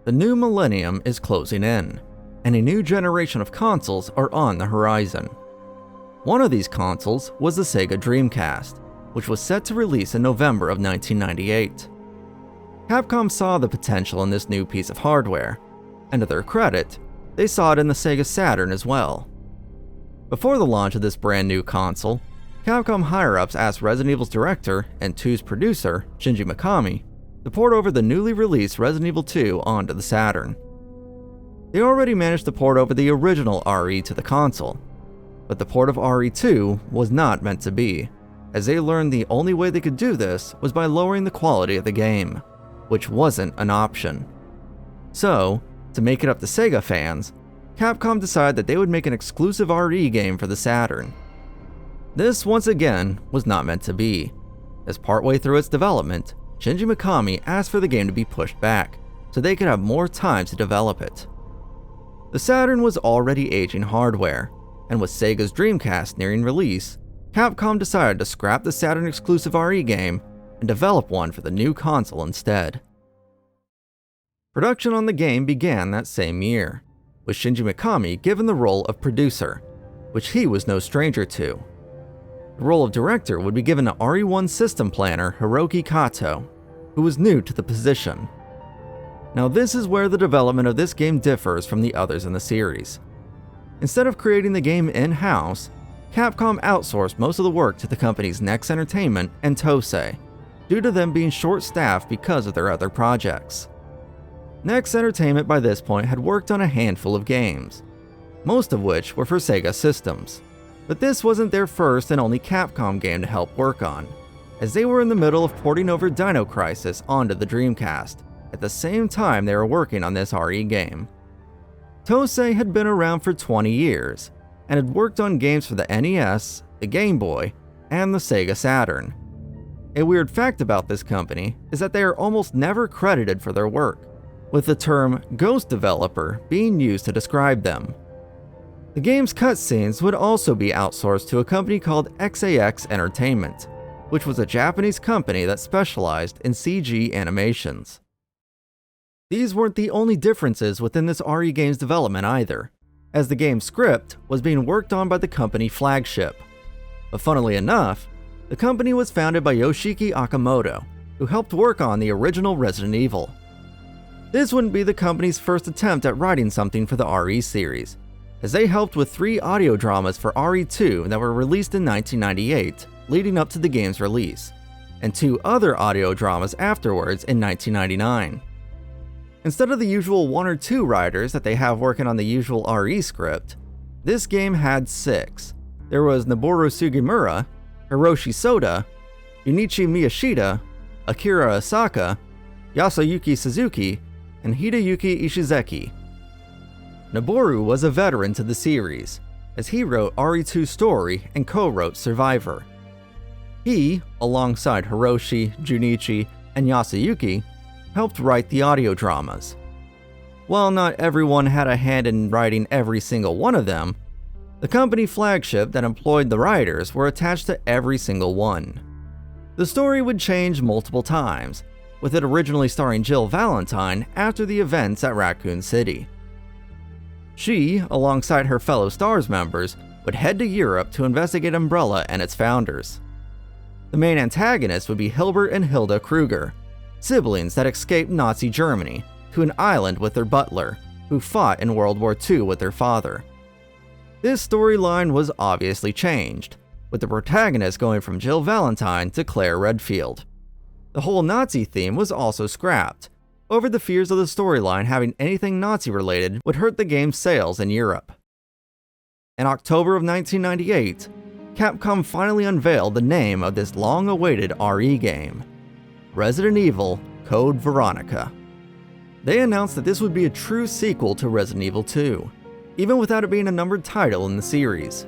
The new millennium is closing in, and a new generation of consoles are on the horizon. One of these consoles was the Sega Dreamcast, which was set to release in November of 1998. Capcom saw the potential in this new piece of hardware, and to their credit, they saw it in the Sega Saturn as well. Before the launch of this brand new console, Capcom higher-ups asked Resident Evil's director and 2's producer, Shinji Mikami, to port over the newly released Resident Evil 2 onto the Saturn. They already managed to port over the original RE to the console, but the port of RE2 was not meant to be, as they learned the only way they could do this was by lowering the quality of the game, which wasn't an option. So, to make it up to Sega fans, Capcom decided that they would make an exclusive RE game for the Saturn. This, once again, was not meant to be, as partway through its development, Shinji Mikami asked for the game to be pushed back, so they could have more time to develop it. The Saturn was already aging hardware, and with Sega's Dreamcast nearing release, Capcom decided to scrap the Saturn exclusive RE game and develop one for the new console instead. Production on the game began that same year, with Shinji Mikami given the role of producer, which he was no stranger to. The role of director would be given to RE1 system planner Hiroki Kato, who was new to the position. Now this is where the development of this game differs from the others in the series. Instead of creating the game in-house, Capcom outsourced most of the work to the companies Next Entertainment and Tosei, due to them being short-staffed because of their other projects. Next Entertainment by this point had worked on a handful of games, most of which were for Sega systems. But this wasn't their first and only Capcom game to help work on, as they were in the middle of porting over Dino Crisis onto the Dreamcast, at the same time they were working on this RE game. Tosei had been around for 20 years, and had worked on games for the NES, the Game Boy, and the Sega Saturn. A weird fact about this company is that they are almost never credited for their work, with the term Ghost Developer being used to describe them. The game's cutscenes would also be outsourced to a company called XAX Entertainment, which was a Japanese company that specialized in CG animations. These weren't the only differences within this RE game's development either, as the game's script was being worked on by the company Flagship. But funnily enough, the company was founded by Yoshiki Akamoto, who helped work on the original Resident Evil. This wouldn't be the company's first attempt at writing something for the RE series, as they helped with 3 audio dramas for RE2 that were released in 1998, leading up to the game's release, and 2 other audio dramas afterwards in 1999. Instead of the usual 1 or 2 writers that they have working on the usual RE script, this game had 6. There was Noboru Sugimura, Hiroshi Soda, Junichi Miyashita, Akira Asaka, Yasuyuki Suzuki, and Hideyuki Ishizaki. Noboru was a veteran to the series, as he wrote RE2's story and co-wrote Survivor. He, alongside Hiroshi, Junichi, and Yasuyuki, helped write the audio dramas. While not everyone had a hand in writing every single one of them, the company Flagship that employed the writers were attached to every single one. The story would change multiple times, with it originally starring Jill Valentine after the events at Raccoon City. She, alongside her fellow STARS members, would head to Europe to investigate Umbrella and its founders. The main antagonists would be Hilbert and Hilda Kruger, siblings that escaped Nazi Germany to an island with their butler, who fought in World War II with their father. This storyline was obviously changed, with the protagonist going from Jill Valentine to Claire Redfield. The whole Nazi theme was also scrapped, over the fears of the storyline having anything Nazi-related would hurt the game's sales in Europe. In October of 1998, Capcom finally unveiled the name of this long-awaited RE game, Resident Evil Code Veronica. They announced that this would be a true sequel to Resident Evil 2, even without it being a numbered title in the series.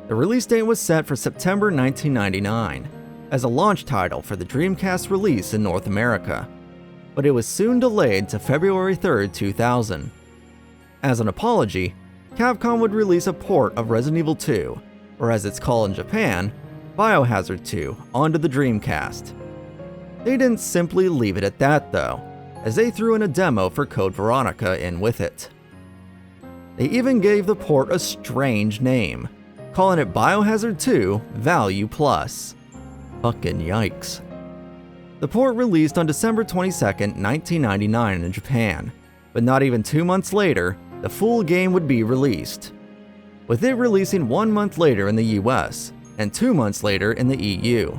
The release date was set for September 1999, as a launch title for the Dreamcast release in North America, but it was soon delayed to February 3, 2000. As an apology, Capcom would release a port of Resident Evil 2, or as it's called in Japan, Biohazard 2, onto the Dreamcast. They didn't simply leave it at that though, as they threw in a demo for Code Veronica in with it. They even gave the port a strange name, calling it Biohazard 2 Value Plus. Fucking yikes. The port released on December 22, 1999 in Japan, but not even 2 months later, the full game would be released, with it releasing 1 month later in the US and 2 months later in the EU.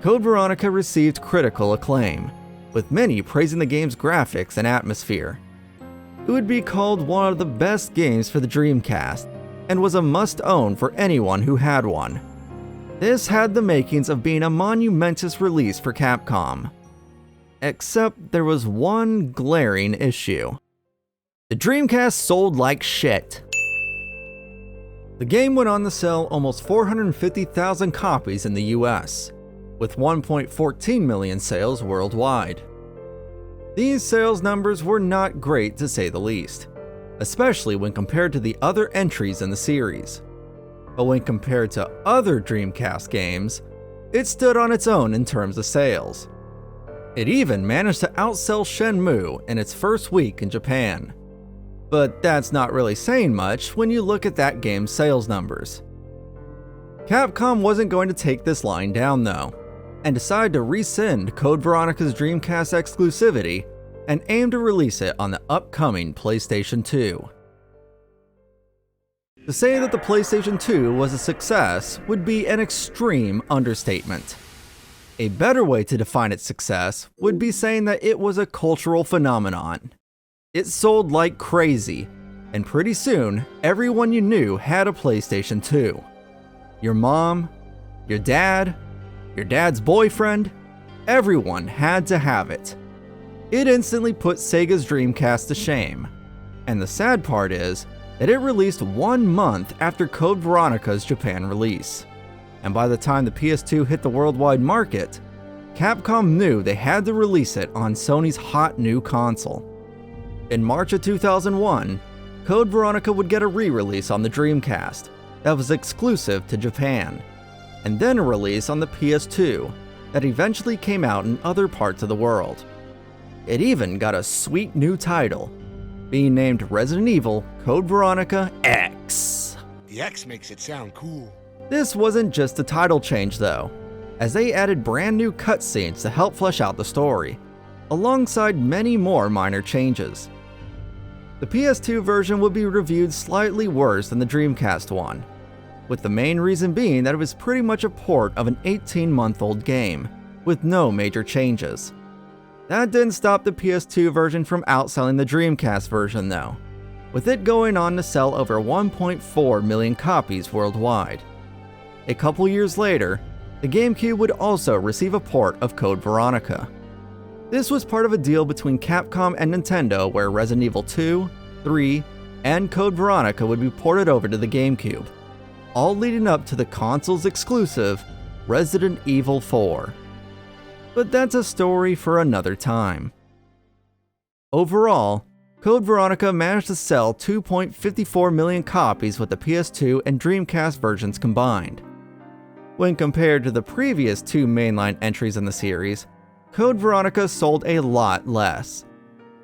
Code Veronica received critical acclaim, with many praising the game's graphics and atmosphere. It would be called one of the best games for the Dreamcast, and was a must-own for anyone who had one. This had the makings of being a monumentous release for Capcom. Except there was one glaring issue. The Dreamcast sold like shit. The game went on to sell almost 450,000 copies in the US, with 1.14 million sales worldwide. These sales numbers were not great to say the least, especially when compared to the other entries in the series. But when compared to other Dreamcast games, it stood on its own in terms of sales. It even managed to outsell Shenmue in its first week in Japan. But that's not really saying much when you look at that game's sales numbers. Capcom wasn't going to take this line down though, and decided to rescind Code Veronica's Dreamcast exclusivity and aim to release it on the upcoming PlayStation 2. To say that the PlayStation 2 was a success would be an extreme understatement. A better way to define its success would be saying that it was a cultural phenomenon. It sold like crazy, and pretty soon, everyone you knew had a PlayStation 2. Your mom, your dad's boyfriend, everyone had to have it. It instantly put Sega's Dreamcast to shame, and the sad part is that it released 1 month after Code Veronica's Japan release, and by the time the PS2 hit the worldwide market, Capcom knew they had to release it on Sony's hot new console. In March of 2001, Code Veronica would get a re-release on the Dreamcast that was exclusive to Japan, and then a release on the PS2 that eventually came out in other parts of the world. It even got a sweet new title, being named Resident Evil Code Veronica X. The X makes it sound cool. This wasn't just a title change though, as they added brand new cutscenes to help flesh out the story, alongside many more minor changes. The PS2 version would be reviewed slightly worse than the Dreamcast one, with the main reason being that it was pretty much a port of an 18-month-old game, with no major changes. That didn't stop the PS2 version from outselling the Dreamcast version though, with it going on to sell over 1.4 million copies worldwide. A couple years later, the GameCube would also receive a port of Code Veronica. This was part of a deal between Capcom and Nintendo where Resident Evil 2, 3, and Code Veronica would be ported over to the GameCube, all leading up to the console's exclusive Resident Evil 4. But that's a story for another time. Overall, Code Veronica managed to sell 2.54 million copies with the PS2 and Dreamcast versions combined. When compared to the previous two mainline entries in the series, Code Veronica sold a lot less.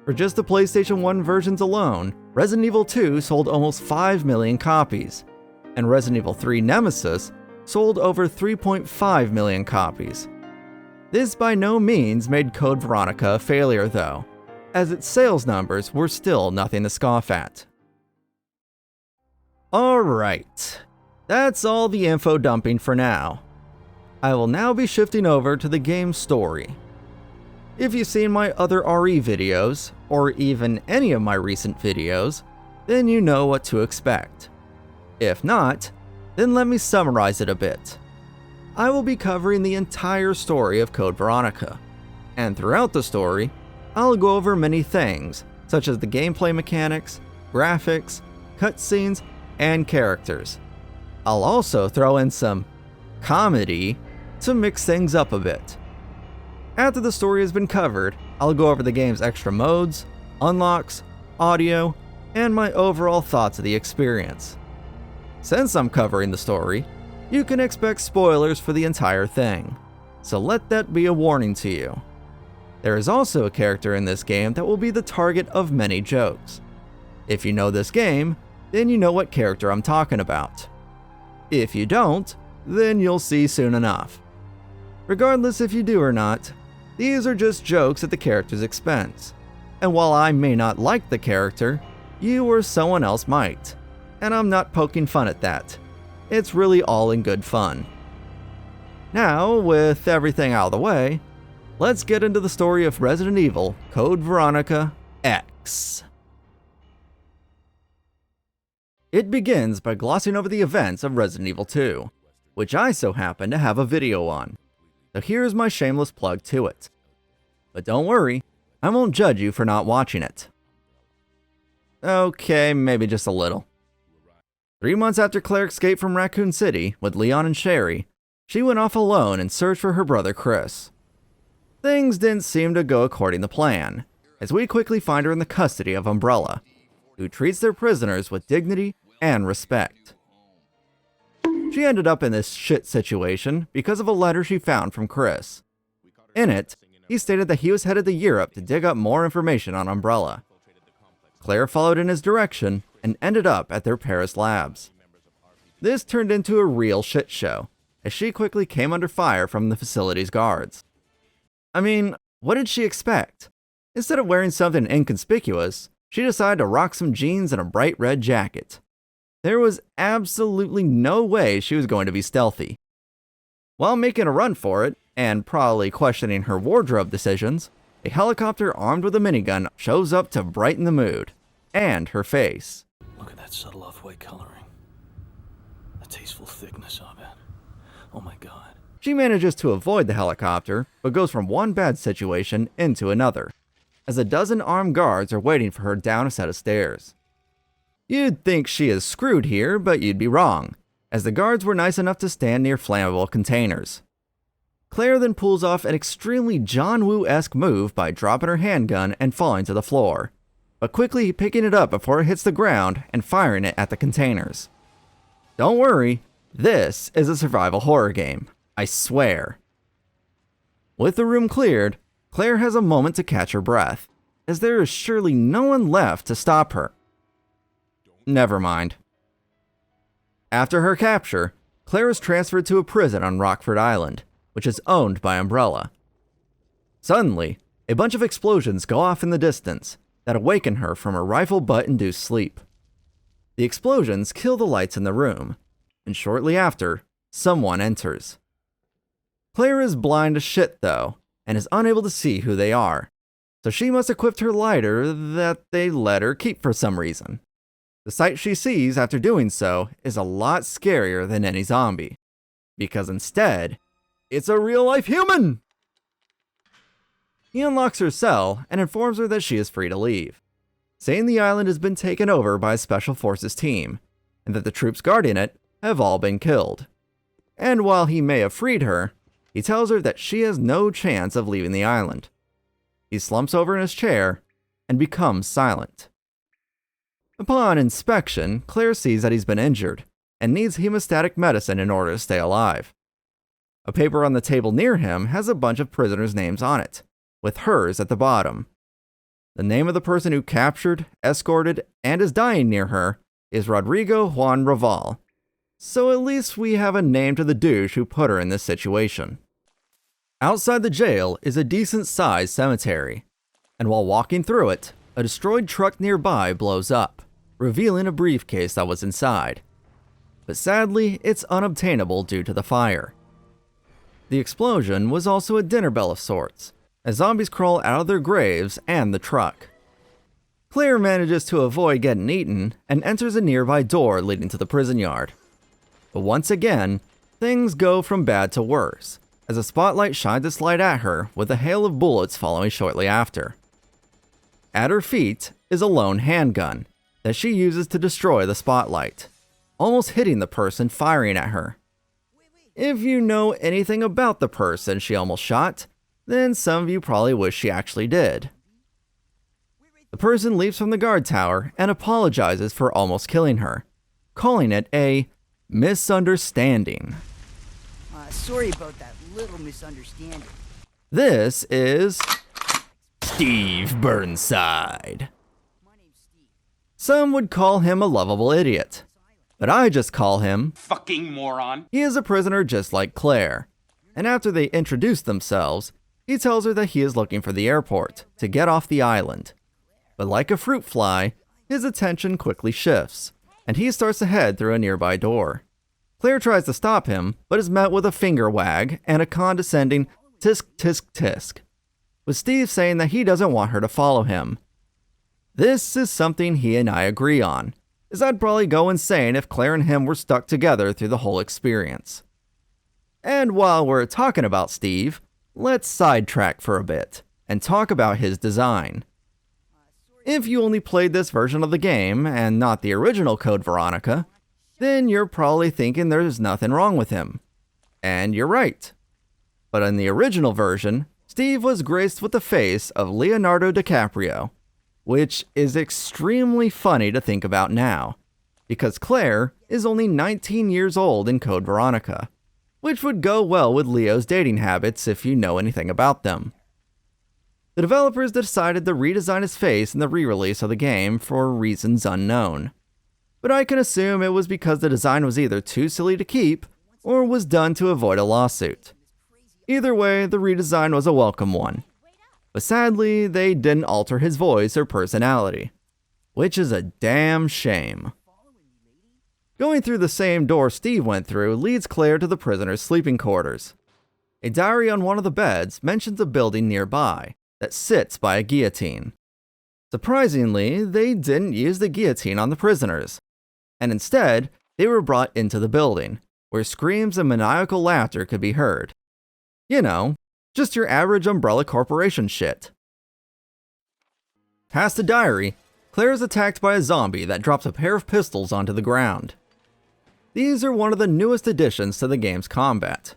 For just the PlayStation 1 versions alone, Resident Evil 2 sold almost 5 million copies, and Resident Evil 3 Nemesis sold over 3.5 million copies. This by no means made Code Veronica a failure though, as its sales numbers were still nothing to scoff at. Alright, that's all the info dumping for now. I will now be shifting over to the game's story. If you've seen my other RE videos, or even any of my recent videos, then you know what to expect. If not, then let me summarize it a bit. I will be covering the entire story of Code Veronica, and throughout the story, I'll go over many things, such as the gameplay mechanics, graphics, cutscenes, and characters. I'll also throw in some comedy to mix things up a bit. After the story has been covered, I'll go over the game's extra modes, unlocks, audio, and my overall thoughts of the experience. Since I'm covering the story, you can expect spoilers for the entire thing, so let that be a warning to you. There is also a character in this game that will be the target of many jokes. If you know this game, then you know what character I'm talking about. If you don't, then you'll see soon enough. Regardless if you do or not, these are just jokes at the character's expense. And while I may not like the character, you or someone else might. And I'm not poking fun at that. It's really all in good fun. Now, with everything out of the way, let's get into the story of Resident Evil Code Veronica X. It begins by glossing over the events of Resident Evil 2, which I so happen to have a video on. So here's my shameless plug to it. But don't worry, I won't judge you for not watching it. Okay, maybe just a little. 3 months after Claire escaped from Raccoon City with Leon and Sherry, she went off alone and searched for her brother Chris. Things didn't seem to go according to plan, as we quickly find her in the custody of Umbrella, who treats their prisoners with dignity and respect. She ended up in this shit situation because of a letter she found from Chris. In it, he stated that he was headed to Europe to dig up more information on Umbrella. Claire followed in his direction and ended up at their Paris labs. This turned into a real shit show, as she quickly came under fire from the facility's guards. I mean, what did she expect? Instead of wearing something inconspicuous, she decided to rock some jeans and a bright red jacket. There was absolutely no way she was going to be stealthy. While making a run for it, and probably questioning her wardrobe decisions, a helicopter armed with a minigun shows up to brighten the mood, and her face. Look at that subtle off-white coloring. The tasteful thickness of it. Oh my god. She manages to avoid the helicopter, but goes from one bad situation into another, as a dozen armed guards are waiting for her down a set of stairs. You'd think she is screwed here, but you'd be wrong, as the guards were nice enough to stand near flammable containers. Claire then pulls off an extremely John Woo-esque move by dropping her handgun and falling to the floor, but quickly picking it up before it hits the ground and firing it at the containers. Don't worry, this is a survival horror game, I swear. With the room cleared, Claire has a moment to catch her breath, as there is surely no one left to stop her. Never mind. After her capture, Claire is transferred to a prison on Rockford Island, which is owned by Umbrella. Suddenly, a bunch of explosions go off in the distance that awaken her from her rifle butt-induced sleep. The explosions kill the lights in the room, and shortly after, someone enters. Claire is blind as shit though, and is unable to see who they are, so she must equip her lighter that they let her keep for some reason. The sight she sees after doing so is a lot scarier than any zombie, because instead, it's a real-life human! He unlocks her cell and informs her that she is free to leave, saying the island has been taken over by a special forces team, and that the troops guarding it have all been killed. And while he may have freed her, he tells her that she has no chance of leaving the island. He slumps over in his chair and becomes silent. Upon inspection, Claire sees that he's been injured and needs hemostatic medicine in order to stay alive. A paper on the table near him has a bunch of prisoners' names on it, with hers at the bottom. The name of the person who captured, escorted, and is dying near her is Rodrigo Juan Raval, so at least we have a name to the douche who put her in this situation. Outside the jail is a decent-sized cemetery, and while walking through it, a destroyed truck nearby blows up, revealing a briefcase that was inside. But sadly, it's unobtainable due to the fire. The explosion was also a dinner bell of sorts, as zombies crawl out of their graves and the truck. Claire manages to avoid getting eaten and enters a nearby door leading to the prison yard. But once again, things go from bad to worse, as a spotlight shines its light at her with a hail of bullets following shortly after. At her feet is a lone handgun that she uses to destroy the spotlight, almost hitting the person firing at her. If you know anything about the person she almost shot, then some of you probably wish she actually did. The person leaps from the guard tower and apologizes for almost killing her, calling it a misunderstanding. Sorry about that little misunderstanding. This is Steve Burnside. Some would call him a lovable idiot, but I just call him fucking moron. He is a prisoner just like Claire, and after they introduce themselves, he tells her that he is looking for the airport to get off the island. But like a fruit fly, his attention quickly shifts, and he starts to head through a nearby door. Claire tries to stop him, but is met with a finger wag and a condescending tisk tisk tisk, with Steve saying that he doesn't want her to follow him. This is something he and I agree on, as I'd probably go insane if Claire and him were stuck together through the whole experience. And while we're talking about Steve, let's sidetrack for a bit and talk about his design. If you only played this version of the game and not the original Code Veronica, then you're probably thinking there's nothing wrong with him. And you're right. But in the original version, Steve was graced with the face of Leonardo DiCaprio, which is extremely funny to think about now, because Claire is only 19 years old in Code Veronica, which would go well with Leo's dating habits if you know anything about them. The developers decided to redesign his face in the re-release of the game for reasons unknown, but I can assume it was because the design was either too silly to keep or was done to avoid a lawsuit. Either way, the redesign was a welcome one. But sadly, they didn't alter his voice or personality, which is a damn shame. Going through the same door Steve went through leads Claire to the prisoner's sleeping quarters. A diary on one of the beds mentions a building nearby that sits by a guillotine. Surprisingly, they didn't use the guillotine on the prisoners, and instead, they were brought into the building, where screams and maniacal laughter could be heard. You know, just your average Umbrella Corporation shit. Past the diary, Claire is attacked by a zombie that drops a pair of pistols onto the ground. These are one of the newest additions to the game's combat.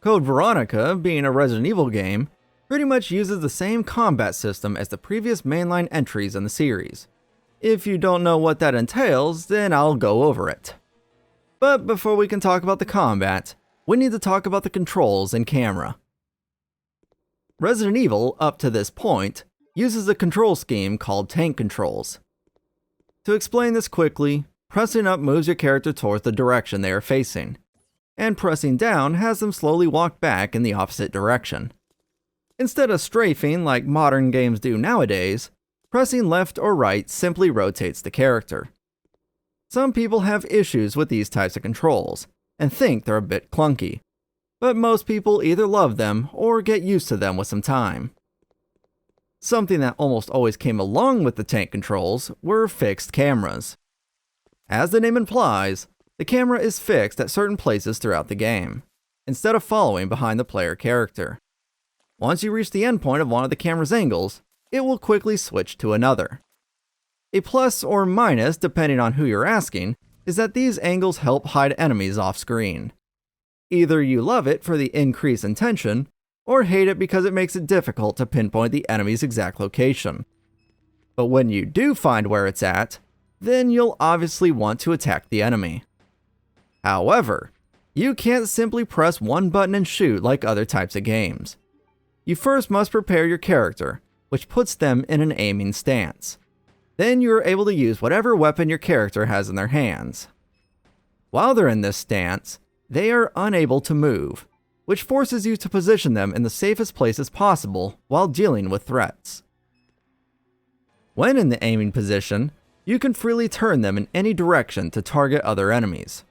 Code Veronica, being a Resident Evil game, pretty much uses the same combat system as the previous mainline entries in the series. If you don't know what that entails, then I'll go over it. But before we can talk about the combat, we need to talk about the controls and camera. Resident Evil, up to this point, uses a control scheme called tank controls. To explain this quickly, pressing up moves your character towards the direction they are facing, and pressing down has them slowly walk back in the opposite direction. Instead of strafing like modern games do nowadays, pressing left or right simply rotates the character. Some people have issues with these types of controls, and think they're a bit clunky, but most people either love them or get used to them with some time. Something that almost always came along with the tank controls were fixed cameras. As the name implies, the camera is fixed at certain places throughout the game, instead of following behind the player character. Once you reach the endpoint of one of the camera's angles, it will quickly switch to another. A plus or minus, depending on who you're asking, is that these angles help hide enemies off screen. Either you love it for the increase in tension, or hate it because it makes it difficult to pinpoint the enemy's exact location. But when you do find where it's at, then you'll obviously want to attack the enemy. However, you can't simply press one button and shoot like other types of games. You first must prepare your character, which puts them in an aiming stance. Then you are able to use whatever weapon your character has in their hands. While they're in this stance, they are unable to move, which forces you to position them in the safest places possible while dealing with threats. When in the aiming position, you can freely turn them in any direction to target other enemies.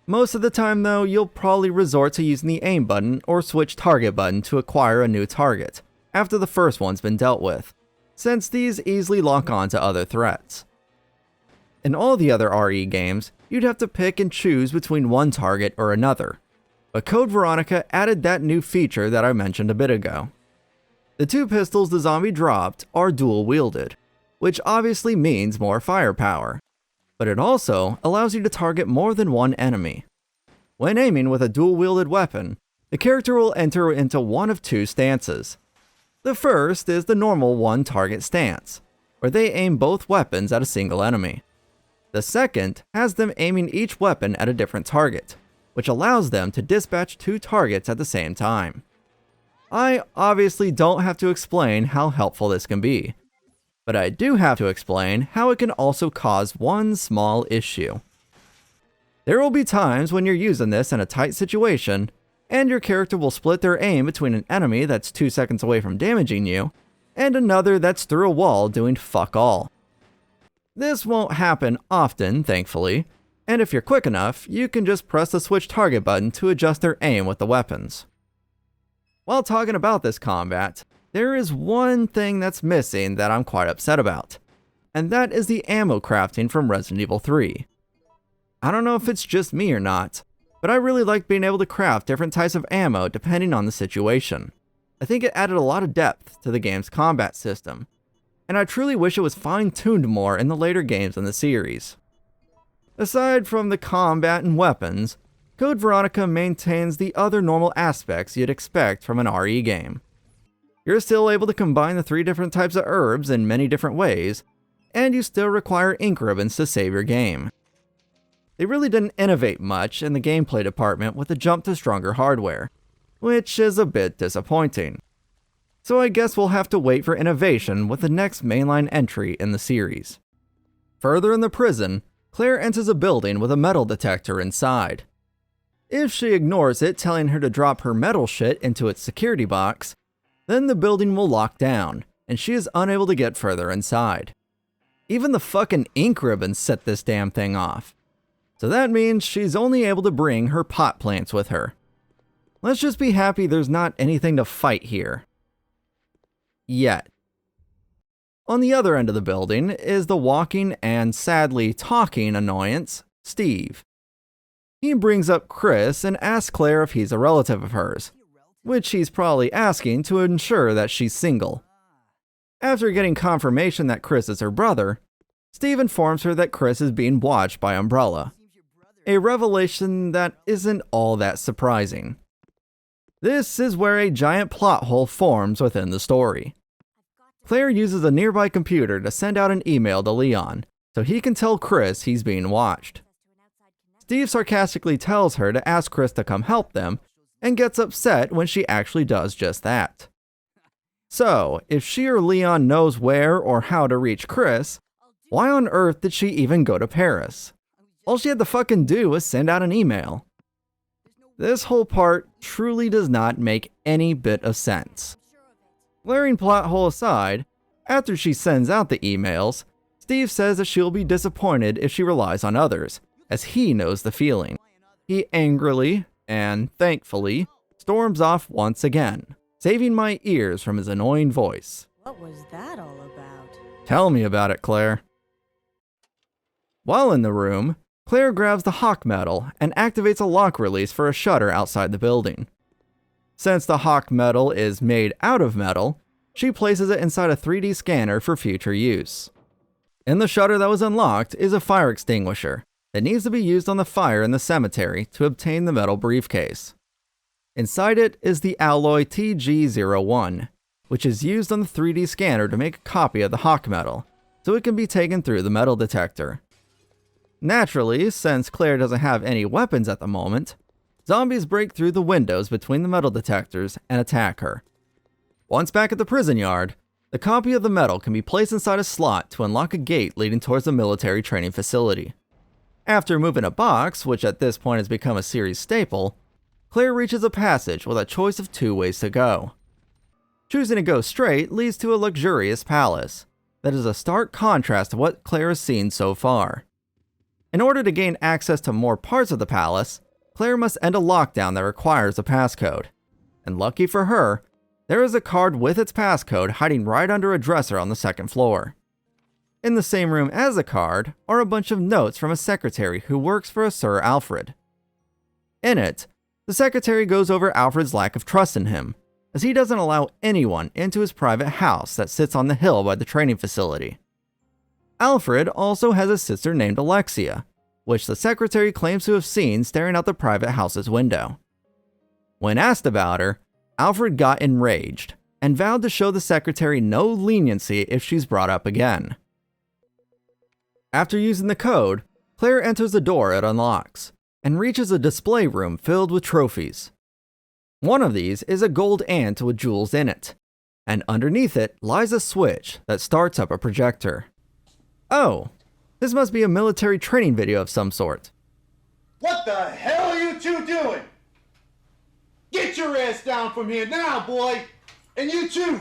Most of the time though, you'll probably resort to using the aim button or switch target button to acquire a new target, after the first one's been dealt with, since these easily lock on to other threats. In all the other RE games, you'd have to pick and choose between one target or another, but Code Veronica added that new feature that I mentioned a bit ago. The two pistols the zombie dropped are dual-wielded, which obviously means more firepower, but it also allows you to target more than one enemy. When aiming with a dual-wielded weapon, the character will enter into one of two stances. The first is the normal one-target stance, where they aim both weapons at a single enemy. The second has them aiming each weapon at a different target, which allows them to dispatch two targets at the same time. I obviously don't have to explain how helpful this can be, but I do have to explain how it can also cause one small issue. There will be times when you're using this in a tight situation, and your character will split their aim between an enemy that's 2 seconds away from damaging you, and another that's through a wall doing fuck all. This won't happen often, thankfully, and if you're quick enough, you can just press the switch target button to adjust their aim with the weapons. While talking about this combat, there is one thing that's missing that I'm quite upset about, and that is the ammo crafting from Resident Evil 3. I don't know if it's just me or not, but I really like being able to craft different types of ammo depending on the situation. I think it added a lot of depth to the game's combat system, and I truly wish it was fine-tuned more in the later games in the series. Aside from the combat and weapons, Code Veronica maintains the other normal aspects you'd expect from an RE game. You're still able to combine the 3 different types of herbs in many different ways, and you still require ink ribbons to save your game. They really didn't innovate much in the gameplay department with a jump to stronger hardware, which is a bit disappointing. So I guess we'll have to wait for innovation with the next mainline entry in the series. Further in the prison, Claire enters a building with a metal detector inside. If she ignores it telling her to drop her metal shit into its security box, then the building will lock down, and she is unable to get further inside. Even the fucking ink ribbons set this damn thing off. So that means she's only able to bring her pot plants with her. Let's just be happy there's not anything to fight here. Yet. On the other end of the building is the walking and sadly talking annoyance, Steve. He brings up Chris and asks Claire if he's a relative of hers, which he's probably asking to ensure that she's single. After getting confirmation that Chris is her brother, Steve informs her that Chris is being watched by Umbrella. A revelation that isn't all that surprising. This is where a giant plot hole forms within the story. Claire uses a nearby computer to send out an email to Leon, so he can tell Chris he's being watched. Steve sarcastically tells her to ask Chris to come help them, and gets upset when she actually does just that. So, if she or Leon knows where or how to reach Chris, why on earth did she even go to Paris? All she had to fucking do was send out an email. This whole part truly does not make any bit of sense. Glaring plot hole aside, after she sends out the emails, Steve says that she'll be disappointed if she relies on others, as he knows the feeling. He angrily, and thankfully, storms off once again, saving my ears from his annoying voice. What was that all about? Tell me about it, Claire. While in the room, Claire grabs the Hawk metal and activates a lock release for a shutter outside the building. Since the Hawk metal is made out of metal, she places it inside a 3D scanner for future use. In the shutter that was unlocked is a fire extinguisher that needs to be used on the fire in the cemetery to obtain the metal briefcase. Inside it is the alloy TG01, which is used on the 3D scanner to make a copy of the Hawk metal, so it can be taken through the metal detector. Naturally, since Claire doesn't have any weapons at the moment, zombies break through the windows between the metal detectors and attack her. Once back at the prison yard, the copy of the metal can be placed inside a slot to unlock a gate leading towards the military training facility. After moving a box, which at this point has become a series staple, Claire reaches a passage with a choice of 2 ways to go. Choosing to go straight leads to a luxurious palace that is a stark contrast to what Claire has seen so far. In order to gain access to more parts of the palace, Claire must end a lockdown that requires a passcode. And lucky for her, there is a card with its passcode hiding right under a dresser on the 2nd floor. In the same room as the card are a bunch of notes from a secretary who works for a Sir Alfred. In it, the secretary goes over Alfred's lack of trust in him, as he doesn't allow anyone into his private house that sits on the hill by the training facility. Alfred also has a sister named Alexia, which the secretary claims to have seen staring out the private house's window. When asked about her, Alfred got enraged and vowed to show the secretary no leniency if she's brought up again. After using the code, Claire enters the door it unlocks and reaches a display room filled with trophies. One of these is a gold ant with jewels in it, and underneath it lies a switch that starts up a projector. Oh, this must be a military training video of some sort. What the hell are you two doing? Get your ass down from here now, boy! And you too!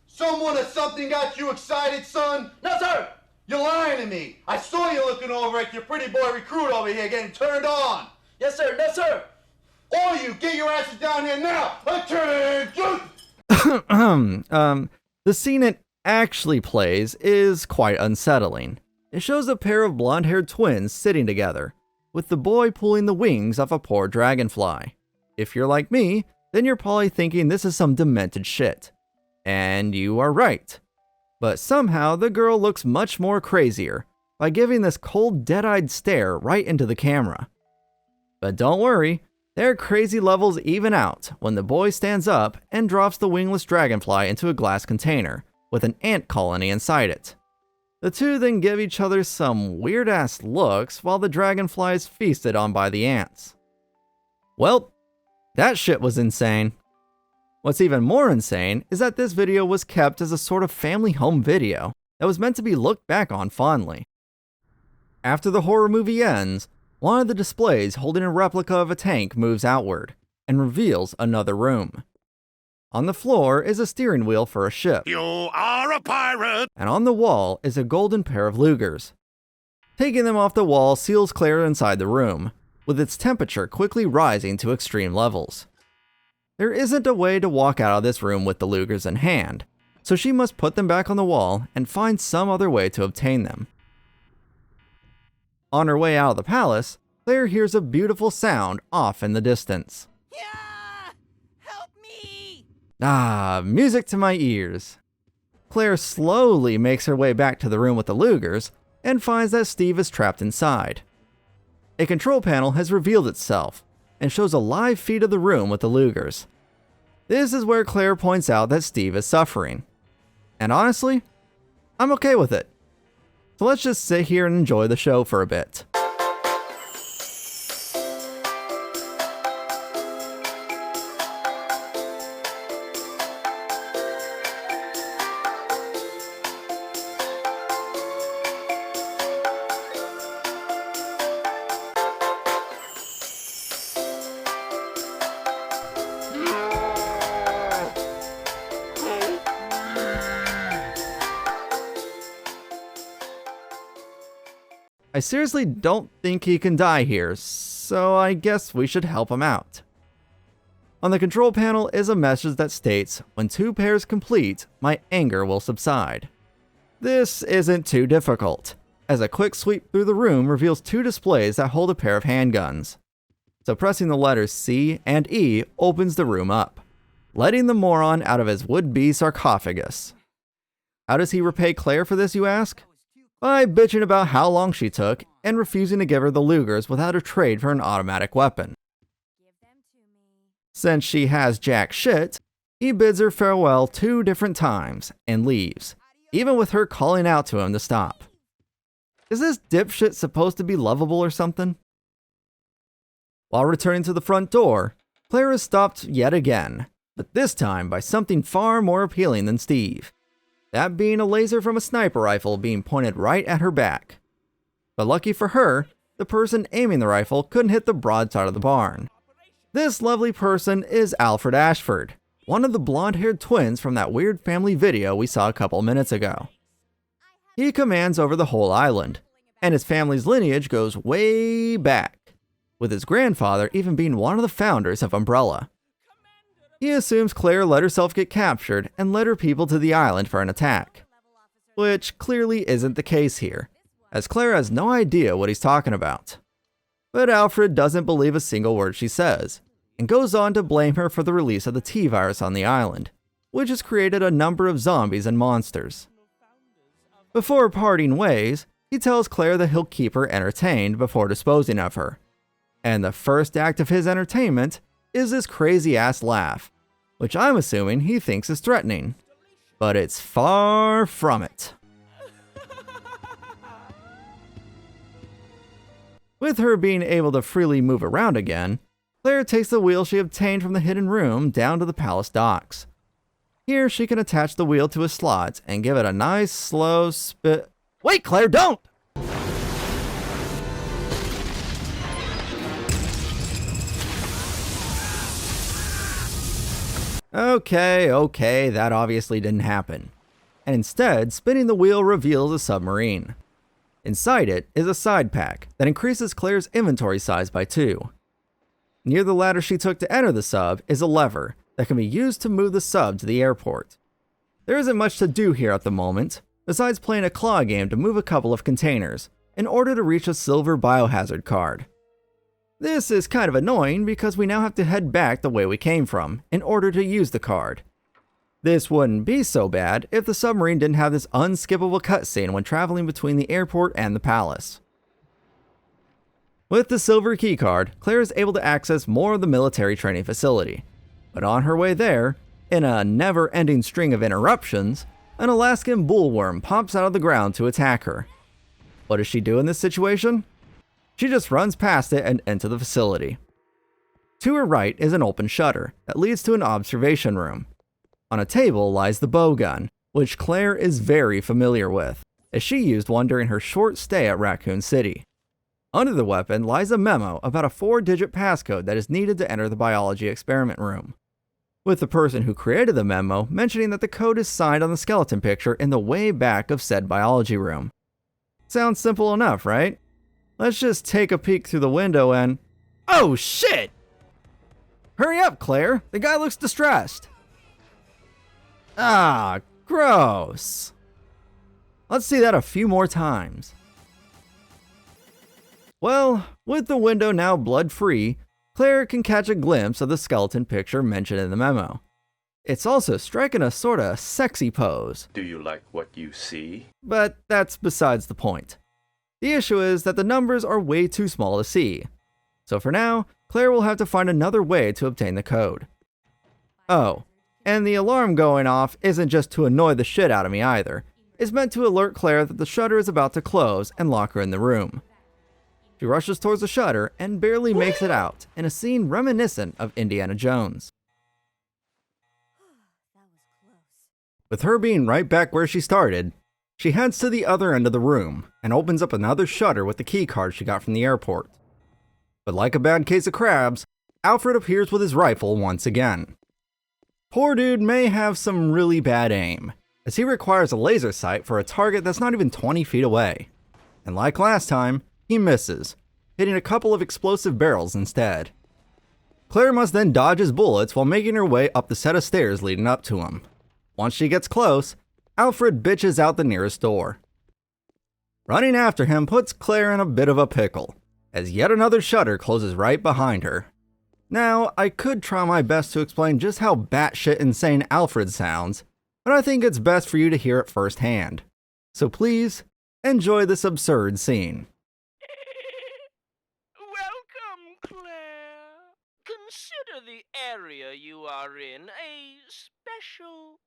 Someone or something got you excited, son? No, sir! You're lying to me! I saw you looking over at your pretty boy recruit over here getting turned on! Yes, sir! No, sir! All you, get your asses down here now! Attention! The scene it actually plays is quite unsettling. It shows a pair of blonde-haired twins sitting together, with the boy pulling the wings off a poor dragonfly. If you're like me, then you're probably thinking this is some demented shit. And you are right. But somehow the girl looks much more crazier by giving this cold, dead-eyed stare right into the camera. But don't worry, their crazy levels even out when the boy stands up and drops the wingless dragonfly into a glass container with an ant colony inside it. The two then give each other some weird-ass looks while the dragonfly is feasted on by the ants. Well, that shit was insane. What's even more insane is that this video was kept as a sort of family home video that was meant to be looked back on fondly. After the horror movie ends, one of the displays holding a replica of a tank moves outward and reveals another room. On the floor is a steering wheel for a ship. You are a pirate! And on the wall is a golden pair of Lugers. Taking them off the wall seals Claire inside the room, with its temperature quickly rising to extreme levels. There isn't a way to walk out of this room with the Lugers in hand, so she must put them back on the wall and find some other way to obtain them. On her way out of the palace, Claire hears a beautiful sound off in the distance. Yeah! Help me! Ah, music to my ears. Claire slowly makes her way back to the room with the Lugers and finds that Steve is trapped inside. A control panel has revealed itself and shows a live feed of the room with the Lugers. This is where Claire points out that Steve is suffering. And honestly, I'm okay with it. So let's just sit here and enjoy the show for a bit. I seriously don't think he can die here, so I guess we should help him out. On the control panel is a message that states, "When 2 pairs complete, my anger will subside." This isn't too difficult, as a quick sweep through the room reveals 2 displays that hold a pair of handguns. So pressing the letters C and E opens the room up, letting the moron out of his would-be sarcophagus. How does he repay Claire for this, you ask? By bitching about how long she took and refusing to give her the Lugers without a trade for an automatic weapon. Since she has jack shit, he bids her farewell 2 different times and leaves, even with her calling out to him to stop. Is this dipshit supposed to be lovable or something? While returning to the front door, Claire is stopped yet again, but this time by something far more appealing than Steve. That being a laser from a sniper rifle being pointed right at her back. But lucky for her, the person aiming the rifle couldn't hit the broadside of the barn. This lovely person is Alfred Ashford, one of the blonde-haired twins from that weird family video we saw a couple minutes ago. He commands over the whole island, and his family's lineage goes way back, with his grandfather even being one of the founders of Umbrella. He assumes Claire let herself get captured and led her people to the island for an attack. Which clearly isn't the case here, as Claire has no idea what he's talking about. But Alfred doesn't believe a single word she says, and goes on to blame her for the release of the T-virus on the island, which has created a number of zombies and monsters. Before parting ways, he tells Claire that he'll keep her entertained before disposing of her. And the first act of his entertainment is this crazy-ass laugh, which I'm assuming he thinks is threatening. But it's far from it. With her being able to freely move around again, Claire takes the wheel she obtained from the hidden room down to the palace docks. Here she can attach the wheel to a slot and give it a nice slow spin. Wait, Claire, don't! Okay, that obviously didn't happen. And instead, spinning the wheel reveals a submarine. Inside it is a side pack that increases Claire's inventory size by 2. Near the ladder she took to enter the sub is a lever that can be used to move the sub to the airport. There isn't much to do here at the moment, besides playing a claw game to move a couple of containers in order to reach a silver biohazard card. This is kind of annoying because we now have to head back the way we came from in order to use the card. This wouldn't be so bad if the submarine didn't have this unskippable cutscene when traveling between the airport and the palace. With the silver keycard, Claire is able to access more of the military training facility. But on her way there, in a never-ending string of interruptions, an Alaskan bullworm pops out of the ground to attack her. What does she do in this situation? She just runs past it and into the facility. To her right is an open shutter that leads to an observation room. On a table lies the bow gun, which Claire is very familiar with, as she used one during her short stay at Raccoon City. Under the weapon lies a memo about a 4-digit passcode that is needed to enter the biology experiment room, with the person who created the memo mentioning that the code is signed on the skeleton picture in the way back of said biology room. Sounds simple enough, right? Let's just take a peek through the window and... Oh shit! Hurry up, Claire! The guy looks distressed! Ah, gross. Let's see that a few more times. Well, with the window now blood-free, Claire can catch a glimpse of the skeleton picture mentioned in the memo. It's also striking a sorta sexy pose. Do you like what you see? But that's besides the point. The issue is that the numbers are way too small to see. So for now, Claire will have to find another way to obtain the code. Oh. And the alarm going off isn't just to annoy the shit out of me either. It's meant to alert Claire that the shutter is about to close and lock her in the room. She rushes towards the shutter and barely makes it out in a scene reminiscent of Indiana Jones. With her being right back where she started, she heads to the other end of the room and opens up another shutter with the key card she got from the airport. But like a bad case of crabs, Alfred appears with his rifle once again. Poor dude may have some really bad aim, as he requires a laser sight for a target that's not even 20 feet away. And like last time, he misses, hitting a couple of explosive barrels instead. Claire must then dodge his bullets while making her way up the set of stairs leading up to him. Once she gets close, Alfred bitches out the nearest door. Running after him puts Claire in a bit of a pickle, as yet another shutter closes right behind her. Now, I could try my best to explain just how batshit insane Alfred sounds, but I think it's best for you to hear it firsthand. So please, enjoy this absurd scene. Welcome, Claire. Consider the area you are in a special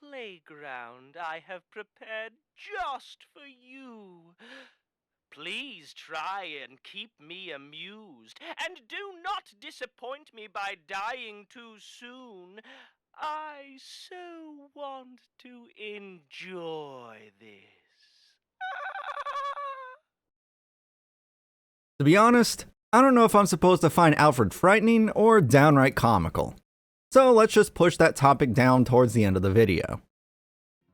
playground I have prepared just for you. Please try and keep me amused, and do not disappoint me by dying too soon. I so want to enjoy this. To be honest, I don't know if I'm supposed to find Alfred frightening or downright comical. So let's just push that topic down towards the end of the video.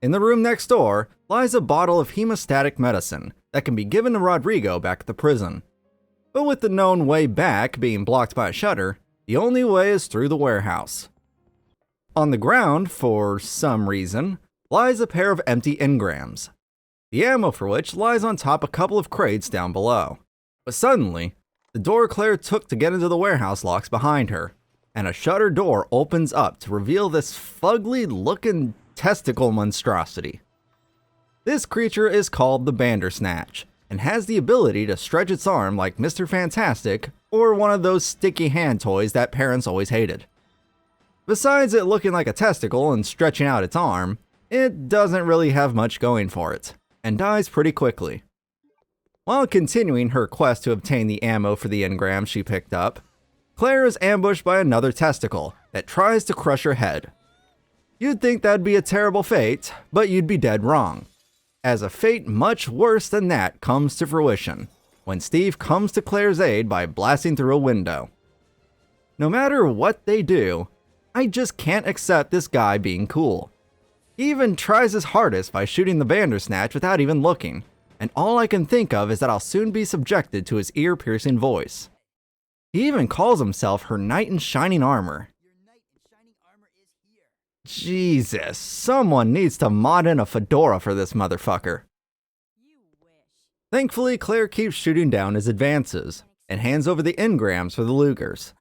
In the room next door lies a bottle of hemostatic medicine that can be given to Rodrigo back at the prison. But with the known way back being blocked by a shutter, the only way is through the warehouse. On the ground, for some reason, lies a pair of empty engrams, the ammo for which lies on top a couple of crates down below. But suddenly, the door Claire took to get into the warehouse locks behind her, and a shutter door opens up to reveal this fugly-looking testicle monstrosity. This creature is called the Bandersnatch, and has the ability to stretch its arm like Mr. Fantastic, or one of those sticky hand toys that parents always hated. Besides it looking like a testicle and stretching out its arm, it doesn't really have much going for it, and dies pretty quickly. While continuing her quest to obtain the ammo for the engram she picked up, Claire is ambushed by another testicle that tries to crush her head. You'd think that'd be a terrible fate, but you'd be dead wrong, as a fate much worse than that comes to fruition when Steve comes to Claire's aid by blasting through a window. No matter what they do, I just can't accept this guy being cool. He even tries his hardest by shooting the Bandersnatch without even looking, and all I can think of is that I'll soon be subjected to his ear-piercing voice. He even calls himself her knight in shining armor. Jesus, someone needs to mod in a fedora for this motherfucker. Thankfully, Claire keeps shooting down his advances, and hands over the engrams for the Lugers.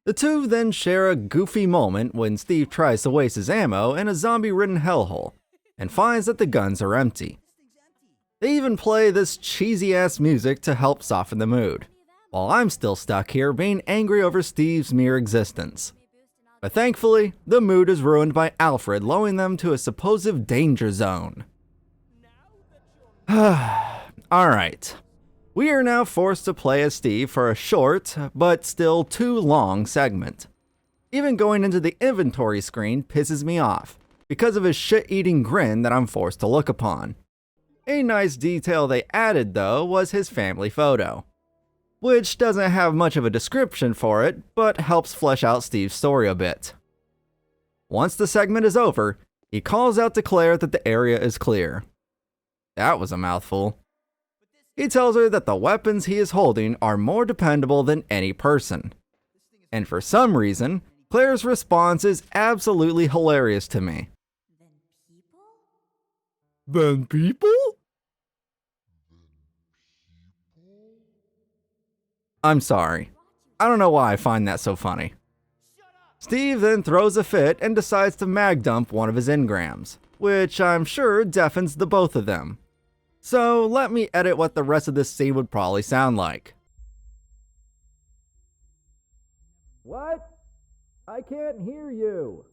The two then share a goofy moment when Steve tries to waste his ammo in a zombie-ridden hellhole, and finds that the guns are empty. They even play this cheesy-ass music to help soften the mood, while I'm still stuck here being angry over Steve's mere existence. But thankfully, the mood is ruined by Alfred lowering them to a supposed danger zone. Alright, we are now forced to play as Steve for a short, but still too long segment. Even going into the inventory screen pisses me off, because of his shit-eating grin that I'm forced to look upon. A nice detail they added though was his family photo, which doesn't have much of a description for it, but helps flesh out Steve's story a bit. Once the segment is over, he calls out to Claire that the area is clear. That was a mouthful. He tells her that the weapons he is holding are more dependable than any person. And for some reason, Claire's response is absolutely hilarious to me. Than people? I'm sorry. I don't know why I find that so funny. Steve then throws a fit and decides to mag dump one of his engrams, which I'm sure deafens the both of them. So let me edit what the rest of this scene would probably sound like. What? I can't hear you.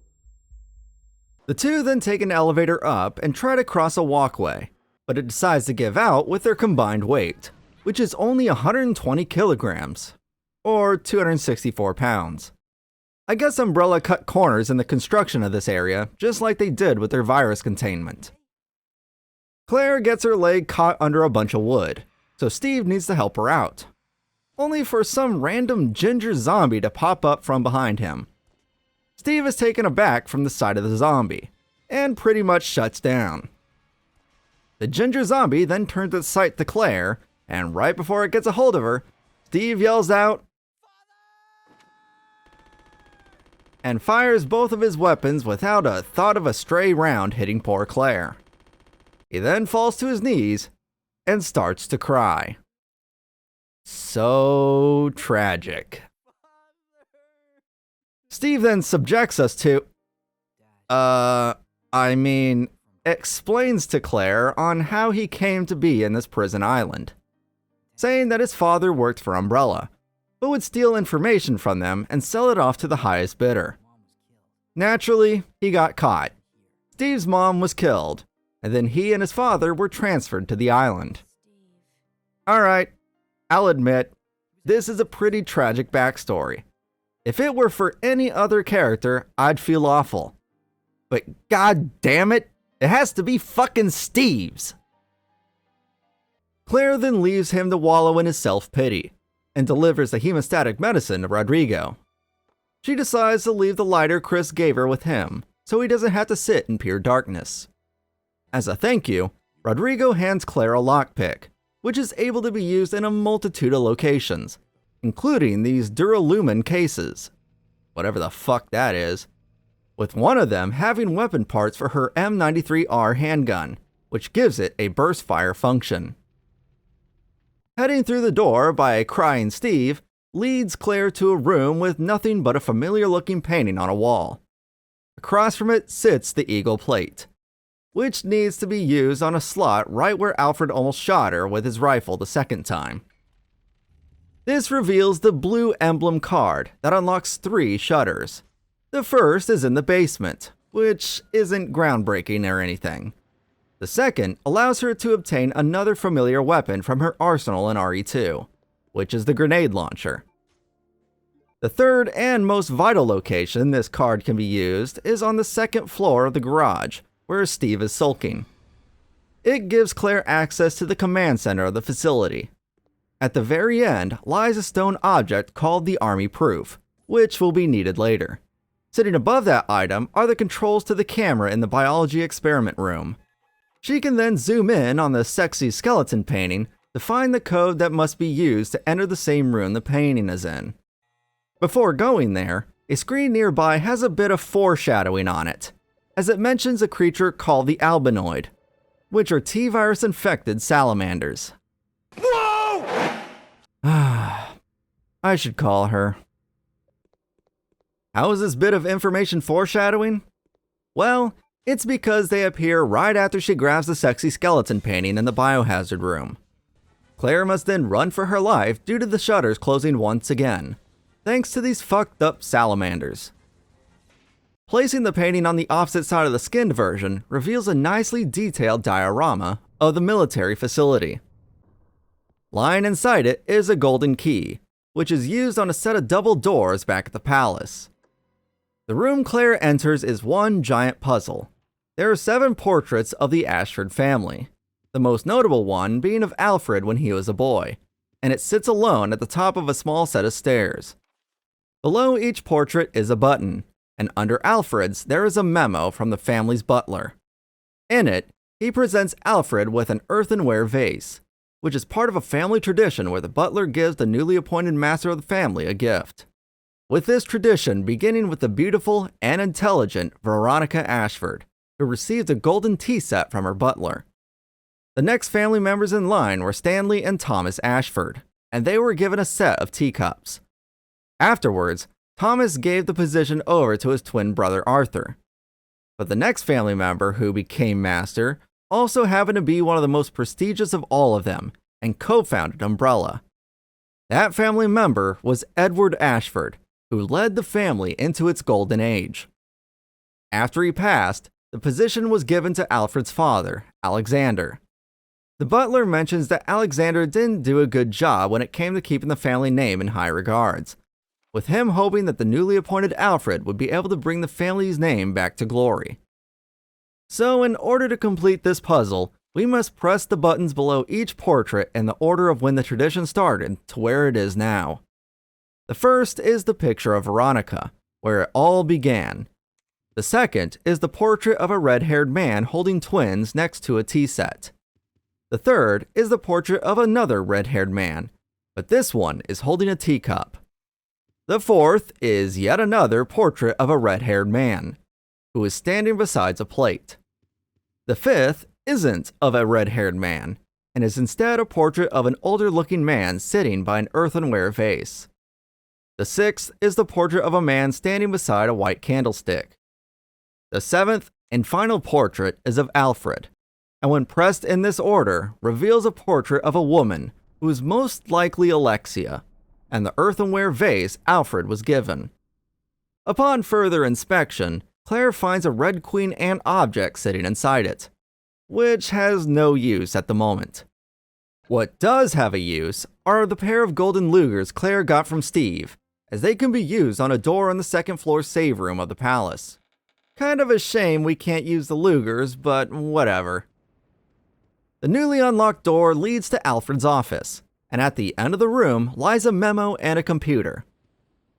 The two then take an elevator up and try to cross a walkway, but it decides to give out with their combined weight, which is only 120 kilograms, or 264 pounds. I guess Umbrella cut corners in the construction of this area, just like they did with their virus containment. Claire gets her leg caught under a bunch of wood, so Steve needs to help her out, only for some random ginger zombie to pop up from behind him. Steve is taken aback from the sight of the zombie, and pretty much shuts down. The ginger zombie then turns its sight to Claire, and right before it gets a hold of her, Steve yells out, and fires both of his weapons without a thought of a stray round hitting poor Claire. He then falls to his knees and starts to cry. So tragic. Steve then subjects us to, explains to Claire on how he came to be in this prison island, saying that his father worked for Umbrella, but would steal information from them and sell it off to the highest bidder. Naturally, he got caught. Steve's mom was killed, and then he and his father were transferred to the island. Alright, I'll admit, this is a pretty tragic backstory. If it were for any other character, I'd feel awful. But god damn it, it has to be fucking Steve's! Claire then leaves him to wallow in his self-pity, and delivers the hemostatic medicine to Rodrigo. She decides to leave the lighter Chris gave her with him, so he doesn't have to sit in pure darkness. As a thank you, Rodrigo hands Claire a lockpick, which is able to be used in a multitude of locations, including these Duralumin cases, whatever the fuck that is, with one of them having weapon parts for her M93R handgun, which gives it a burst fire function. Heading through the door by a crying Steve leads Claire to a room with nothing but a familiar looking painting on a wall. Across from it sits the Eagle plate, which needs to be used on a slot right where Alfred almost shot her with his rifle the second time. This reveals the blue emblem card that unlocks 3 shutters. The first is in the basement, which isn't groundbreaking or anything. The second allows her to obtain another familiar weapon from her arsenal in RE2, which is the grenade launcher. The third and most vital location this card can be used is on the second floor of the garage, where Steve is sulking. It gives Claire access to the command center of the facility. At the very end lies a stone object called the Army Proof, which will be needed later. Sitting above that item are the controls to the camera in the biology experiment room. She can then zoom in on the sexy skeleton painting to find the code that must be used to enter the same room the painting is in. Before going there, a screen nearby has a bit of foreshadowing on it, as it mentions a creature called the Albinoid, which are T-virus infected salamanders. Whoa! I should call her. How is this bit of information foreshadowing? Well, it's because they appear right after she grabs the sexy skeleton painting in the biohazard room. Claire must then run for her life due to the shutters closing once again, thanks to these fucked up salamanders. Placing the painting on the opposite side of the skinned version reveals a nicely detailed diorama of the military facility. Lying inside it is a golden key, which is used on a set of double doors back at the palace. The room Claire enters is one giant puzzle. There are 7 portraits of the Ashford family, the most notable one being of Alfred when he was a boy, and it sits alone at the top of a small set of stairs. Below each portrait is a button, and under Alfred's there is a memo from the family's butler. In it, he presents Alfred with an earthenware vase, which is part of a family tradition where the butler gives the newly appointed master of the family a gift. With this tradition beginning with the beautiful and intelligent Veronica Ashford, who received a golden tea set from her butler. The next family members in line were Stanley and Thomas Ashford, and they were given a set of teacups. Afterwards, Thomas gave the position over to his twin brother Arthur. But the next family member who became master also happened to be one of the most prestigious of all of them, and co-founded Umbrella. That family member was Edward Ashford, who led the family into its golden age. After he passed, the position was given to Alfred's father, Alexander. The butler mentions that Alexander didn't do a good job when it came to keeping the family name in high regards, with him hoping that the newly appointed Alfred would be able to bring the family's name back to glory. So in order to complete this puzzle, we must press the buttons below each portrait in the order of when the tradition started to where it is now. The first is the picture of Veronica, where it all began. The second is the portrait of a red-haired man holding twins next to a tea set. The third is the portrait of another red-haired man, but this one is holding a teacup. The fourth is yet another portrait of a red-haired man, who is standing beside a plate. The fifth isn't of a red-haired man, and is instead a portrait of an older-looking man sitting by an earthenware vase. The sixth is the portrait of a man standing beside a white candlestick. The seventh and final portrait is of Alfred, and when pressed in this order, reveals a portrait of a woman who is most likely Alexia, and the earthenware vase Alfred was given. Upon further inspection, Claire finds a red queen ant object sitting inside it, which has no use at the moment. What does have a use are the pair of golden Lugers Claire got from Steve, as they can be used on a door on the second floor save room of the palace. Kind of a shame we can't use the Lugers, but whatever. The newly unlocked door leads to Alfred's office, and at the end of the room lies a memo and a computer.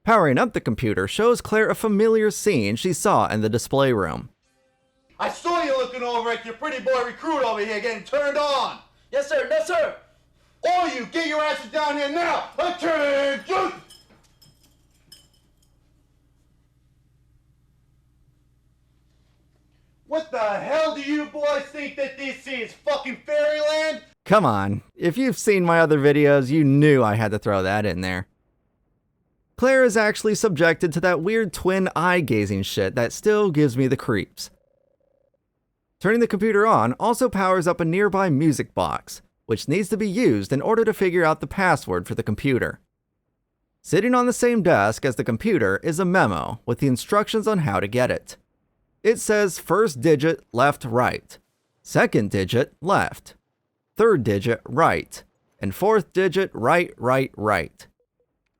Powering up the computer shows Claire a familiar scene she saw in the display room. I saw you looking over at your pretty boy recruit over here getting turned on. Yes, sir. No, sir. All you, get your asses down here now. Attention! What the hell do you boys think that this is? Fucking fairyland? Come on, if you've seen my other videos, you knew I had to throw that in there. Claire is actually subjected to that weird twin eye gazing shit that still gives me the creeps. Turning the computer on also powers up a nearby music box, which needs to be used in order to figure out the password for the computer. Sitting on the same desk as the computer is a memo with the instructions on how to get it. It says first digit left right, second digit left, third digit right, and fourth digit right, right, right.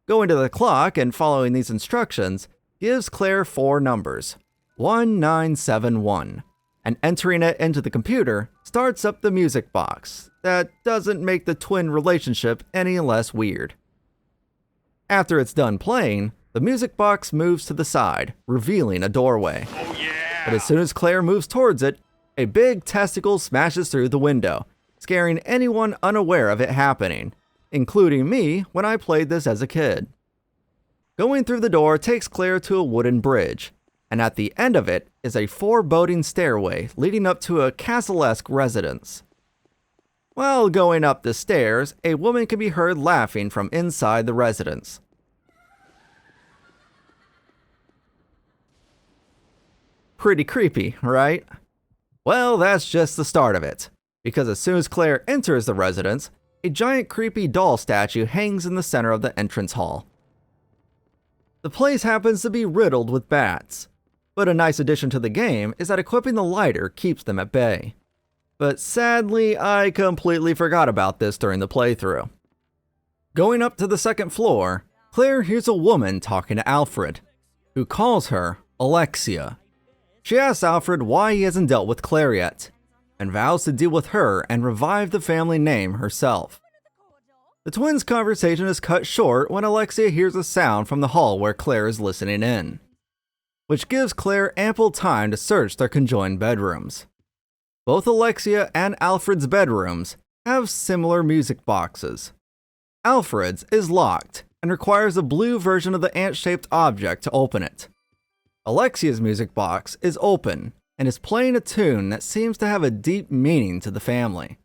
Going to the clock and following these instructions gives Claire 4 numbers, 1971, and entering it into the computer starts up the music box. That doesn't make the twin relationship any less weird. After it's done playing, the music box moves to the side, revealing a doorway. Oh yeah! But as soon as Claire moves towards it, a big testicle smashes through the window, scaring anyone unaware of it happening, including me when I played this as a kid. Going through the door takes Claire to a wooden bridge, and at the end of it is a foreboding stairway leading up to a castle-esque residence. While going up the stairs, a woman can be heard laughing from inside the residence. Pretty creepy, right? Well, that's just the start of it, because as soon as Claire enters the residence, a giant creepy doll statue hangs in the center of the entrance hall. The place happens to be riddled with bats, but a nice addition to the game is that equipping the lighter keeps them at bay. But sadly, I completely forgot about this during the playthrough. Going up to the second floor, Claire hears a woman talking to Alfred, who calls her Alexia. She asks Alfred why he hasn't dealt with Claire yet, and vows to deal with her and revive the family name herself. The twins' conversation is cut short when Alexia hears a sound from the hall where Claire is listening in, which gives Claire ample time to search their conjoined bedrooms. Both Alexia and Alfred's bedrooms have similar music boxes. Alfred's is locked and requires a blue version of the ant-shaped object to open it. Alexia's music box is open and is playing a tune that seems to have a deep meaning to the family.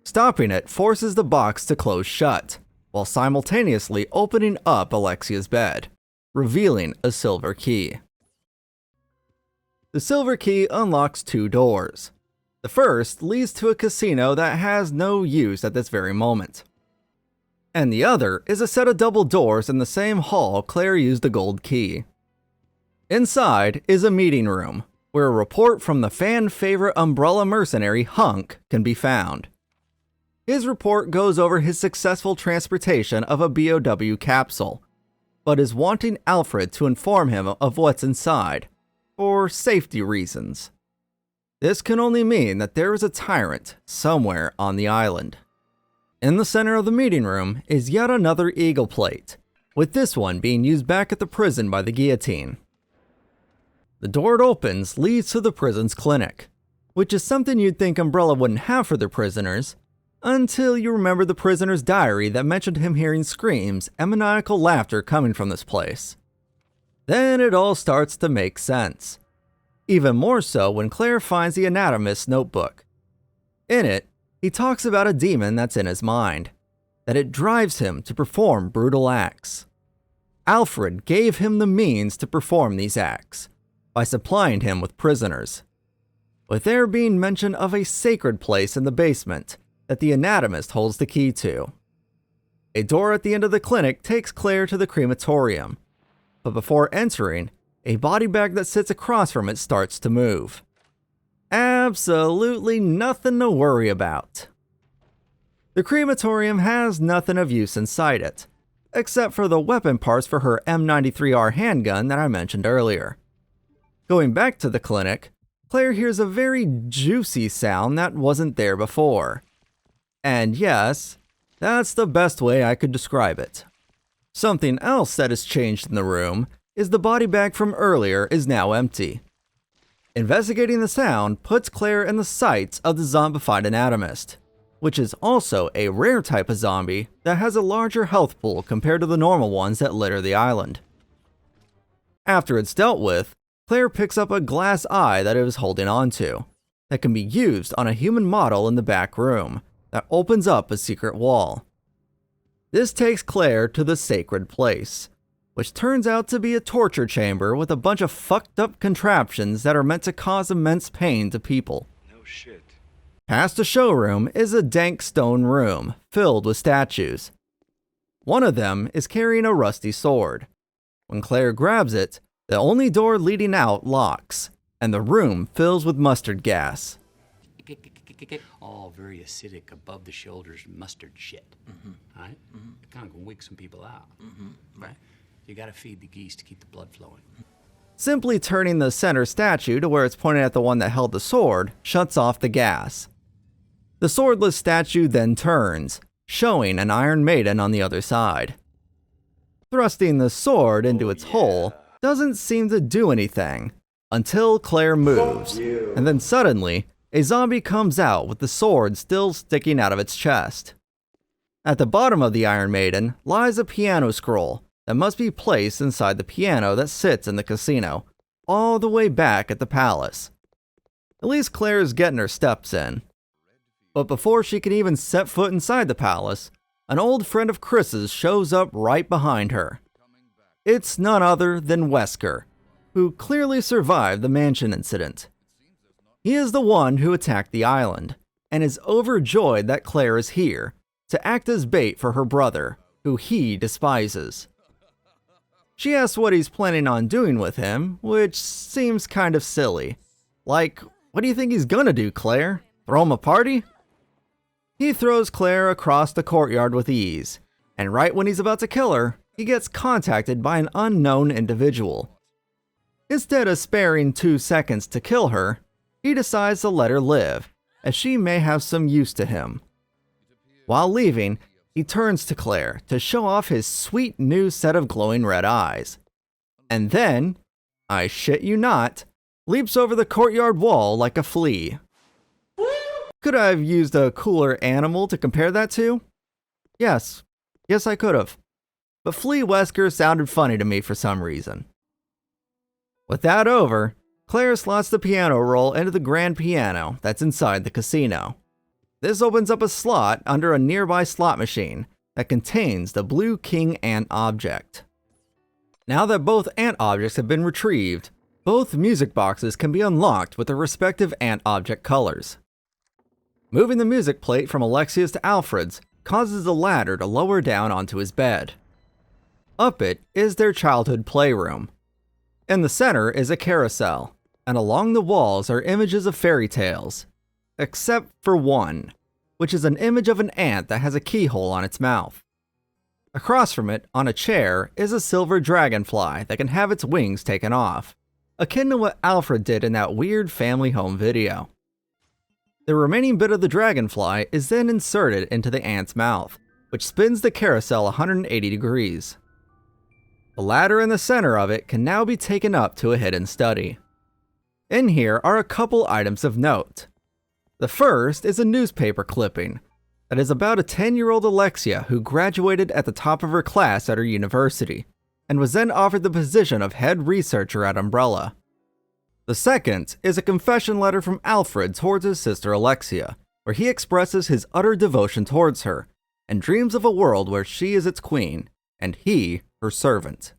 Stopping it forces the box to close shut, while simultaneously opening up Alexia's bed, revealing a silver key. The silver key unlocks 2 doors. The first leads to a casino that has no use at this very moment. And the other is a set of double doors in the same hall Claire used the gold key. Inside is a meeting room, where a report from the fan-favorite umbrella mercenary Hunk can be found. His report goes over his successful transportation of a BOW capsule, but is wanting Alfred to inform him of what's inside, for safety reasons. This can only mean that there is a tyrant somewhere on the island. In the center of the meeting room is yet another eagle plate, with this one being used back at the prison by the guillotine. The door it opens leads to the prison's clinic, which is something you'd think Umbrella wouldn't have for their prisoners, until you remember the prisoner's diary that mentioned him hearing screams and maniacal laughter coming from this place. Then it all starts to make sense. Even more so when Claire finds the anatomist's notebook. In it, he talks about a demon that's in his mind, that it drives him to perform brutal acts. Alfred gave him the means to perform these acts, by supplying him with prisoners, with there being mention of a sacred place in the basement that the anatomist holds the key to. A door at the end of the clinic takes Claire to the crematorium, but before entering, a body bag that sits across from it starts to move. Absolutely nothing to worry about. The crematorium has nothing of use inside it, except for the weapon parts for her M93R handgun that I mentioned earlier. Going back to the clinic, Claire hears a very juicy sound that wasn't there before. And yes, that's the best way I could describe it. Something else that has changed in the room is the body bag from earlier is now empty. Investigating the sound puts Claire in the sights of the zombified anatomist, which is also a rare type of zombie that has a larger health pool compared to the normal ones that litter the island. After it's dealt with, Claire picks up a glass eye that it was holding onto, that can be used on a human model in the back room, that opens up a secret wall. This takes Claire to the sacred place, which turns out to be a torture chamber with a bunch of fucked up contraptions that are meant to cause immense pain to people. No shit. Past the showroom is a dank stone room filled with statues. One of them is carrying a rusty sword. When Claire grabs it, the only door leading out locks, and the room fills with mustard gas. all very acidic, above the shoulders mustard shit. Right? It kind of can wig some people out. Right? You gotta feed the geese to keep the blood flowing. Simply turning the center statue to where it's pointed at the one that held the sword shuts off the gas. The swordless statue then turns, showing an Iron Maiden on the other side. Thrusting the sword into its hole doesn't seem to do anything, until Claire moves, and then suddenly, a zombie comes out with the sword still sticking out of its chest. At the bottom of the Iron Maiden lies a piano scroll that must be placed inside the piano that sits in the casino, all the way back at the palace. At least Claire is getting her steps in. But before she can even set foot inside the palace, an old friend of Chris's shows up right behind her. It's none other than Wesker, who clearly survived the mansion incident. He is the one who attacked the island, and is overjoyed that Claire is here, to act as bait for her brother, who he despises. She asks what he's planning on doing with him, which seems kind of silly. Like, what do you think he's gonna do, Claire? Throw him a party? He throws Claire across the courtyard with ease, and right when he's about to kill her, he gets contacted by an unknown individual. Instead of sparing 2 seconds to kill her, he decides to let her live, as she may have some use to him. While leaving, he turns to Claire to show off his sweet new set of glowing red eyes. And then, I shit you not, leaps over the courtyard wall like a flea. Could I have used a cooler animal to compare that to? Yes I could have. But Flea Wesker sounded funny to me for some reason. With that over, Claire slots the piano roll into the grand piano that's inside the casino. This opens up a slot under a nearby slot machine that contains the blue king ant object. Now that both ant objects have been retrieved, both music boxes can be unlocked with their respective ant object colors. Moving the music plate from Alexia's to Alfred's causes the latter to lower down onto his bed. Up it is their childhood playroom. In the center is a carousel, and along the walls are images of fairy tales. Except for one, which is an image of an ant that has a keyhole on its mouth. Across from it, on a chair, is a silver dragonfly that can have its wings taken off, akin to what Alfred did in that weird family home video. The remaining bit of the dragonfly is then inserted into the ant's mouth, which spins the carousel 180 degrees. The ladder in the center of it can now be taken up to a hidden study. In here are a couple items of note. The first is a newspaper clipping that is about a 10-year-old Alexia who graduated at the top of her class at her university, and was then offered the position of head researcher at Umbrella. The second is a confession letter from Alfred towards his sister Alexia, where he expresses his utter devotion towards her, and dreams of a world where she is its queen, and he her servant.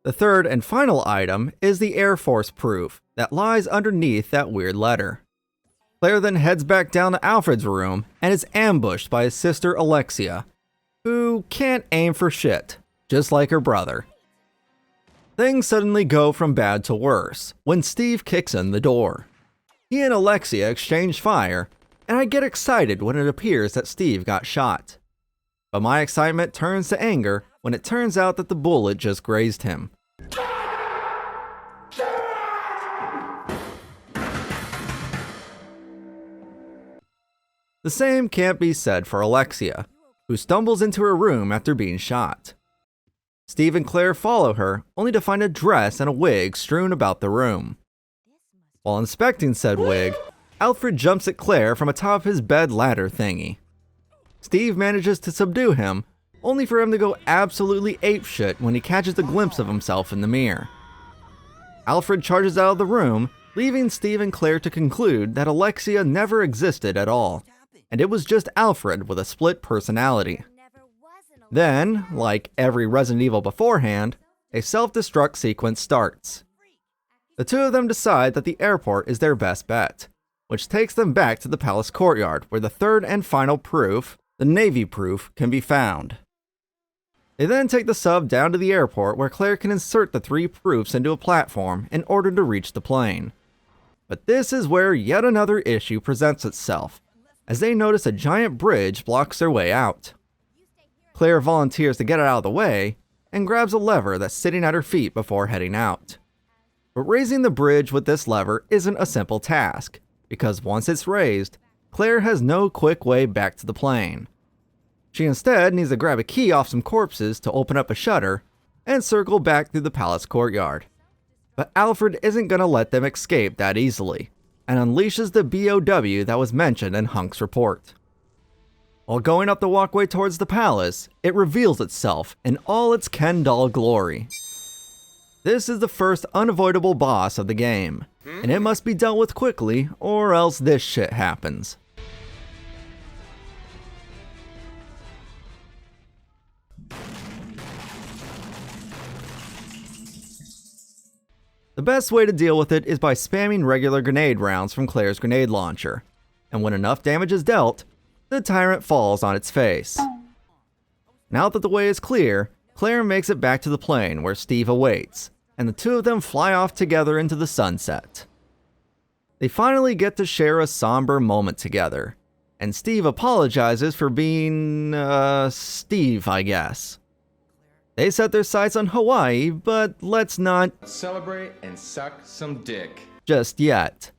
The third and final item is the Air Force proof that lies underneath that weird letter. Claire then heads back down to Alfred's room and is ambushed by his sister Alexia, who can't aim for shit, just like her brother. Things suddenly go from bad to worse when Steve kicks in the door. He and Alexia exchange fire, and I get excited when it appears that Steve got shot. But my excitement turns to anger when it turns out that the bullet just grazed him. The same can't be said for Alexia, who stumbles into her room after being shot. Steve and Claire follow her, only to find a dress and a wig strewn about the room. While inspecting said wig, Alfred jumps at Claire from atop his bed ladder thingy. Steve manages to subdue him, only for him to go absolutely apeshit when he catches a glimpse of himself in the mirror. Alfred charges out of the room, leaving Steve and Claire to conclude that Alexia never existed at all, and it was just Alfred with a split personality. Then, like every Resident Evil beforehand, a self-destruct sequence starts. The two of them decide that the airport is their best bet, which takes them back to the palace courtyard where the third and final proof, the Navy proof, can be found. They then take the sub down to the airport where Claire can insert the 3 proofs into a platform in order to reach the plane. But this is where yet another issue presents itself, as they notice a giant bridge blocks their way out. Claire volunteers to get it out of the way, and grabs a lever that's sitting at her feet before heading out. But raising the bridge with this lever isn't a simple task, because once it's raised, Claire has no quick way back to the plane. She instead needs to grab a key off some corpses to open up a shutter, and circle back through the palace courtyard. But Alfred isn't going to let them escape that easily, and unleashes the BOW that was mentioned in Hunk's report. While going up the walkway towards the palace, it reveals itself in all its Ken doll glory. This is the first unavoidable boss of the game, and it must be dealt with quickly or else this shit happens. The best way to deal with it is by spamming regular grenade rounds from Claire's grenade launcher, and when enough damage is dealt, the Tyrant falls on its face. Now that the way is clear, Claire makes it back to the plane where Steve awaits, and the two of them fly off together into the sunset. They finally get to share a somber moment together, and Steve apologizes for being, Steve, I guess. They set their sights on Hawaii, but let's not Celebrate and suck some dick. just yet,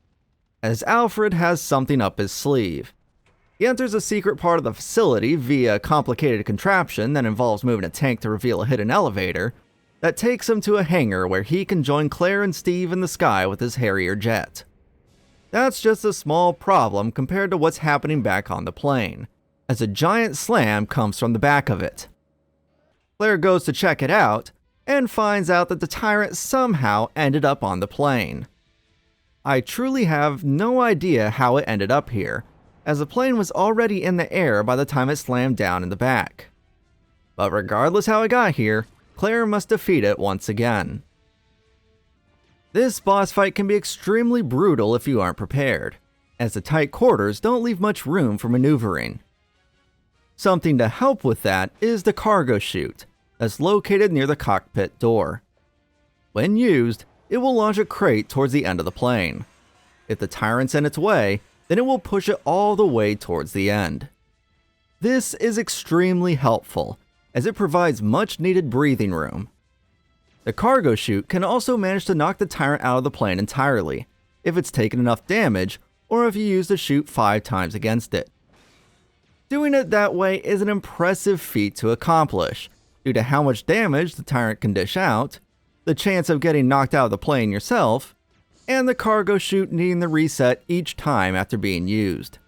as Alfred has something up his sleeve. He enters a secret part of the facility via a complicated contraption that involves moving a tank to reveal a hidden elevator that takes him to a hangar where he can join Claire and Steve in the sky with his Harrier jet. That's just a small problem compared to what's happening back on the plane, as a giant slam comes from the back of it. Claire goes to check it out, and finds out that the Tyrant somehow ended up on the plane. I truly have no idea how it ended up here, as the plane was already in the air by the time it slammed down in the back. But regardless how it got here, Claire must defeat it once again. This boss fight can be extremely brutal if you aren't prepared, as the tight quarters don't leave much room for maneuvering. Something to help with that is the cargo chute, that's located near the cockpit door. When used, it will launch a crate towards the end of the plane. If the Tyrant's in its way, then it will push it all the way towards the end. This is extremely helpful, as it provides much needed breathing room. The cargo chute can also manage to knock the Tyrant out of the plane entirely, if it's taken enough damage, or if you use the chute 5 times against it. Doing it that way is an impressive feat to accomplish, due to how much damage the Tyrant can dish out, the chance of getting knocked out of the plane yourself, and the cargo chute needing the reset each time after being used.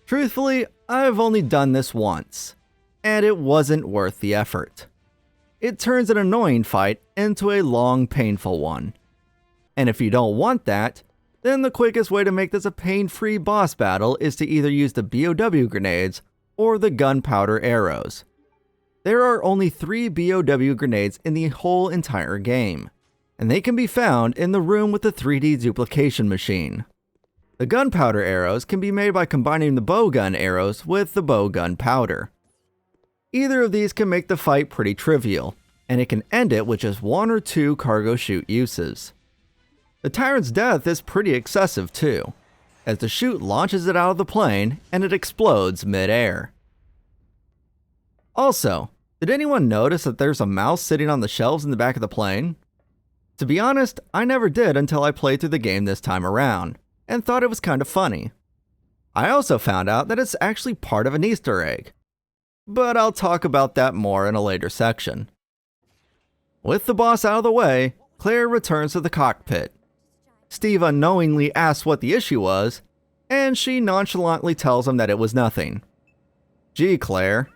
Truthfully, I've only done this once, and it wasn't worth the effort. It turns an annoying fight into a long, painful one. And if you don't want that, then the quickest way to make this a pain-free boss battle is to either use the BOW grenades or the gunpowder arrows. There are only 3 BOW grenades in the whole entire game, and they can be found in the room with the 3D duplication machine. The gunpowder arrows can be made by combining the bowgun arrows with the bowgun powder. Either of these can make the fight pretty trivial, and it can end it with just 1 or 2 cargo chute uses. The Tyrant's death is pretty excessive too, as the chute launches it out of the plane and it explodes mid-air. Also, did anyone notice that there's a mouse sitting on the shelves in the back of the plane? To be honest, I never did until I played through the game this time around, and thought it was kind of funny. I also found out that it's actually part of an Easter egg, but I'll talk about that more in a later section. With the boss out of the way, Claire returns to the cockpit. Steve unknowingly asks what the issue was, and she nonchalantly tells him that it was nothing. Gee, Claire,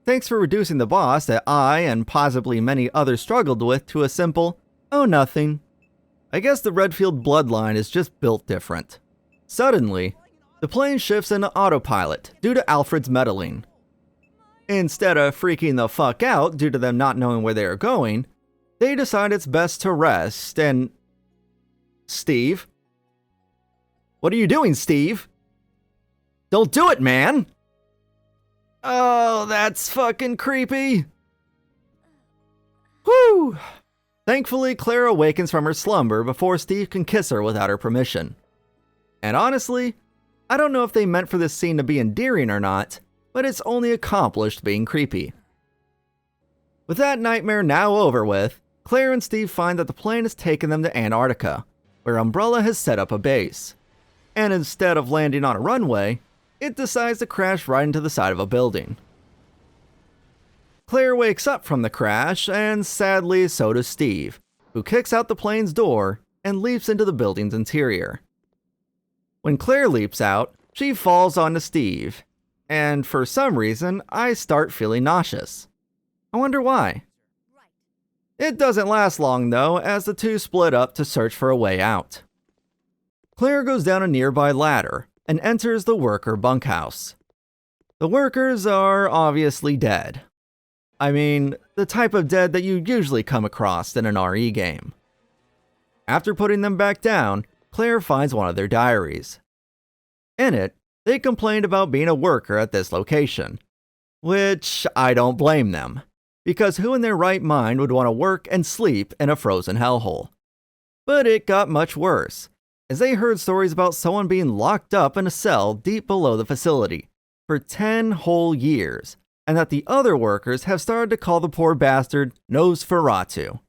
thanks for reducing the boss that I and possibly many others struggled with to a simple, oh nothing. I guess the Redfield bloodline is just built different. Suddenly, the plane shifts into autopilot due to Alfred's meddling. Instead of freaking the fuck out due to them not knowing where they are going, they decide it's best to rest and... Steve? What are you doing, Steve? Don't do it, man! Oh, that's fucking creepy. Whew! Thankfully, Claire awakens from her slumber before Steve can kiss her without her permission. And honestly, I don't know if they meant for this scene to be endearing or not, but it's only accomplished being creepy. With that nightmare now over with, Claire and Steve find that the plane has taken them to Antarctica, where Umbrella has set up a base. And instead of landing on a runway, it decides to crash right into the side of a building. Claire wakes up from the crash, and sadly so does Steve, who kicks out the plane's door and leaps into the building's interior. When Claire leaps out, she falls onto Steve, and for some reason, I start feeling nauseous. I wonder why. It doesn't last long though, as the two split up to search for a way out. Claire goes down a nearby ladder and enters the worker bunkhouse. The workers are obviously dead. I mean, the type of dead that you usually come across in an RE game. After putting them back down, Claire finds one of their diaries. In it, they complained about being a worker at this location, which I don't blame them, because who in their right mind would want to work and sleep in a frozen hellhole? But it got much worse, as they heard stories about someone being locked up in a cell deep below the facility for 10 whole years, and that the other workers have started to call the poor bastard Nosferatu.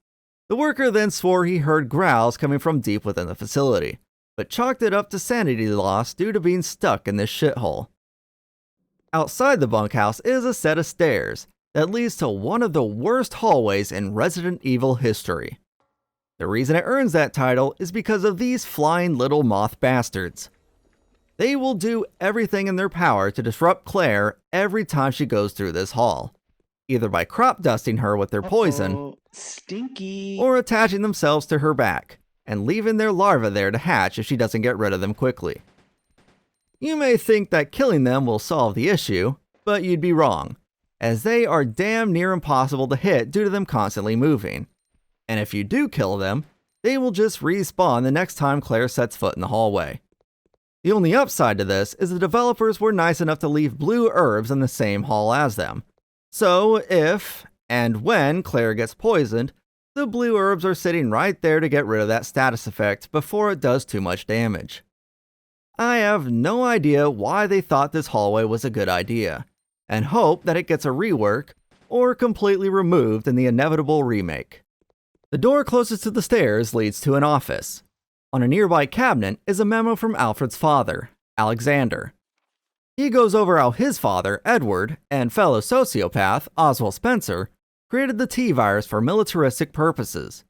The worker then swore he heard growls coming from deep within the facility, but chalked it up to sanity loss due to being stuck in this shithole. Outside the bunkhouse is a set of stairs that leads to one of the worst hallways in Resident Evil history. The reason it earns that title is because of these flying little moth bastards. They will do everything in their power to disrupt Claire every time she goes through this hall, either by crop dusting her with their poison, stinky, or attaching themselves to her back and leaving their larvae there to hatch if she doesn't get rid of them quickly. You may think that killing them will solve the issue, but you'd be wrong, as they are damn near impossible to hit due to them constantly moving. And if you do kill them, they will just respawn the next time Claire sets foot in the hallway. The only upside to this is the developers were nice enough to leave blue herbs in the same hall as them. So if, and when Claire gets poisoned, the blue herbs are sitting right there to get rid of that status effect before it does too much damage. I have no idea why they thought this hallway was a good idea, and hope that it gets a rework or completely removed in the inevitable remake. The door closest to the stairs leads to an office. On a nearby cabinet is a memo from Alfred's father, Alexander. He goes over how his father, Edward, and fellow sociopath, Oswald Spencer, created the T-virus for militaristic purposes,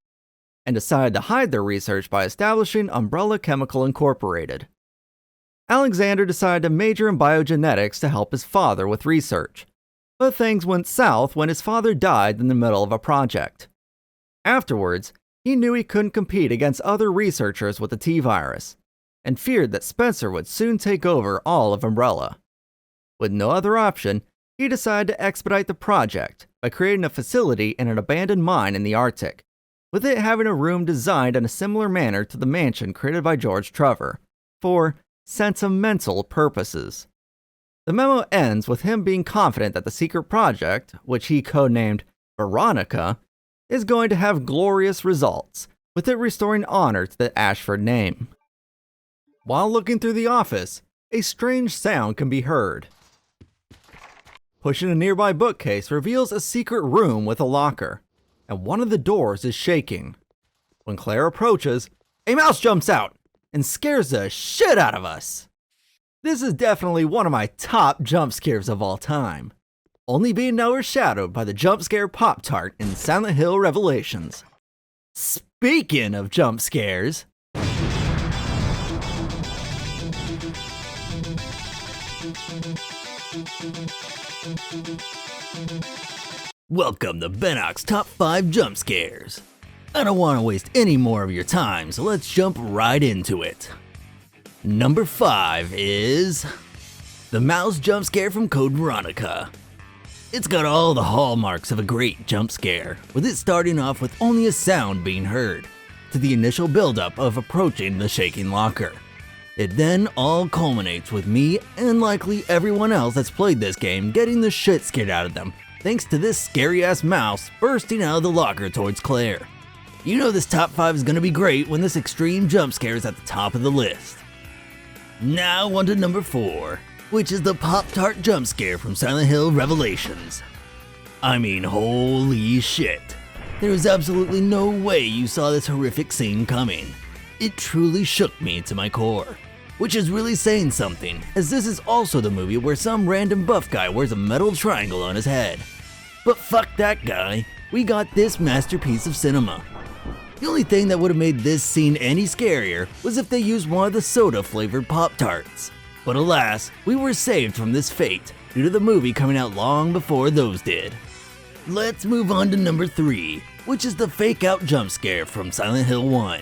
and decided to hide their research by establishing Umbrella Chemical Incorporated. Alexander decided to major in biogenetics to help his father with research, but things went south when his father died in the middle of a project. Afterwards, he knew he couldn't compete against other researchers with the T-virus, and feared that Spencer would soon take over all of Umbrella. With no other option, he decided to expedite the project by creating a facility in an abandoned mine in the Arctic, with it having a room designed in a similar manner to the mansion created by George Trevor, for sentimental purposes. The memo ends with him being confident that the secret project, which he codenamed Veronica, is going to have glorious results, with it restoring honor to the Ashford name. While looking through the office, a strange sound can be heard. Pushing a nearby bookcase reveals a secret room with a locker, and one of the doors is shaking. When Claire approaches, a mouse jumps out and scares the shit out of us. This is definitely one of my top jump scares of all time, only being overshadowed by the jump scare Pop-Tart in Silent Hill Revelations. Speaking of jump scares, welcome to Benok's Top 5 Jump Scares. I don't want to waste any more of your time, so let's jump right into it. Number 5 is the mouse jump scare from Code Veronica. It's got all the hallmarks of a great jump scare, with it starting off with only a sound being heard, to the initial buildup of approaching the shaking locker. It then all culminates with me, and likely everyone else that's played this game, getting the shit scared out of them, thanks to this scary ass mouse bursting out of the locker towards Claire. You know this top 5 is gonna be great when this extreme jump scare is at the top of the list. Now on to number 4, which is the Pop-Tart jump scare from Silent Hill Revelations. I mean, holy shit. There is absolutely no way you saw this horrific scene coming. It truly shook me to my core. Which is really saying something, as this is also the movie where some random buff guy wears a metal triangle on his head. But fuck that guy, we got this masterpiece of cinema. The only thing that would have made this scene any scarier was if they used one of the soda-flavored Pop-Tarts. But alas, we were saved from this fate due to the movie coming out long before those did. Let's move on to number 3, which is the fake-out jump scare from Silent Hill 1.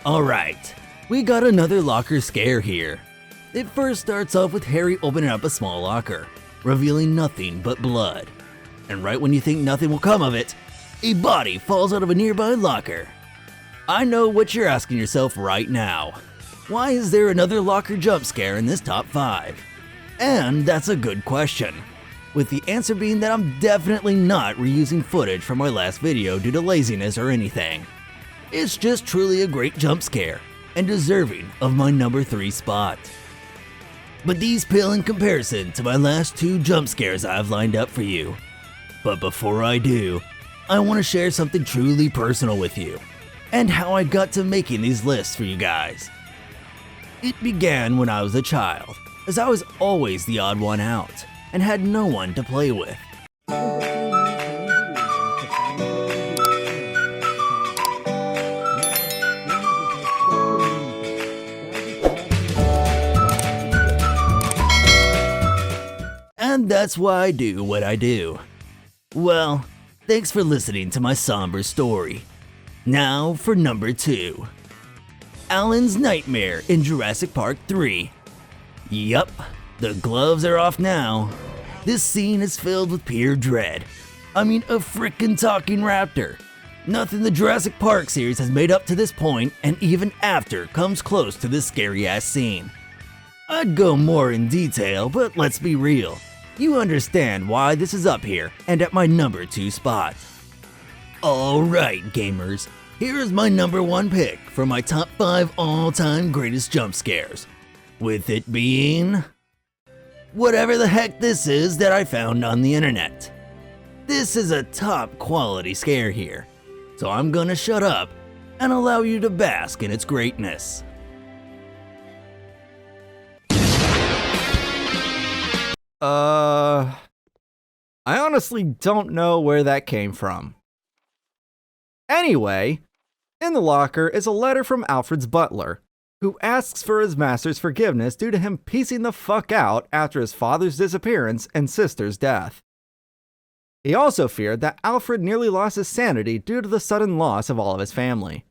Alright, we got another locker scare here. It first starts off with Harry opening up a small locker, revealing nothing but blood. And right when you think nothing will come of it, a body falls out of a nearby locker. I know what you're asking yourself right now. Why is there another locker jump scare in this top 5? And that's a good question, with the answer being that I'm definitely not reusing footage from my last video due to laziness or anything. It's just truly a great jump scare, and deserving of my number 3 spot. But these pale in comparison to my last 2 jump scares I've lined up for you. But before I do, I want to share something truly personal with you, and how I got to making these lists for you guys. It began when I was a child, as I was always the odd one out, and had no one to play with. And that's why I do what I do. Well, thanks for listening to my somber story. Now for number 2. Alan's Nightmare in Jurassic Park 3. Yup, the gloves are off now. This scene is filled with pure dread. I mean, a frickin' talking raptor. Nothing the Jurassic Park series has made up to this point, and even after, comes close to this scary ass scene. I'd go more in detail, but let's be real. You understand why this is up here and at my number 2 spot. Alright gamers, here is my number 1 pick for my top 5 all-time greatest jump scares. With it being... whatever the heck this is that I found on the internet. This is a top quality scare here, so I'm gonna shut up and allow you to bask in its greatness. I honestly don't know where that came from. Anyway, in the locker is a letter from Alfred's butler, who asks for his master's forgiveness due to him piecing the fuck out after his father's disappearance and sister's death. He also feared that Alfred nearly lost his sanity due to the sudden loss of all of his family.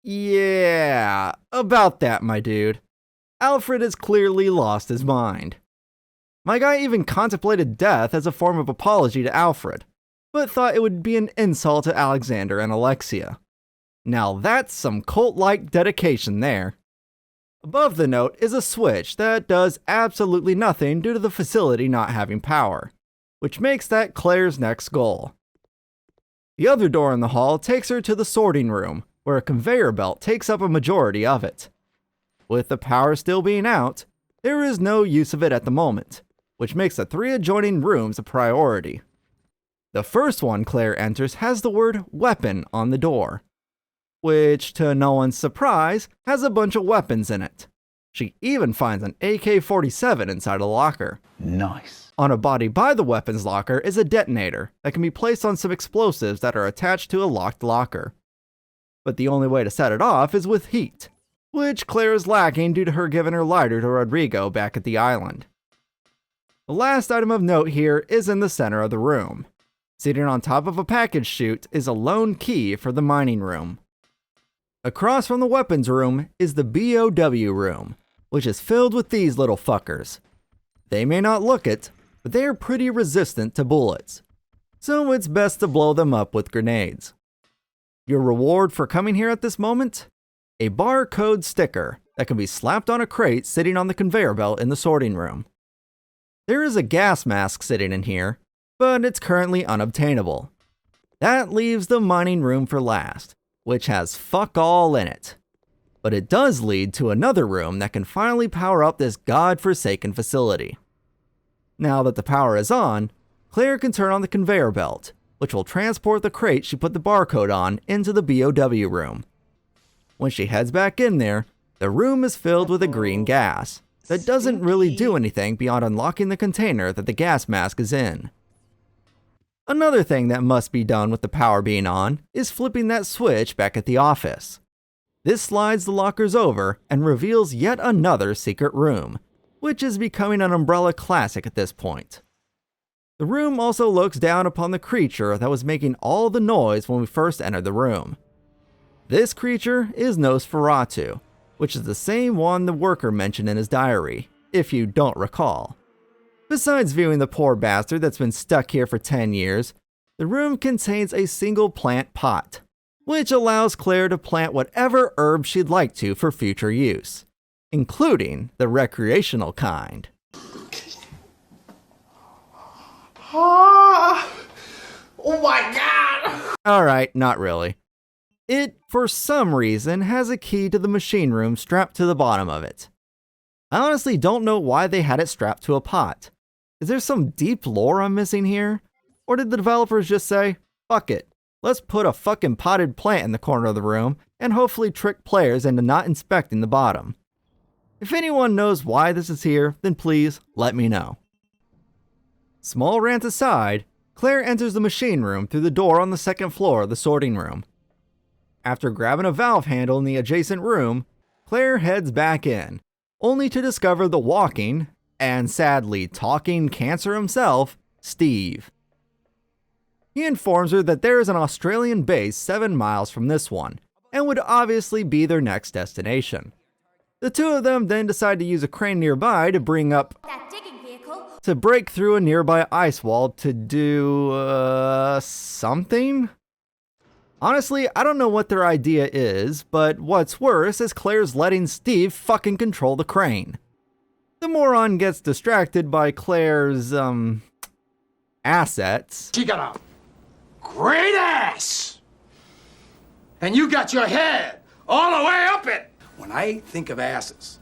Yeah, about that, my dude. Alfred has clearly lost his mind. My guy even contemplated death as a form of apology to Alfred, but thought it would be an insult to Alexander and Alexia. Now that's some cult-like dedication there. Above the note is a switch that does absolutely nothing due to the facility not having power, which makes that Claire's next goal. The other door in the hall takes her to the sorting room, where a conveyor belt takes up a majority of it. With the power still being out, there is no use of it at the moment, which makes the 3 adjoining rooms a priority. The first one Claire enters has the word weapon on the door, which, to no one's surprise, has a bunch of weapons in it. She even finds an AK-47 inside a locker. Nice. On a body by the weapons locker is a detonator that can be placed on some explosives that are attached to a locked locker. But the only way to set it off is with heat, which Claire is lacking due to her giving her lighter to Rodrigo back at the island. The last item of note here is in the center of the room. Sitting on top of a package chute is a lone key for the mining room. Across from the weapons room is the BOW room, which is filled with these little fuckers. They may not look it, but they are pretty resistant to bullets, so it's best to blow them up with grenades. Your reward for coming here at this moment? A barcode sticker that can be slapped on a crate sitting on the conveyor belt in the sorting room. There is a gas mask sitting in here, but it's currently unobtainable. That leaves the mining room for last, which has fuck all in it. but it does lead to another room that can finally power up this god-forsaken facility. Now that the power is on, Claire can turn on the conveyor belt, which will transport the crate she put the barcode on into the BOW room. When she heads back in there, the room is filled with a green gas that doesn't really do anything beyond unlocking the container that the gas mask is in. Another thing that must be done with the power being on is flipping that switch back at the office. This slides the lockers over and reveals yet another secret room, which is becoming an Umbrella classic at this point. The room also looks down upon the creature that was making all the noise when we first entered the room. This creature is Nosferatu, which is the same one the worker mentioned in his diary, if you don't recall. Besides viewing the poor bastard that's been stuck here for 10 years, the room contains a single plant pot, which allows Claire to plant whatever herb she'd like to for future use, including the recreational kind. Oh my god! Alright, not really. It, for some reason, has a key to the machine room strapped to the bottom of it. I honestly don't know why they had it strapped to a pot. Is there some deep lore I'm missing here? Or did the developers just say, fuck it, let's put a fucking potted plant in the corner of the room and hopefully trick players into not inspecting the bottom? If anyone knows why this is here, then please let me know. Small rant aside, Claire enters the machine room through the door on the second floor of the sorting room. After grabbing a valve handle in the adjacent room, Claire heads back in, only to discover the walking, and sadly talking cancer himself, Steve. He informs her that there is an Australian base 7 miles from this one, and would obviously be their next destination. The two of them then decide to use a crane nearby to bring up That digging vehicle. to break through a nearby ice wall to do, something? Honestly, I don't know what their idea is, but what's worse is Claire's letting Steve fucking control the crane. The moron gets distracted by Claire's, assets. She got a great ass! And you got your head all the way up it! When I think of asses,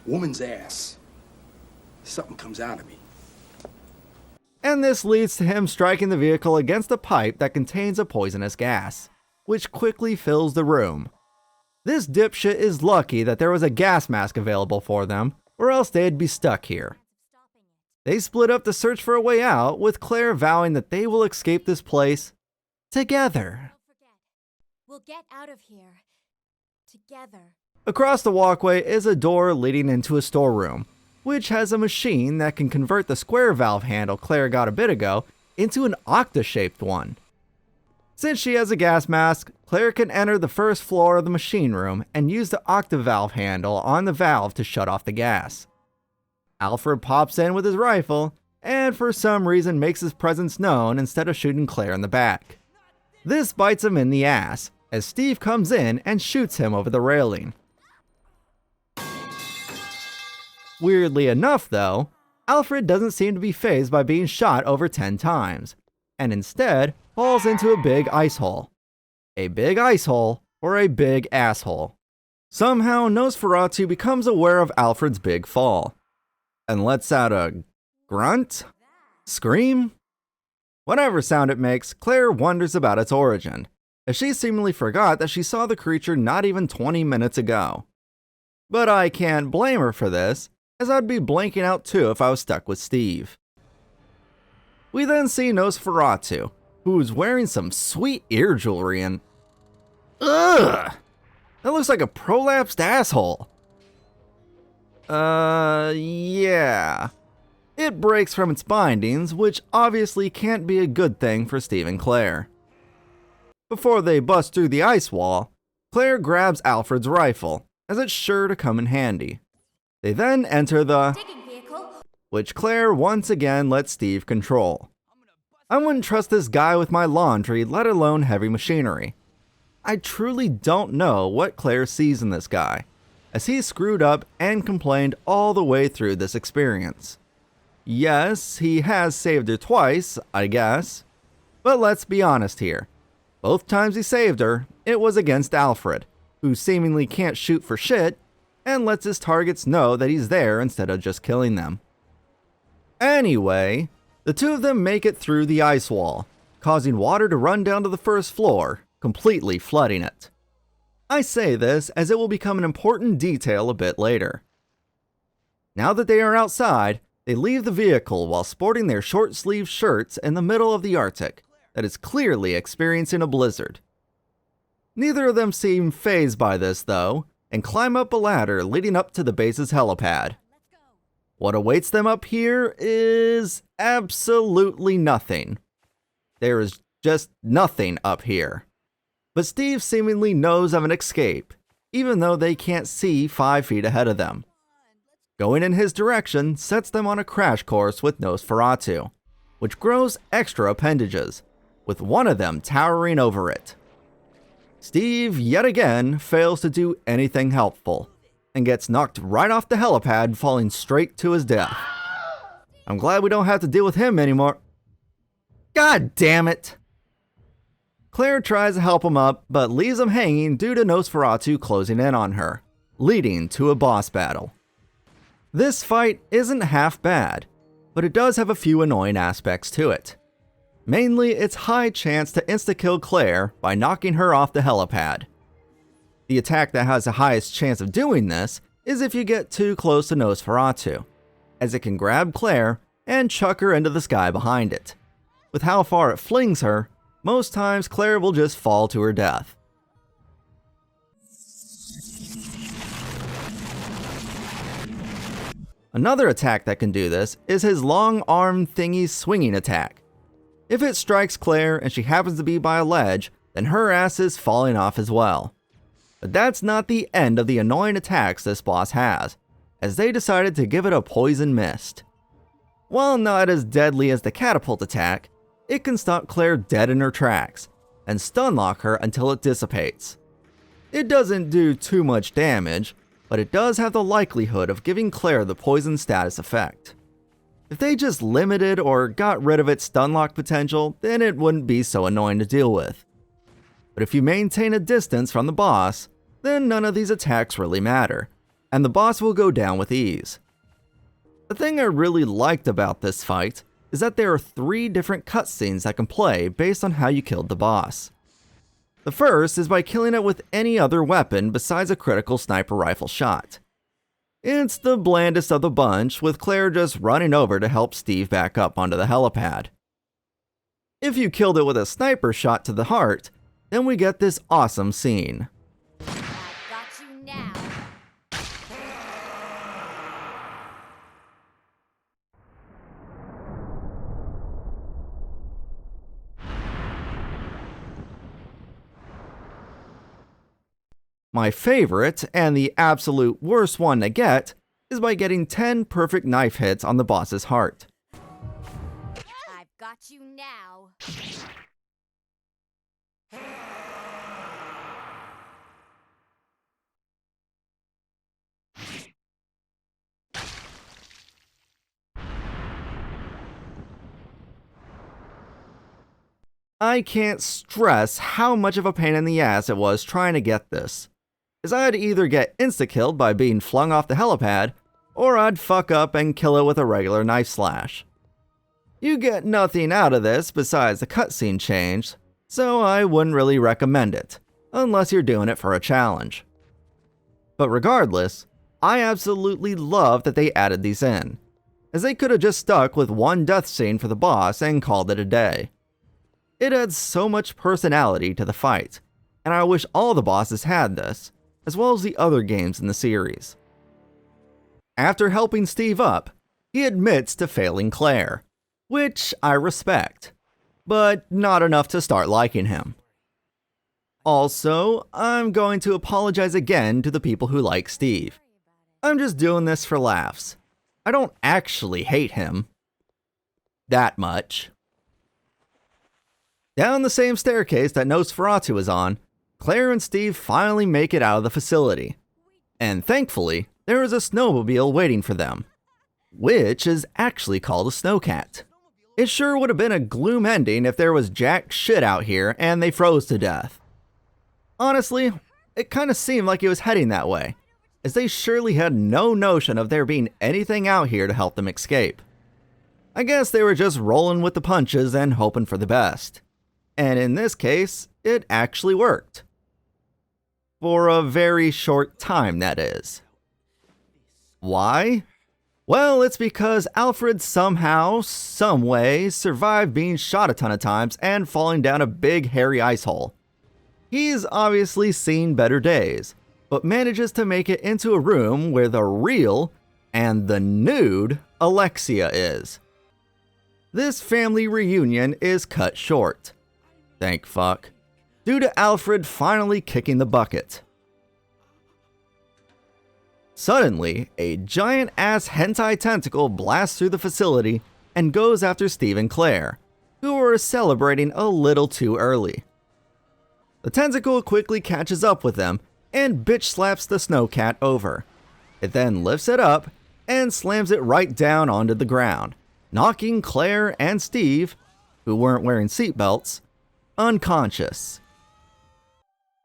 woman's ass, something comes out of me. And this leads to him striking the vehicle against a pipe that contains a poisonous gas, which quickly fills the room. This dipshit is lucky that there was a gas mask available for them, or else they'd be stuck here. They split up to search for a way out, with Claire vowing that they will escape this place together. Don't forget. We'll get out of here together. Across the walkway is a door leading into a storeroom, which has a machine that can convert the square valve handle Claire got a bit ago into an octa-shaped one. Since she has a gas mask, Claire can enter the first floor of the machine room and use the octa-valve handle on the valve to shut off the gas. Alfred pops in with his rifle, and for some reason makes his presence known instead of shooting Claire in the back. This bites him in the ass, as Steve comes in and shoots him over the railing. Weirdly enough though, Alfred doesn't seem to be fazed by being shot over 10 times, and instead falls into a big ice hole. A big ice hole, or a big asshole. Somehow Nosferatu becomes aware of Alfred's big fall, and lets out a grunt? Scream? Whatever sound it makes, Claire wonders about its origin, as she seemingly forgot that she saw the creature not even 20 minutes ago. But I can't blame her for this, as I'd be blanking out too if I was stuck with Steve. We then see Nosferatu, who's wearing some sweet ear jewelry and... Ugh! That looks like a prolapsed asshole. Yeah. It breaks from its bindings, which obviously can't be a good thing for Steve and Claire. Before they bust through the ice wall, Claire grabs Alfred's rifle, as it's sure to come in handy. They then enter the... Digging vehicle. which Claire once again lets Steve control. I wouldn't trust this guy with my laundry, let alone heavy machinery. I truly don't know what Claire sees in this guy, as he's screwed up and complained all the way through this experience. Yes, he has saved her twice, I guess. But let's be honest here. Both times he saved her, it was against Alfred, who seemingly can't shoot for shit, and lets his targets know that he's there instead of just killing them. Anyway, the two of them make it through the ice wall, causing water to run down to the first floor, completely flooding it. I say this as it will become an important detail a bit later. Now that they are outside, they leave the vehicle while sporting their short-sleeved shirts in the middle of the Arctic that is clearly experiencing a blizzard. Neither of them seem fazed by this though, and climb up a ladder leading up to the base's helipad. What awaits them up here is absolutely nothing. There is just nothing up here. But Steve seemingly knows of an escape, even though they can't see 5 feet ahead of them. Going in his direction sets them on a crash course with Nosferatu, which grows extra appendages, with one of them towering over it. Steve, yet again, fails to do anything helpful, and gets knocked right off the helipad, falling straight to his death. I'm glad we don't have to deal with him anymore. God damn it! Claire tries to help him up, but leaves him hanging due to Nosferatu closing in on her, leading to a boss battle. This fight isn't half bad, but it does have a few annoying aspects to it. Mainly its high chance to insta-kill Claire by knocking her off the helipad. The attack that has the highest chance of doing this is if you get too close to Nosferatu, as it can grab Claire and chuck her into the sky behind it. With how far it flings her, most times Claire will just fall to her death. Another attack that can do this is his long arm thingy swinging attack. If it strikes Claire and she happens to be by a ledge, then her ass is falling off as well. But that's not the end of the annoying attacks this boss has, as they decided to give it a poison mist. While not as deadly as the catapult attack, it can stop Claire dead in her tracks, and stun lock her until it dissipates. It doesn't do too much damage, but it does have the likelihood of giving Claire the poison status effect. If they just limited or got rid of its stun lock potential, then it wouldn't be so annoying to deal with. But if you maintain a distance from the boss, then none of these attacks really matter, and the boss will go down with ease. The thing I really liked about this fight is that there are 3 different cutscenes that can play based on how you killed the boss. The first is by killing it with any other weapon besides a critical sniper rifle shot. It's the blandest of the bunch, with Claire just running over to help Steve back up onto the helipad. If you killed it with a sniper shot to the heart, then we get this awesome scene. I've got you now. My favorite, and the absolute worst one to get, is by getting 10 perfect knife hits on the boss's heart. I've got you now. I can't stress how much of a pain in the ass it was trying to get this, as I'd either get insta-killed by being flung off the helipad, or I'd fuck up and kill it with a regular knife slash. You get nothing out of this besides the cutscene change, so I wouldn't really recommend it, unless you're doing it for a challenge. But regardless, I absolutely love that they added these in, as they could have just stuck with one death scene for the boss and called it a day. It adds so much personality to the fight, and I wish all the bosses had this, as well as the other games in the series. After helping Steve up, he admits to failing Claire, which I respect, but not enough to start liking him. Also, I'm going to apologize again to the people who like Steve. I'm just doing this for laughs. I don't actually hate him that much. Down the same staircase that Nosferatu is on, Claire and Steve finally make it out of the facility. And thankfully, there is a snowmobile waiting for them, which is actually called a snowcat. It sure would have been a gloom ending if there was jack shit out here and they froze to death. Honestly, it kind of seemed like it was heading that way, as they surely had no notion of there being anything out here to help them escape. I guess they were just rolling with the punches and hoping for the best. And in this case, it actually worked. For a very short time, that is. Why? Well, it's because Alfred somehow, someway, survived being shot a ton of times and falling down a big hairy ice hole. He's obviously seen better days, but manages to make it into a room where the real, and the nude, Alexia is. This family reunion is cut short. Thank fuck. Due to Alfred finally kicking the bucket. Suddenly, a giant-ass hentai tentacle blasts through the facility and goes after Steve and Claire, who are celebrating a little too early. The tentacle quickly catches up with them and bitch slaps the snowcat over. It then lifts it up and slams it right down onto the ground, knocking Claire and Steve, who weren't wearing seatbelts, unconscious.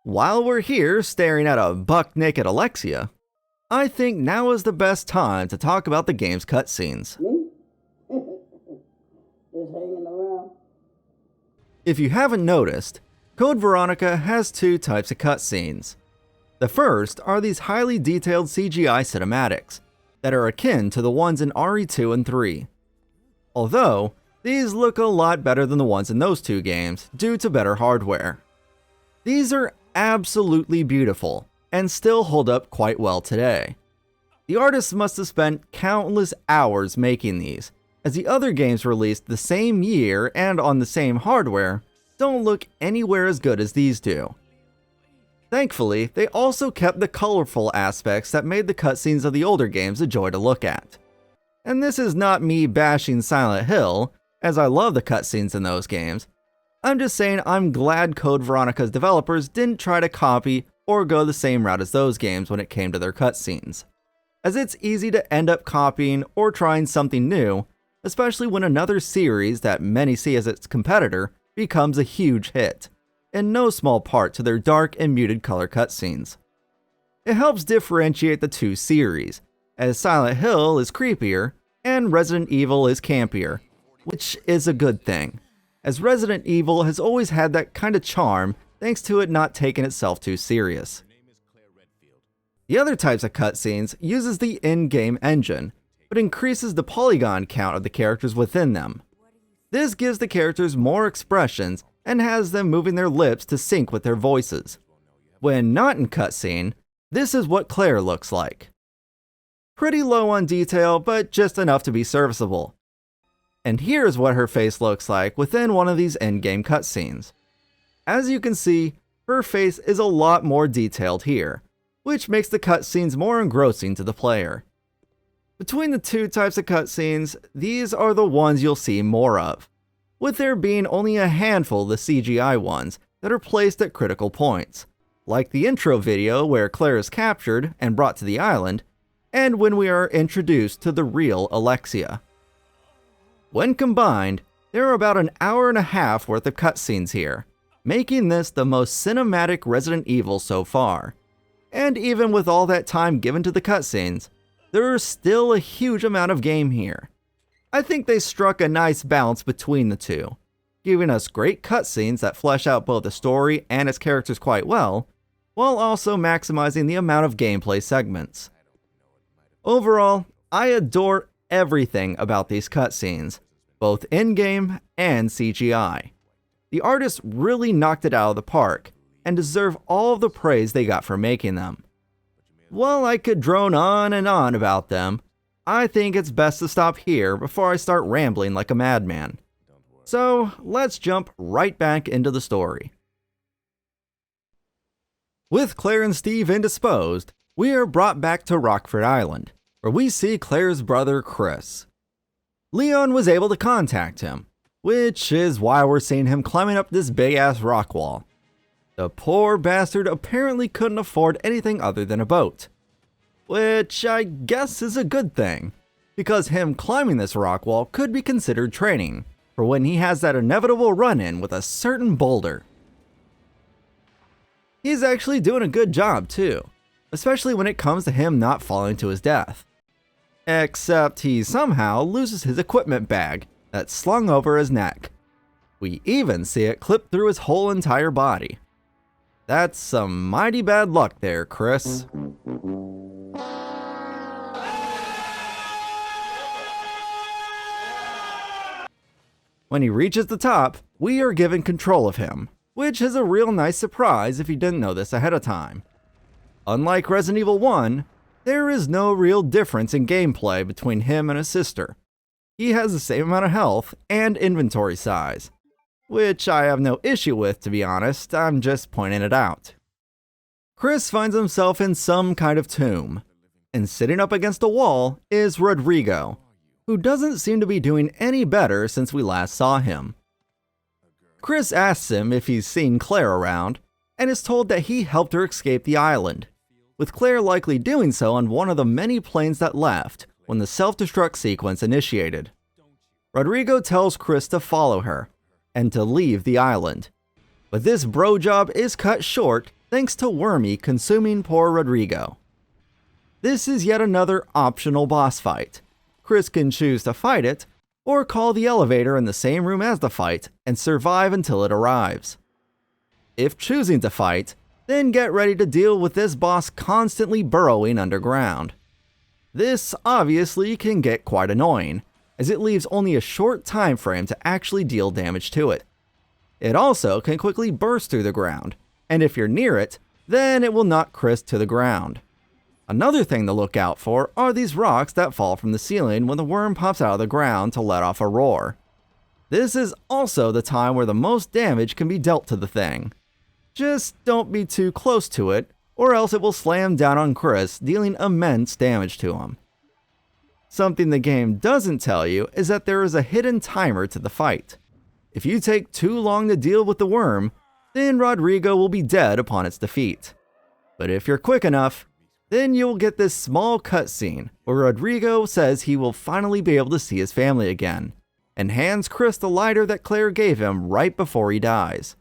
While we're here staring at a buck-naked Alexia, I think now is the best time to talk about the game's cutscenes. If you haven't noticed, Code Veronica has two types of cutscenes. The first are these highly detailed CGI cinematics that are akin to the ones in RE2 and 3. Although, these look a lot better than the ones in those two games due to better hardware. These are absolutely beautiful and still hold up quite well today. The artists must have spent countless hours making these, as the other games released the same year and on the same hardware don't look anywhere as good as these do. Thankfully, they also kept the colorful aspects that made the cutscenes of the older games a joy to look at. And this is not me bashing Silent Hill, as I love the cutscenes in those games. I'm just saying I'm glad Code Veronica's developers didn't try to copy or go the same route as those games when it came to their cutscenes, as it's easy to end up copying or trying something new, especially when another series that many see as its competitor becomes a huge hit, in no small part to their dark and muted color cutscenes. It helps differentiate the two series, as Silent Hill is creepier and Resident Evil is campier, which is a good thing, as Resident Evil has always had that kind of charm thanks to it not taking itself too serious. The other types of cutscenes uses the in-game engine, but increases the polygon count of the characters within them. This gives the characters more expressions and has them moving their lips to sync with their voices. When not in cutscene, this is what Claire looks like. Pretty low on detail, but just enough to be serviceable. And here's what her face looks like within one of these in-game cutscenes. As you can see, her face is a lot more detailed here, which makes the cutscenes more engrossing to the player. Between the two types of cutscenes, these are the ones you'll see more of, with there being only a handful of the CGI ones that are placed at critical points, like the intro video where Claire is captured and brought to the island, and when we are introduced to the real Alexia. When combined, there are about an hour and a half worth of cutscenes here, making this the most cinematic Resident Evil so far. And even with all that time given to the cutscenes, there is still a huge amount of game here. I think they struck a nice balance between the two, giving us great cutscenes that flesh out both the story and its characters quite well, while also maximizing the amount of gameplay segments. Overall, I adore everything about these cutscenes, both in-game and CGI. The artists really knocked it out of the park, and deserve all of the praise they got for making them. While I could drone on and on about them, I think it's best to stop here before I start rambling like a madman. So let's jump right back into the story. With Claire and Steve indisposed, we are brought back to Rockford Island, where we see Claire's brother Chris. Leon was able to contact him, which is why we're seeing him climbing up this big-ass rock wall. The poor bastard apparently couldn't afford anything other than a boat. Which I guess is a good thing, because him climbing this rock wall could be considered training for when he has that inevitable run-in with a certain boulder. He's actually doing a good job too, especially when it comes to him not falling to his death. Except he somehow loses his equipment bag that's slung over his neck. We even see it clip through his whole entire body. That's some mighty bad luck there, Chris. When he reaches the top, we are given control of him, which is a real nice surprise if you didn't know this ahead of time. Unlike Resident Evil 1, there is no real difference in gameplay between him and his sister. He has the same amount of health and inventory size, which I have no issue with, to be honest. I'm just pointing it out. Chris finds himself in some kind of tomb, and sitting up against a wall is Rodrigo, who doesn't seem to be doing any better since we last saw him. Chris asks him if he's seen Claire around, and is told that he helped her escape the island, with Claire likely doing so on one of the many planes that left when the self-destruct sequence initiated. Rodrigo tells Chris to follow her, and to leave the island. But this bro job is cut short thanks to Wormy consuming poor Rodrigo. This is yet another optional boss fight. Chris can choose to fight it, or call the elevator in the same room as the fight and survive until it arrives. If choosing to fight, then get ready to deal with this boss constantly burrowing underground. This obviously can get quite annoying, as it leaves only a short time frame to actually deal damage to it. It also can quickly burst through the ground, and if you're near it, then it will knock Chris to the ground. Another thing to look out for are these rocks that fall from the ceiling when the worm pops out of the ground to let off a roar. This is also the time where the most damage can be dealt to the thing. Just don't be too close to it, or else it will slam down on Chris, dealing immense damage to him. Something the game doesn't tell you is that there is a hidden timer to the fight. If you take too long to deal with the worm, then Rodrigo will be dead upon its defeat. But if you're quick enough, then you'll get this small cutscene where Rodrigo says he will finally be able to see his family again, and hands Chris the lighter that Claire gave him right before he dies.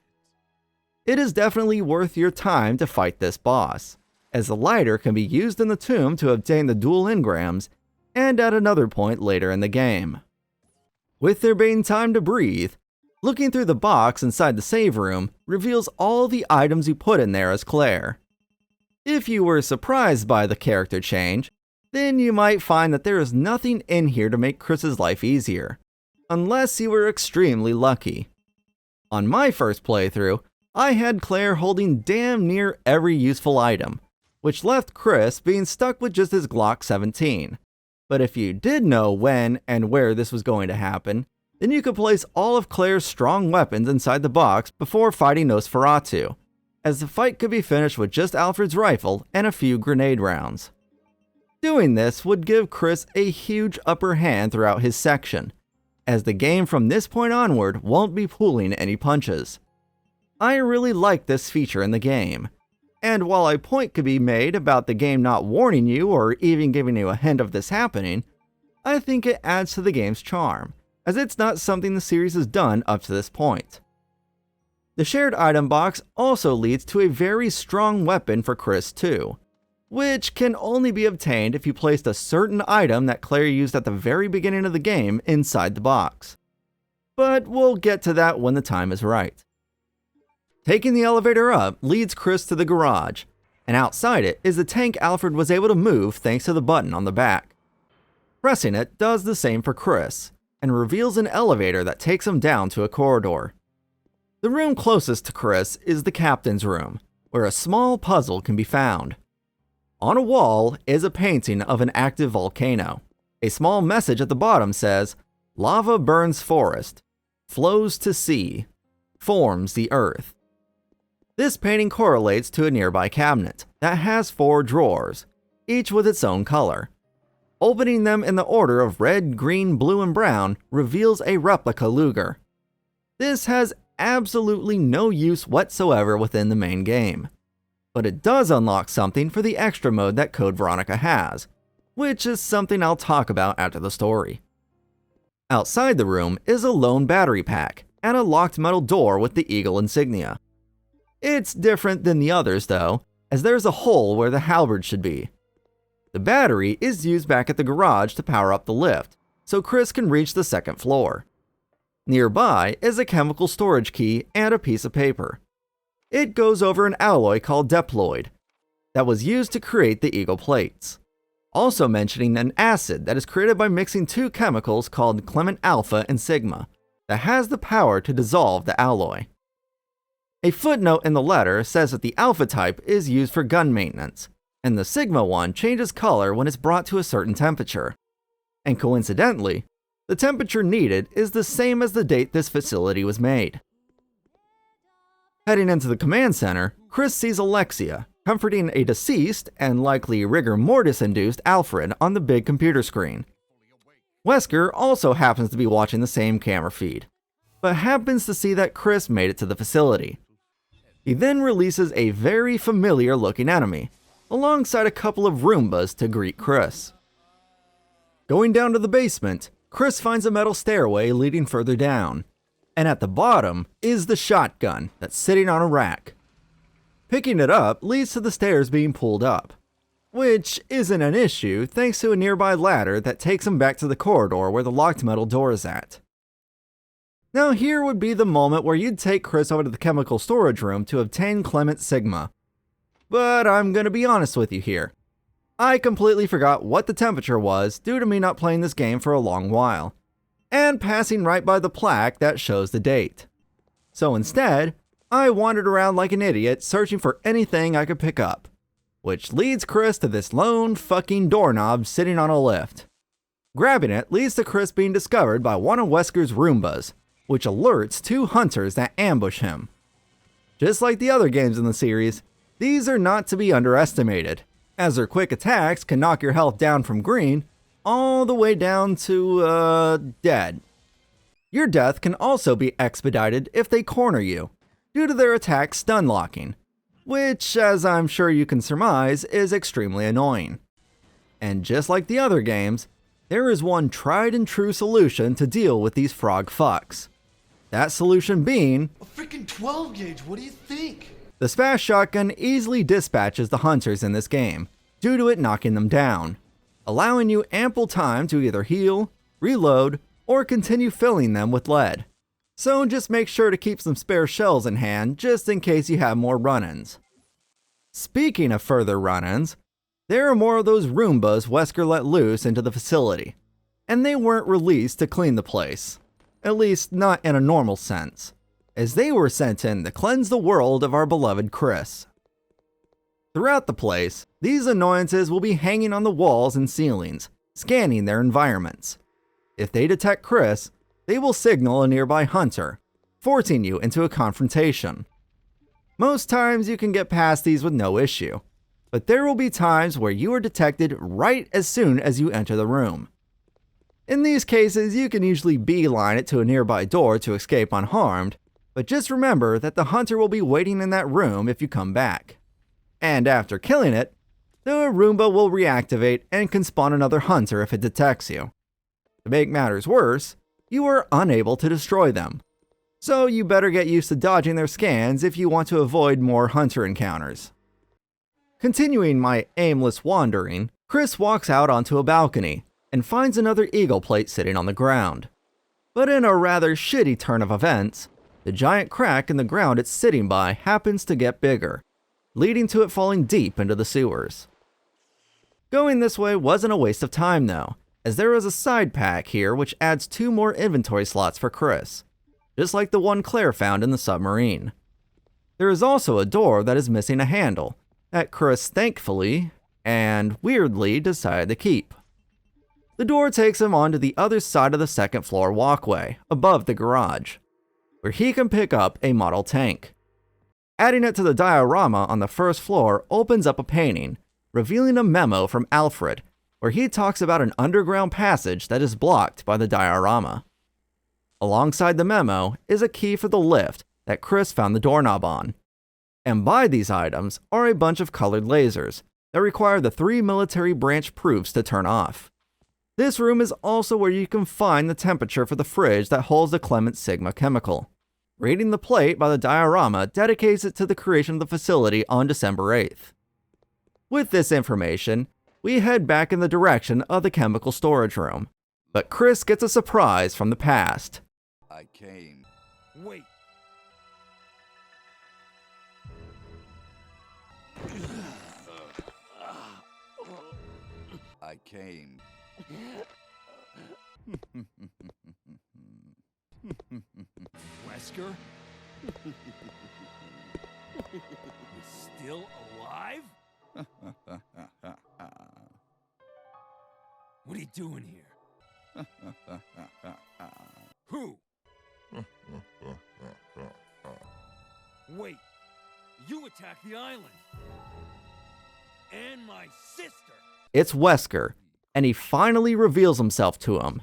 It is definitely worth your time to fight this boss, as the lighter can be used in the tomb to obtain the dual engrams, and at another point later in the game. With there being time to breathe, looking through the box inside the save room reveals all the items you put in there as Claire. If you were surprised by the character change, then you might find that there is nothing in here to make Chris's life easier, unless you were extremely lucky. On my first playthrough, I had Claire holding damn near every useful item, which left Chris being stuck with just his Glock 17. But if you did know when and where this was going to happen, then you could place all of Claire's strong weapons inside the box before fighting Nosferatu, as the fight could be finished with just Alfred's rifle and a few grenade rounds. Doing this would give Chris a huge upper hand throughout his section, as the game from this point onward won't be pulling any punches. I really like this feature in the game, and while a point could be made about the game not warning you or even giving you a hint of this happening, I think it adds to the game's charm, as it's not something the series has done up to this point. The shared item box also leads to a very strong weapon for Chris too, which can only be obtained if you placed a certain item that Claire used at the very beginning of the game inside the box. But we'll get to that when the time is right. Taking the elevator up leads Chris to the garage, and outside it is the tank Alfred was able to move thanks to the button on the back. Pressing it does the same for Chris, and reveals an elevator that takes him down to a corridor. The room closest to Chris is the captain's room, where a small puzzle can be found. On a wall is a painting of an active volcano. A small message at the bottom says, "Lava burns forest, flows to sea, forms the earth." This painting correlates to a nearby cabinet that has 4 drawers, each with its own color. Opening them in the order of red, green, blue, and brown reveals a replica Luger. This has absolutely no use whatsoever within the main game, but it does unlock something for the extra mode that Code Veronica has, which is something I'll talk about after the story. Outside the room is a lone battery pack and a locked metal door with the eagle insignia. It's different than the others though, as there's a hole where the halberd should be. The battery is used back at the garage to power up the lift, so Chris can reach the second floor. Nearby is a chemical storage key and a piece of paper. It goes over an alloy called diploid that was used to create the eagle plates. Also mentioning an acid that is created by mixing two chemicals called Clement Alpha and Sigma that has the power to dissolve the alloy. A footnote in the letter says that the Alpha type is used for gun maintenance, and the Sigma one changes color when it's brought to a certain temperature. And coincidentally, the temperature needed is the same as the date this facility was made. Heading into the command center, Chris sees Alexia, comforting a deceased and likely rigor mortis-induced Alfred on the big computer screen. Wesker also happens to be watching the same camera feed, but happens to see that Chris made it to the facility. He then releases a very familiar looking enemy, alongside a couple of Roombas to greet Chris. Going down to the basement, Chris finds a metal stairway leading further down, and at the bottom is the shotgun that's sitting on a rack. Picking it up leads to the stairs being pulled up, which isn't an issue thanks to a nearby ladder that takes him back to the corridor where the locked metal door is at. Now here would be the moment where you'd take Chris over to the chemical storage room to obtain Clement Sigma. But I'm gonna be honest with you here. I completely forgot what the temperature was due to me not playing this game for a long while, and passing right by the plaque that shows the date. So instead, I wandered around like an idiot searching for anything I could pick up, which leads Chris to this lone fucking doorknob sitting on a lift. Grabbing it leads to Chris being discovered by one of Wesker's Roombas, which alerts two hunters that ambush him. Just like the other games in the series, these are not to be underestimated, as their quick attacks can knock your health down from green all the way down to, dead. Your death can also be expedited if they corner you, due to their attack stun locking, which, as I'm sure you can surmise, is extremely annoying. And just like the other games, there is one tried and true solution to deal with these frog fucks. That solution being A freaking 12 gauge, what do you think? the Smash Shotgun easily dispatches the hunters in this game, due to it knocking them down, allowing you ample time to either heal, reload, or continue filling them with lead. So just make sure to keep some spare shells in hand just in case you have more run-ins. Speaking of further run-ins, there are more of those Roombas Wesker let loose into the facility, and they weren't released to clean the place, at least not in a normal sense, as they were sent in to cleanse the world of our beloved Chris. Throughout the place, these annoyances will be hanging on the walls and ceilings, scanning their environments. If they detect Chris, they will signal a nearby hunter, forcing you into a confrontation. Most times you can get past these with no issue, but there will be times where you are detected right as soon as you enter the room. In these cases, you can usually beeline it to a nearby door to escape unharmed, but just remember that the hunter will be waiting in that room if you come back. And after killing it, the Roomba will reactivate and can spawn another hunter if it detects you. To make matters worse, you are unable to destroy them, so you better get used to dodging their scans if you want to avoid more hunter encounters. Continuing my aimless wandering, Chris walks out onto a balcony and finds another eagle plate sitting on the ground. But in a rather shitty turn of events, the giant crack in the ground it's sitting by happens to get bigger, leading to it falling deep into the sewers. Going this way wasn't a waste of time though, as there is a side pack here which adds 2 more inventory slots for Chris, just like the one Claire found in the submarine. There is also a door that is missing a handle, that Chris thankfully, and weirdly, decided to keep. The door takes him onto the other side of the second floor walkway, above the garage, where he can pick up a model tank. Adding it to the diorama on the first floor opens up a painting, revealing a memo from Alfred, where he talks about an underground passage that is blocked by the diorama. Alongside the memo is a key for the lift that Chris found the doorknob on. And by these items are a bunch of colored lasers that require the 3 military branch proofs to turn off. This room is also where you can find the temperature for the fridge that holds the Clement Sigma chemical. reading the plate by the diorama dedicates it to the creation of the facility on December 8th. With this information, we head back in the direction of the chemical storage room, but Chris gets a surprise from the past. I came. Wait. I came. Wesker? He's still alive? What are you doing here? Who? Wait, you attacked the island. And my sister. It's Wesker, and he finally reveals himself to him.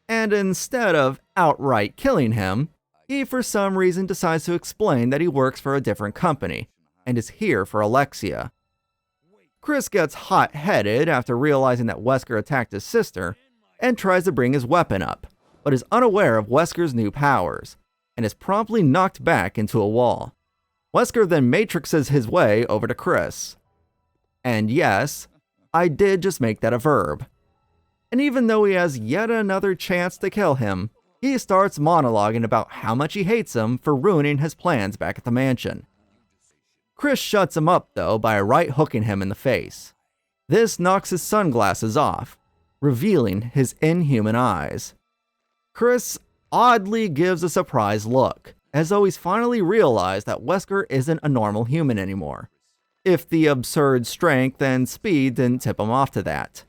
And instead of outright killing him, he for some reason decides to explain that he works for a different company and is here for Alexia. Chris gets hot-headed after realizing that Wesker attacked his sister and tries to bring his weapon up, but is unaware of Wesker's new powers and is promptly knocked back into a wall. Wesker then matrixes his way over to Chris. And yes, I did just make that a verb. And even though he has yet another chance to kill him, he starts monologuing about how much he hates him for ruining his plans back at the mansion. Chris shuts him up though by right hooking him in the face. This knocks his sunglasses off, revealing his inhuman eyes. Chris oddly gives a surprised look, as though he's finally realized that Wesker isn't a normal human anymore, if the absurd strength and speed didn't tip him off to that.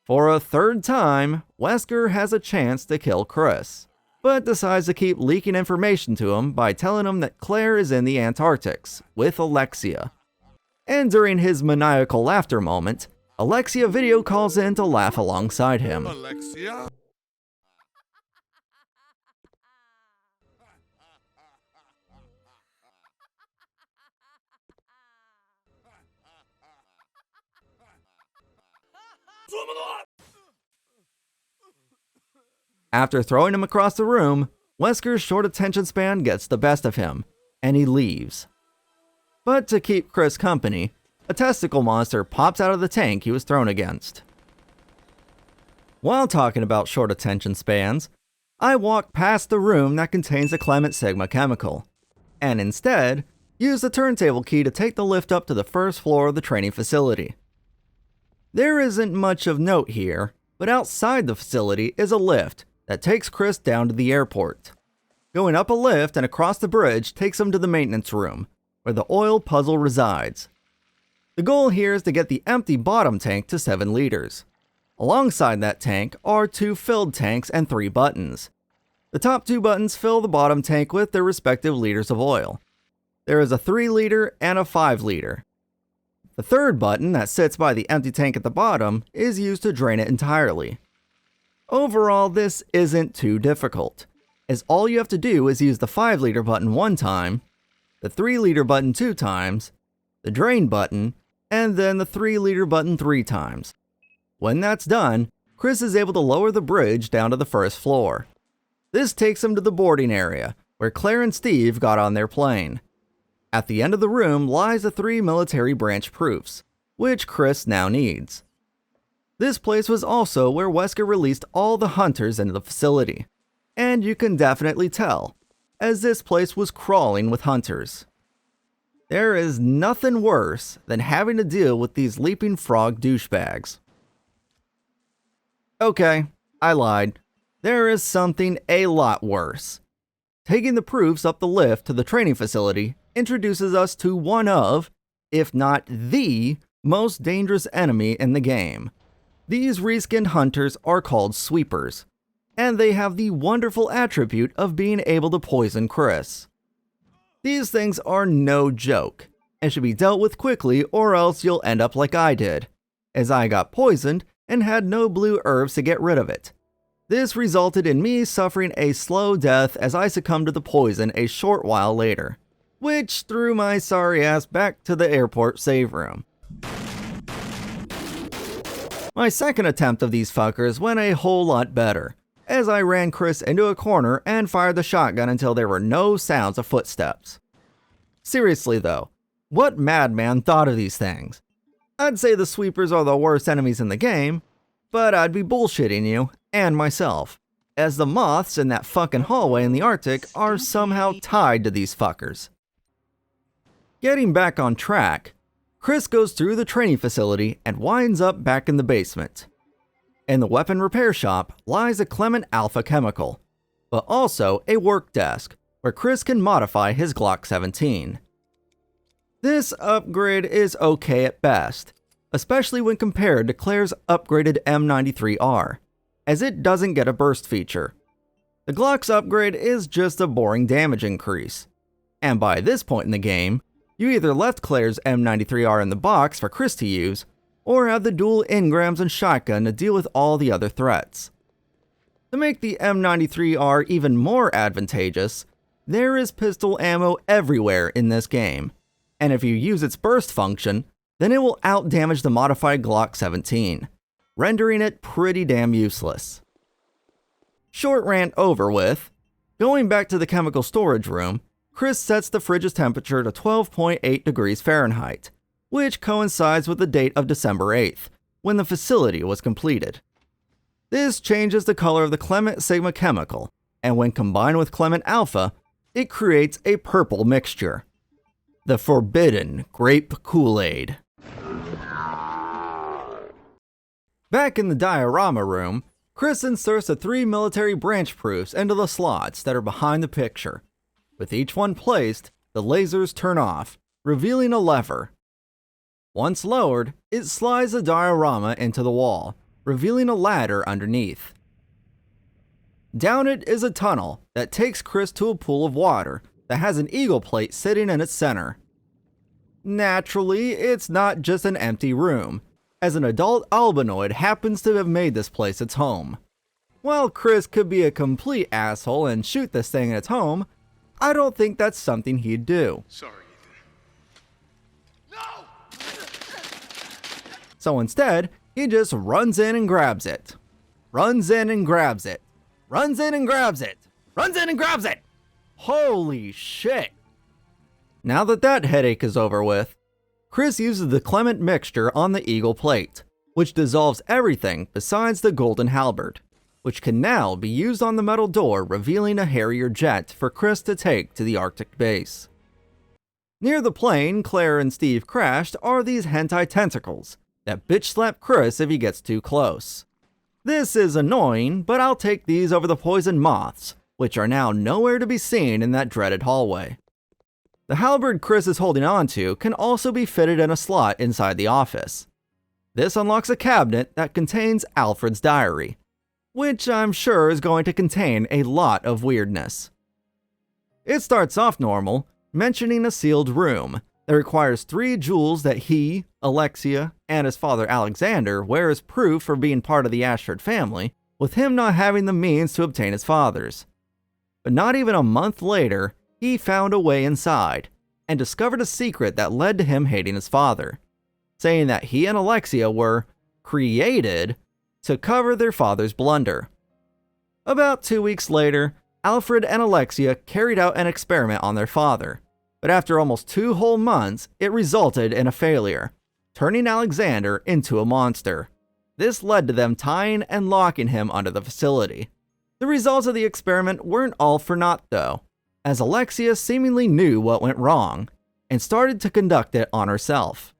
For a third time, Wesker has a chance to kill Chris, but decides to keep leaking information to him by telling him that Claire is in the Antarctics with Alexia. And during his maniacal laughter moment, Alexia video calls in to laugh alongside him. Alexia? After throwing him across the room, Wesker's short attention span gets the best of him, and he leaves. But to keep Chris company, a testicle monster pops out of the tank he was thrown against. While talking about short attention spans, I walk past the room that contains the Clement Sigma chemical, and instead, use the turntable key to take the lift up to the first floor of the training facility. There isn't much of note here, but outside the facility is a lift that takes Chris down to the airport. Going up a lift and across the bridge takes him to the maintenance room, where the oil puzzle resides. The goal here is to get the empty bottom tank to 7 liters. Alongside that tank are 2 filled tanks and 3 buttons. The top 2 buttons fill the bottom tank with their respective liters of oil. There is a 3 liter and a 5 liter. The third button that sits by the empty tank at the bottom is used to drain it entirely. Overall, this isn't too difficult, as all you have to do is use the 5 liter button 1 time, the 3 liter button 2 times, the drain button, and then the 3 liter button 3 times. When that's done, Chris is able to lower the bridge down to the first floor. This takes him to the boarding area, where Claire and Steve got on their plane. At the end of the room lies the 3 military branch proofs, which Chris now needs. This place was also where Wesker released all the hunters into the facility, and you can definitely tell, as this place was crawling with hunters. There is nothing worse than having to deal with these leaping frog douchebags. Okay, I lied. There is something a lot worse. Taking the proofs up the lift to the training facility introduces us to one of, if not the, most dangerous enemy in the game. These reskinned hunters are called sweepers, and they have the wonderful attribute of being able to poison Chris. These things are no joke, and should be dealt with quickly or else you'll end up like I did, as I got poisoned and had no blue herbs to get rid of it. This resulted in me suffering a slow death as I succumbed to the poison a short while later, which threw my sorry ass back to the airport save room. My second attempt of these fuckers went a whole lot better, as I ran Chris into a corner and fired the shotgun until there were no sounds of footsteps. Seriously though, what madman thought of these things? I'd say the sweepers are the worst enemies in the game, but I'd be bullshitting you, and myself, as the moths in that fucking hallway in the Arctic are somehow tied to these fuckers. Getting back on track, Chris goes through the training facility and winds up back in the basement. In the weapon repair shop lies a Clement Alpha chemical, but also a work desk where Chris can modify his Glock 17. This upgrade is okay at best, especially when compared to Claire's upgraded M93R, as it doesn't get a burst feature. The Glock's upgrade is just a boring damage increase, and by this point in the game, you either left Claire's M93R in the box for Chris to use, or have the dual engrams and shotgun to deal with all the other threats. To make the M93R even more advantageous, there is pistol ammo everywhere in this game, and if you use its burst function, then it will outdamage the modified Glock 17, rendering it pretty damn useless. Short rant over with. Going back to the chemical storage room, Chris sets the fridge's temperature to 12.8 degrees Fahrenheit, which coincides with the date of December 8th, when the facility was completed. This changes the color of the Clement Sigma chemical, and when combined with Clement Alpha, it creates a purple mixture. The forbidden grape Kool-Aid. Back in the diorama room, Chris inserts the 3 military branch proofs into the slots that are behind the picture. With each one placed, the lasers turn off, revealing a lever. Once lowered, it slides the diorama into the wall, revealing a ladder underneath. Down it is a tunnel that takes Chris to a pool of water that has an eagle plate sitting in its center. Naturally, it's not just an empty room, as an adult albinoid happens to have made this place its home. While Chris could be a complete asshole and shoot this thing in its home, I don't think that's something he'd do. Sorry, Ethan. No! So instead, he just runs in and grabs it. Runs in and grabs it. Runs in and grabs it. Runs in and grabs it! Holy shit! Now that that headache is over with, Chris uses the Clement mixture on the eagle plate, which dissolves everything besides the golden halberd, which can now be used on the metal door, revealing a Harrier jet for Chris to take to the Arctic base. Near the plane Claire and Steve crashed are these hentai tentacles that bitch slap Chris if he gets too close. This is annoying, but I'll take these over the poison moths, which are now nowhere to be seen in that dreaded hallway. The halberd Chris is holding onto can also be fitted in a slot inside the office. This unlocks a cabinet that contains Alfred's diary, which I'm sure is going to contain a lot of weirdness. It starts off normal, mentioning a sealed room that requires 3 jewels that he, Alexia, and his father Alexander wear as proof for being part of the Ashford family, with him not having the means to obtain his father's. But not even a month later, he found a way inside, and discovered a secret that led to him hating his father, saying that he and Alexia were created to cover their father's blunder. About 2 weeks later, Alfred and Alexia carried out an experiment on their father, but after almost 2 whole months, it resulted in a failure, turning Alexander into a monster. This led to them tying and locking him under the facility. The results of the experiment weren't all for naught though, as Alexia seemingly knew what went wrong, and started to conduct it on herself.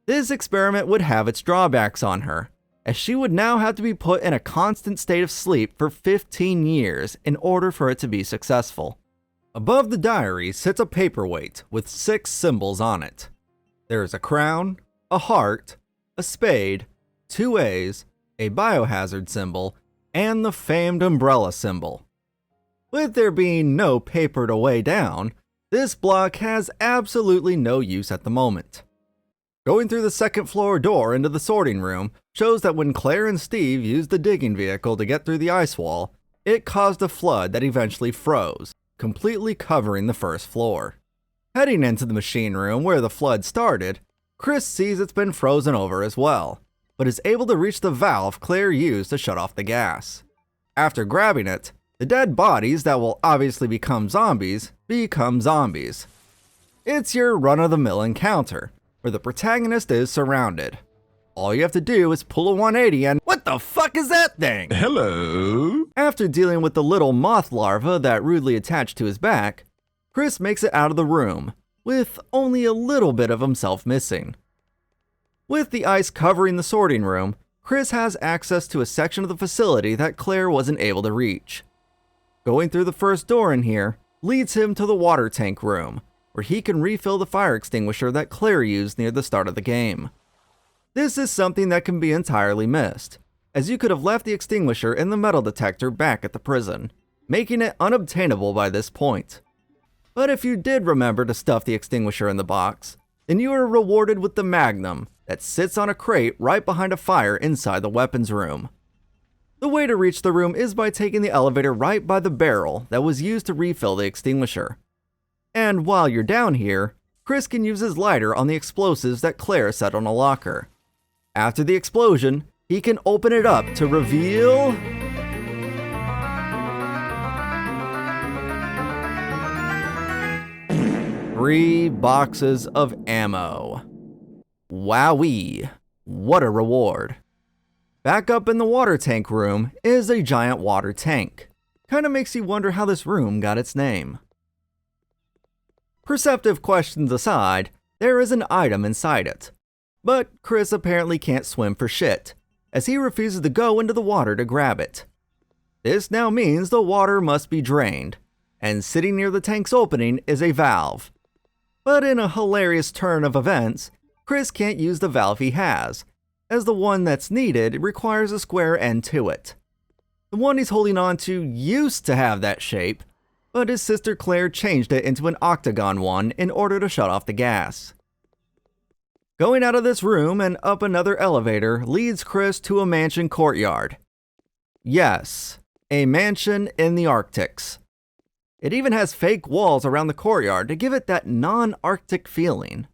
This experiment would have its drawbacks on her, as she would now have to be put in a constant state of sleep for 15 years in order for it to be successful. Above the diary sits a paperweight with 6 symbols on it. There is a crown, a heart, a spade, 2 A's, a biohazard symbol, and the famed umbrella symbol. With there being no paper to weigh down, this block has absolutely no use at the moment. Going through the 2nd floor door into the sorting room shows that when Claire and Steve used the digging vehicle to get through the ice wall, it caused a flood that eventually froze, completely covering the 1st floor. Heading into the machine room where the flood started, Chris sees it's been frozen over as well, but is able to reach the valve Claire used to shut off the gas. After grabbing it, the dead bodies that will obviously become zombies. It's your run-of-the-mill encounter, where the protagonist is surrounded. All you have to do is pull a 180 and what the fuck is that thing? Hello? After dealing with the little moth larva that rudely attached to his back, Chris makes it out of the room, with only a little bit of himself missing. With the ice covering the sorting room, Chris has access to a section of the facility that Claire wasn't able to reach. Going through the first door in here leads him to the water tank room, where he can refill the fire extinguisher that Claire used near the start of the game. This is something that can be entirely missed, as you could have left the extinguisher in the metal detector back at the prison, making it unobtainable by this point. But if you did remember to stuff the extinguisher in the box, then you are rewarded with the Magnum that sits on a crate right behind a fire inside the weapons room. The way to reach the room is by taking the elevator right by the barrel that was used to refill the extinguisher. And while you're down here, Chris can use his lighter on the explosives that Claire set on a locker. After the explosion, he can open it up to reveal... 3 boxes of ammo. Wowee, what a reward. Back up in the water tank room is a giant water tank. Kinda makes you wonder how this room got its name. Perceptive questions aside, there is an item inside it. But Chris apparently can't swim for shit, as he refuses to go into the water to grab it. This now means the water must be drained, and sitting near the tank's opening is a valve. But in a hilarious turn of events, Chris can't use the valve he has, as the one that's needed requires a square end to it. The one he's holding on to used to have that shape, but his sister Claire changed it into an octagon one in order to shut off the gas. Going out of this room and up another elevator leads Chris to a mansion courtyard. Yes, a mansion in the Arctics. It even has fake walls around the courtyard to give it that non-Arctic feeling.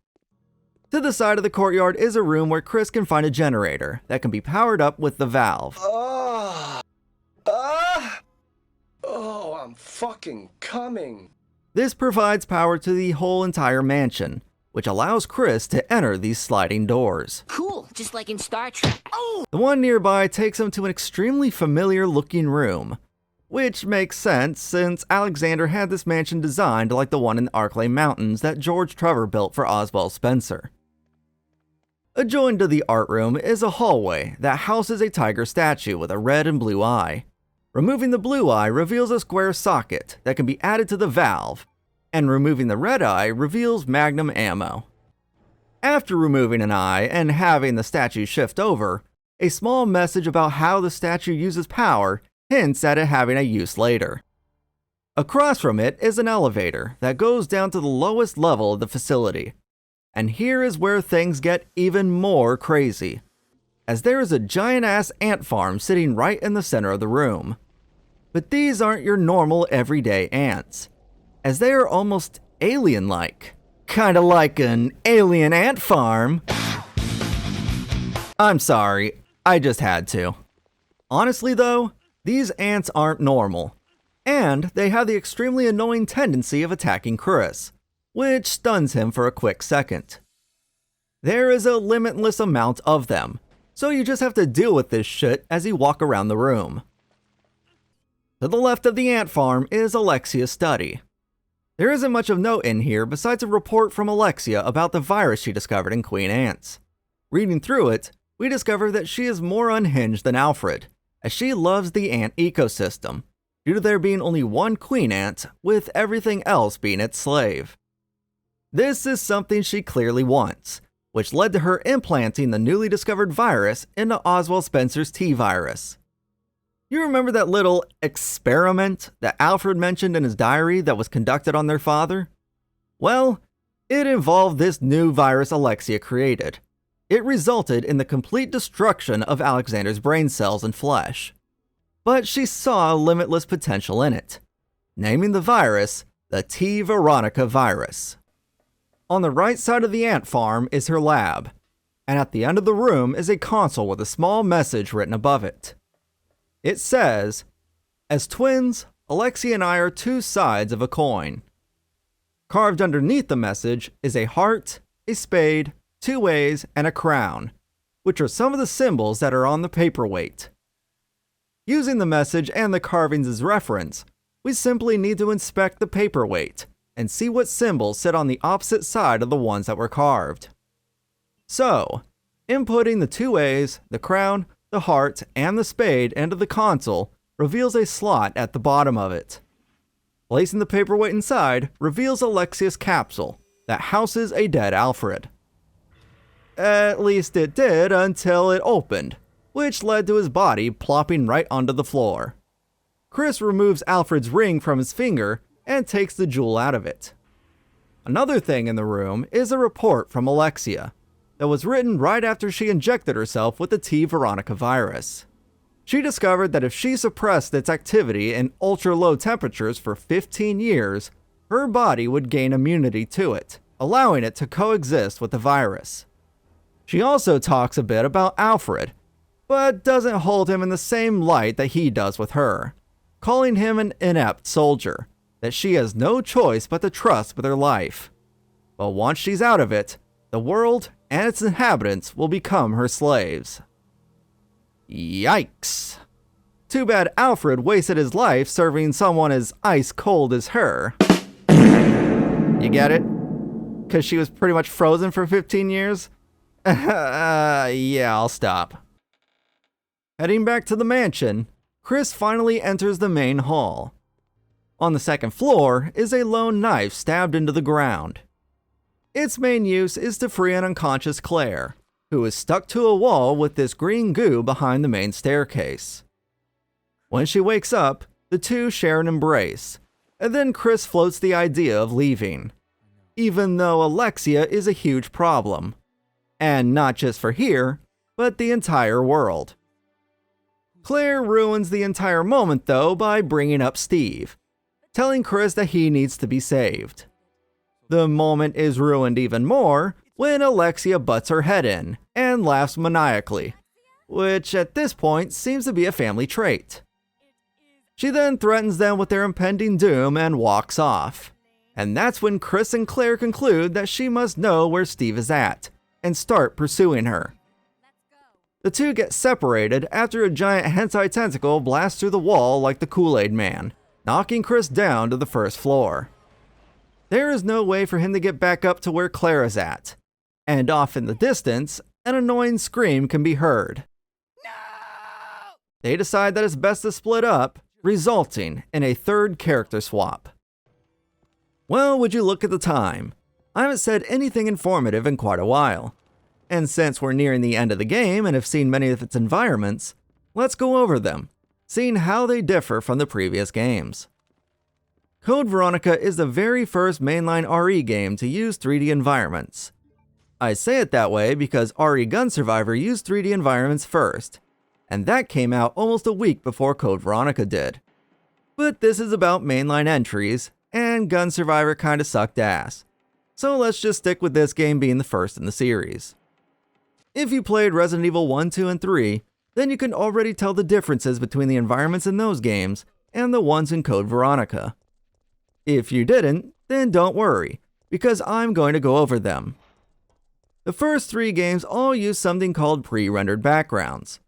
To the side of the courtyard is a room where Chris can find a generator that can be powered up with the valve. Oh, I'm fucking coming. This provides power to the whole entire mansion, which allows Chris to enter these sliding doors. Cool, just like in Star Trek. Oh! The one nearby takes him to an extremely familiar looking room, which makes sense since Alexander had this mansion designed like the one in the Arklay Mountains that George Trevor built for Oswald Spencer. Adjoined to the art room is a hallway that houses a tiger statue with a red and blue eye. Removing the blue eye reveals a square socket that can be added to the valve, and removing the red eye reveals Magnum ammo. After removing an eye and having the statue shift over, a small message about how the statue uses power hints at it having a use later. Across from it is an elevator that goes down to the lowest level of the facility. And here is where things get even more crazy, as there is a giant-ass ant farm sitting right in the center of the room. But these aren't your normal everyday ants, as they are almost alien-like. Kinda like an alien ant farm. I'm sorry, I just had to. Honestly though, these ants aren't normal, and they have the extremely annoying tendency of attacking Chris, which stuns him for a quick second. There is a limitless amount of them, so you just have to deal with this shit as you walk around the room. To the left of the ant farm is Alexia's study. There isn't much of note in here besides a report from Alexia about the virus she discovered in Queen Ants. Reading through it, we discover that she is more unhinged than Alfred, as she loves the ant ecosystem, due to there being only one queen ant, with everything else being its slave. This is something she clearly wants, which led to her implanting the newly discovered virus into Oswald Spencer's T-virus. You remember that little experiment that Alfred mentioned in his diary that was conducted on their father? Well, it involved this new virus Alexia created. It resulted in the complete destruction of Alexander's brain cells and flesh. But she saw limitless potential in it, naming the virus the T-Veronica virus. On the right side of the ant farm is her lab, and at the end of the room is a console with a small message written above it. It says, As twins, Alexia and I are two sides of a coin. Carved underneath the message is a heart, a spade, 2 ways, and a crown, which are some of the symbols that are on the paperweight. Using the message and the carvings as reference, we simply need to inspect the paperweight and see what symbols sit on the opposite side of the ones that were carved. So, inputting the 2 ways, the crown, the heart, and the spade into the console reveals a slot at the bottom of it. Placing the paperweight inside reveals Alexia's capsule that houses a dead Alfred. At least it did until it opened, which led to his body plopping right onto the floor. Chris removes Alfred's ring from his finger and takes the jewel out of it. Another thing in the room is a report from Alexia that was written right after she injected herself with the Veronica virus. She discovered that if she suppressed its activity in ultra-low temperatures for 15 years, her body would gain immunity to it, allowing it to coexist with the virus. She also talks a bit about Alfred, but doesn't hold him in the same light that he does with her, calling him an inept soldier that she has no choice but to trust with her life. But once she's out of it, the world and its inhabitants will become her slaves. Yikes. Too bad Alfred wasted his life serving someone as ice cold as her. You get it? Because she was pretty much frozen for 15 years? Yeah, I'll stop. Heading back to the mansion, Chris finally enters the main hall. On the second floor is a lone knife stabbed into the ground. Its main use is to free an unconscious Claire, who is stuck to a wall with this green goo behind the main staircase. When she wakes up, the two share an embrace, and then Chris floats the idea of leaving, even though Alexia is a huge problem, and not just for here, but the entire world. Claire ruins the entire moment though by bringing up Steve, telling Chris that he needs to be saved. The moment is ruined even more when Alexia butts her head in and laughs maniacally, which at this point seems to be a family trait. She then threatens them with their impending doom and walks off, and that's when Chris and Claire conclude that she must know where Steve is at and start pursuing her. The two get separated after a giant hentai tentacle blasts through the wall like the Kool-Aid Man, knocking Chris down to the first floor. There is no way for him to get back up to where Claire is at, and off in the distance, an annoying scream can be heard. No! They decide that it's best to split up, resulting in a third character swap. Well, would you look at the time? I haven't said anything informative in quite a while. And since we're nearing the end of the game and have seen many of its environments, let's go over them, seeing how they differ from the previous games. Code Veronica is the very first mainline RE game to use 3D environments. I say it that way because RE Gun Survivor used 3D environments first, and that came out almost a week before Code Veronica did. But this is about mainline entries, and Gun Survivor kinda sucked ass. So let's just stick with this game being the first in the series. If you played Resident Evil 1, 2, and 3, then you can already tell the differences between the environments in those games and the ones in Code Veronica. If you didn't, then don't worry, because I'm going to go over them. The first 3 games all use something called pre-rendered backgrounds.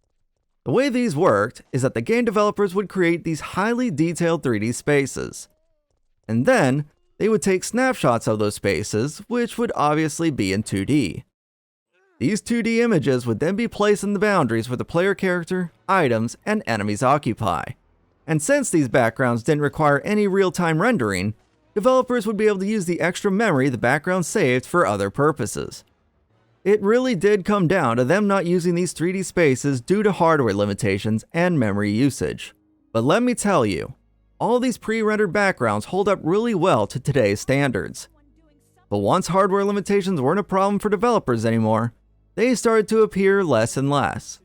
The way these worked is that the game developers would create these highly detailed 3D spaces, and then they would take snapshots of those spaces, which would obviously be in 2D. These 2D images would then be placed in the boundaries where the player character, items, and enemies occupy. And since these backgrounds didn't require any real-time rendering, developers would be able to use the extra memory the background saved for other purposes. It really did come down to them not using these 3D spaces due to hardware limitations and memory usage. But let me tell you, all these pre-rendered backgrounds hold up really well to today's standards. But once hardware limitations weren't a problem for developers anymore, they started to appear less and less.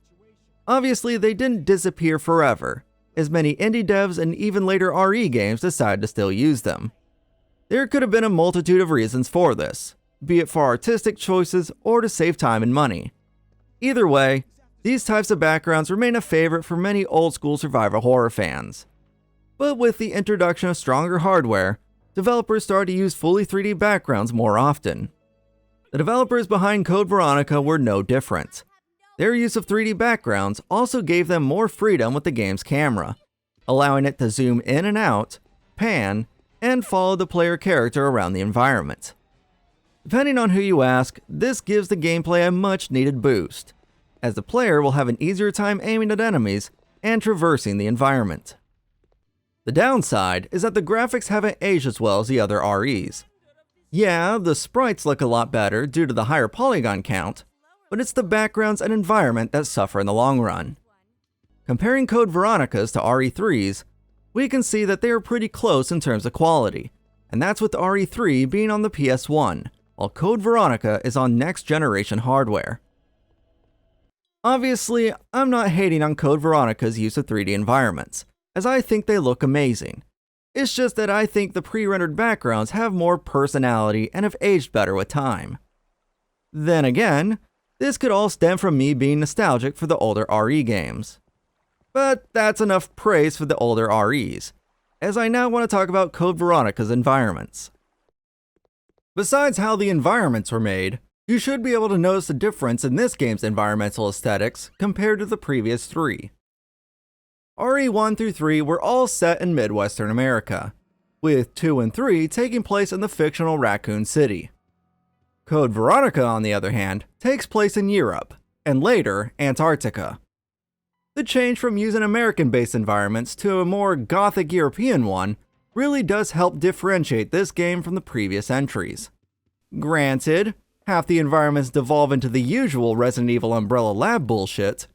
Obviously, they didn't disappear forever, as many indie devs and even later RE games decided to still use them. There could have been a multitude of reasons for this, be it for artistic choices or to save time and money. Either way, these types of backgrounds remain a favorite for many old-school survival horror fans. But with the introduction of stronger hardware, developers started to use fully 3D backgrounds more often. The developers behind Code Veronica were no different. Their use of 3D backgrounds also gave them more freedom with the game's camera, allowing it to zoom in and out, pan, and follow the player character around the environment. Depending on who you ask, this gives the gameplay a much needed boost, as the player will have an easier time aiming at enemies and traversing the environment. The downside is that the graphics haven't aged as well as the other REs. Yeah, the sprites look a lot better due to the higher polygon count, but it's the backgrounds and environment that suffer in the long run. Comparing Code Veronicas to RE3s, we can see that they are pretty close in terms of quality, and that's with RE3 being on the PS1, while Code Veronica is on next generation hardware. Obviously, I'm not hating on Code Veronica's use of 3D environments, as I think they look amazing. It's just that I think the pre-rendered backgrounds have more personality and have aged better with time. Then again, this could all stem from me being nostalgic for the older RE games. But that's enough praise for the older REs, as I now want to talk about Code Veronica's environments. Besides how the environments were made, you should be able to notice the difference in this game's environmental aesthetics compared to the previous three. RE1 through 3 were all set in Midwestern America, with 2 and 3 taking place in the fictional Raccoon City. Code Veronica, on the other hand, takes place in Europe, and later, Antarctica. The change from using American-based environments to a more gothic European one really does help differentiate this game from the previous entries. Granted, half the environments devolve into the usual Resident Evil Umbrella Lab bullshit,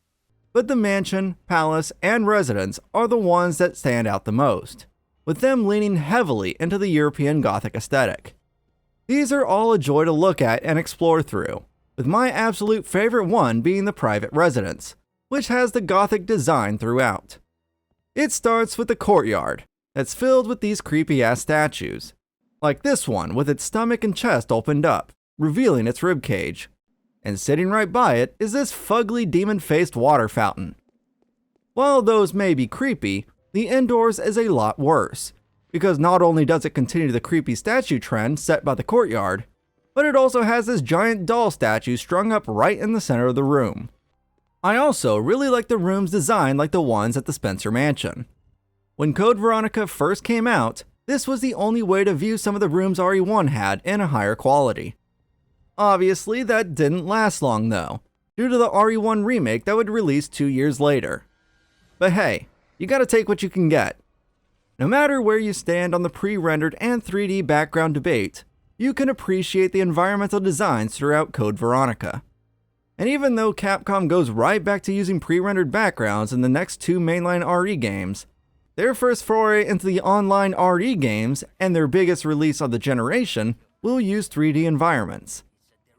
but the mansion, palace, and residence are the ones that stand out the most, with them leaning heavily into the European Gothic aesthetic. These are all a joy to look at and explore through, with my absolute favorite one being the private residence, which has the Gothic design throughout. It starts with the courtyard, that's filled with these creepy-ass statues, like this one with its stomach and chest opened up, revealing its ribcage. And sitting right by it is this fugly demon-faced water fountain. While those may be creepy, the indoors is a lot worse, because not only does it continue the creepy statue trend set by the courtyard, but it also has this giant doll statue strung up right in the center of the room. I also really like the rooms designed like the ones at the Spencer Mansion. When Code Veronica first came out, this was the only way to view some of the rooms RE1 had in a higher quality. Obviously, that didn't last long though, due to the RE1 remake that would release 2 years later. But hey, you gotta take what you can get. No matter where you stand on the pre-rendered and 3D background debate, you can appreciate the environmental designs throughout Code Veronica. And even though Capcom goes right back to using pre-rendered backgrounds in the next 2 mainline RE games, their first foray into the online RE games and their biggest release of the generation will use 3D environments.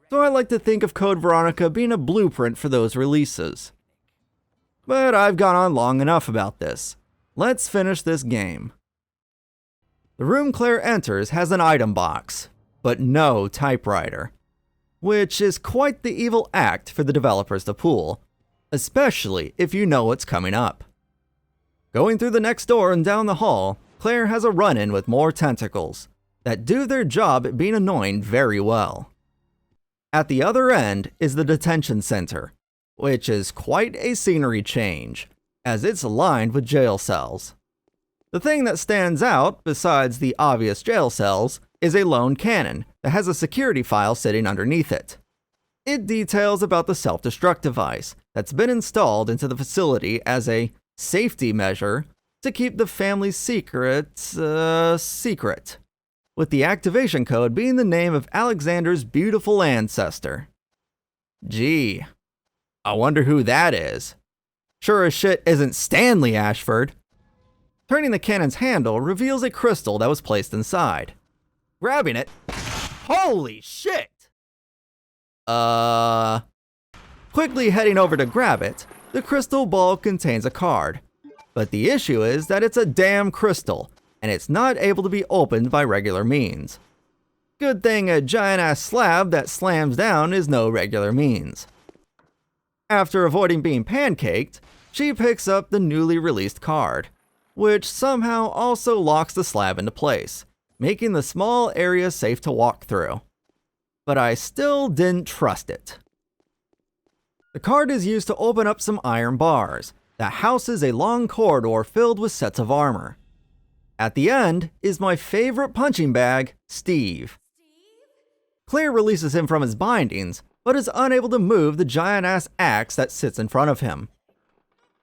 So I like to think of Code Veronica being a blueprint for those releases. But I've gone on long enough about this. Let's finish this game. The room Claire enters has an item box, but no typewriter, which is quite the evil act for the developers to pull, especially if you know what's coming up. Going through the next door and down the hall, Claire has a run-in with more tentacles that do their job at being annoying very well. At the other end is the detention center, which is quite a scenery change, as it's lined with jail cells. The thing that stands out, besides the obvious jail cells, is a lone cannon that has a security file sitting underneath it. It details about the self-destruct device that's been installed into the facility as a safety measure to keep the family's secret, secret, with the activation code being the name of Alexander's beautiful ancestor. Gee, I wonder who that is. Sure as shit isn't Stanley Ashford. Turning the cannon's handle reveals a crystal that was placed inside. Grabbing it, holy shit! Quickly heading over to grab it, the crystal ball contains a card. But the issue is that it's a damn crystal, and it's not able to be opened by regular means. Good thing a giant-ass slab that slams down is no regular means. After avoiding being pancaked, she picks up the newly released card, which somehow also locks the slab into place, making the small area safe to walk through. But I still didn't trust it. The card is used to open up some iron bars that houses a long corridor filled with sets of armor. At the end is my favorite punching bag, Steve. Claire releases him from his bindings, but is unable to move the giant-ass axe that sits in front of him.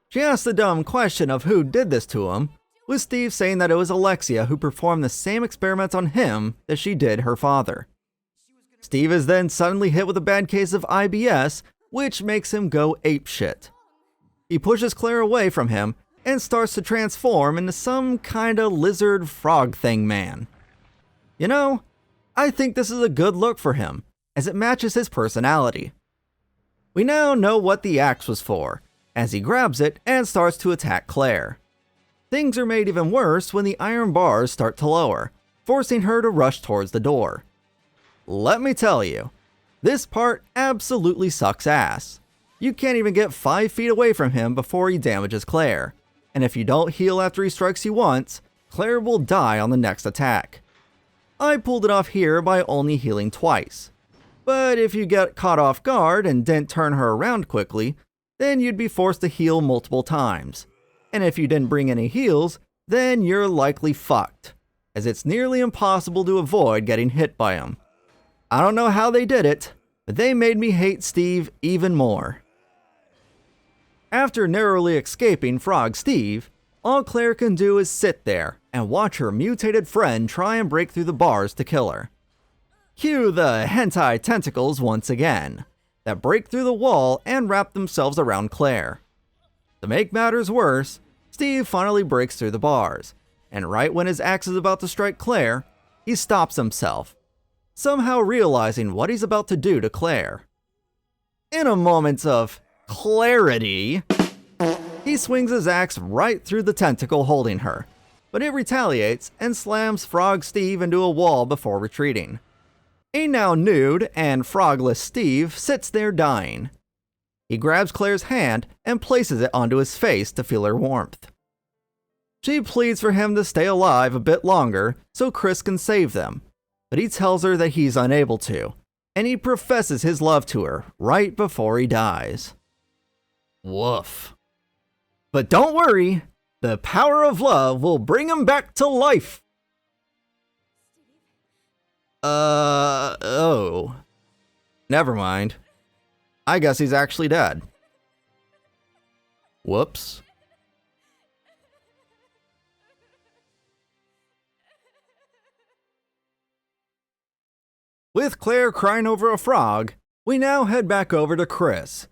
She asks the dumb question of who did this to him, with Steve saying that it was Alexia who performed the same experiments on him that she did her father. Steve is then suddenly hit with a bad case of IBS, which makes him go apeshit. He pushes Claire away from him and starts to transform into some kinda lizard frog thing man. You know, I think this is a good look for him, as it matches his personality. We now know what the axe was for, as he grabs it and starts to attack Claire. Things are made even worse when the iron bars start to lower, forcing her to rush towards the door. Let me tell you, this part absolutely sucks ass. You can't even get 5 feet away from him before he damages Claire, and if you don't heal after he strikes you once, Claire will die on the next attack. I pulled it off here by only healing twice, but if you get caught off guard and didn't turn her around quickly, then you'd be forced to heal multiple times. And if you didn't bring any heals, then you're likely fucked, as it's nearly impossible to avoid getting hit by him. I don't know how they did it, but they made me hate Steve even more. After narrowly escaping Frog Steve, all Claire can do is sit there and watch her mutated friend try and break through the bars to kill her. Cue the hentai tentacles once again, that break through the wall and wrap themselves around Claire. To make matters worse, Steve finally breaks through the bars, and right when his axe is about to strike Claire, he stops himself, somehow realizing what he's about to do to Claire. In a moment of clarity, he swings his axe right through the tentacle holding her, but it retaliates and slams Frog Steve into a wall before retreating. A now nude and frogless Steve sits there dying. He grabs Claire's hand and places it onto his face to feel her warmth. She pleads for him to stay alive a bit longer so Chris can save them, but he tells her that he's unable to, and he professes his love to her right before he dies. Woof. But don't worry, the power of love will bring him back to life. Oh. Never mind. I guess he's actually dead. Whoops. With Claire crying over a frog, we now head back over to Chris,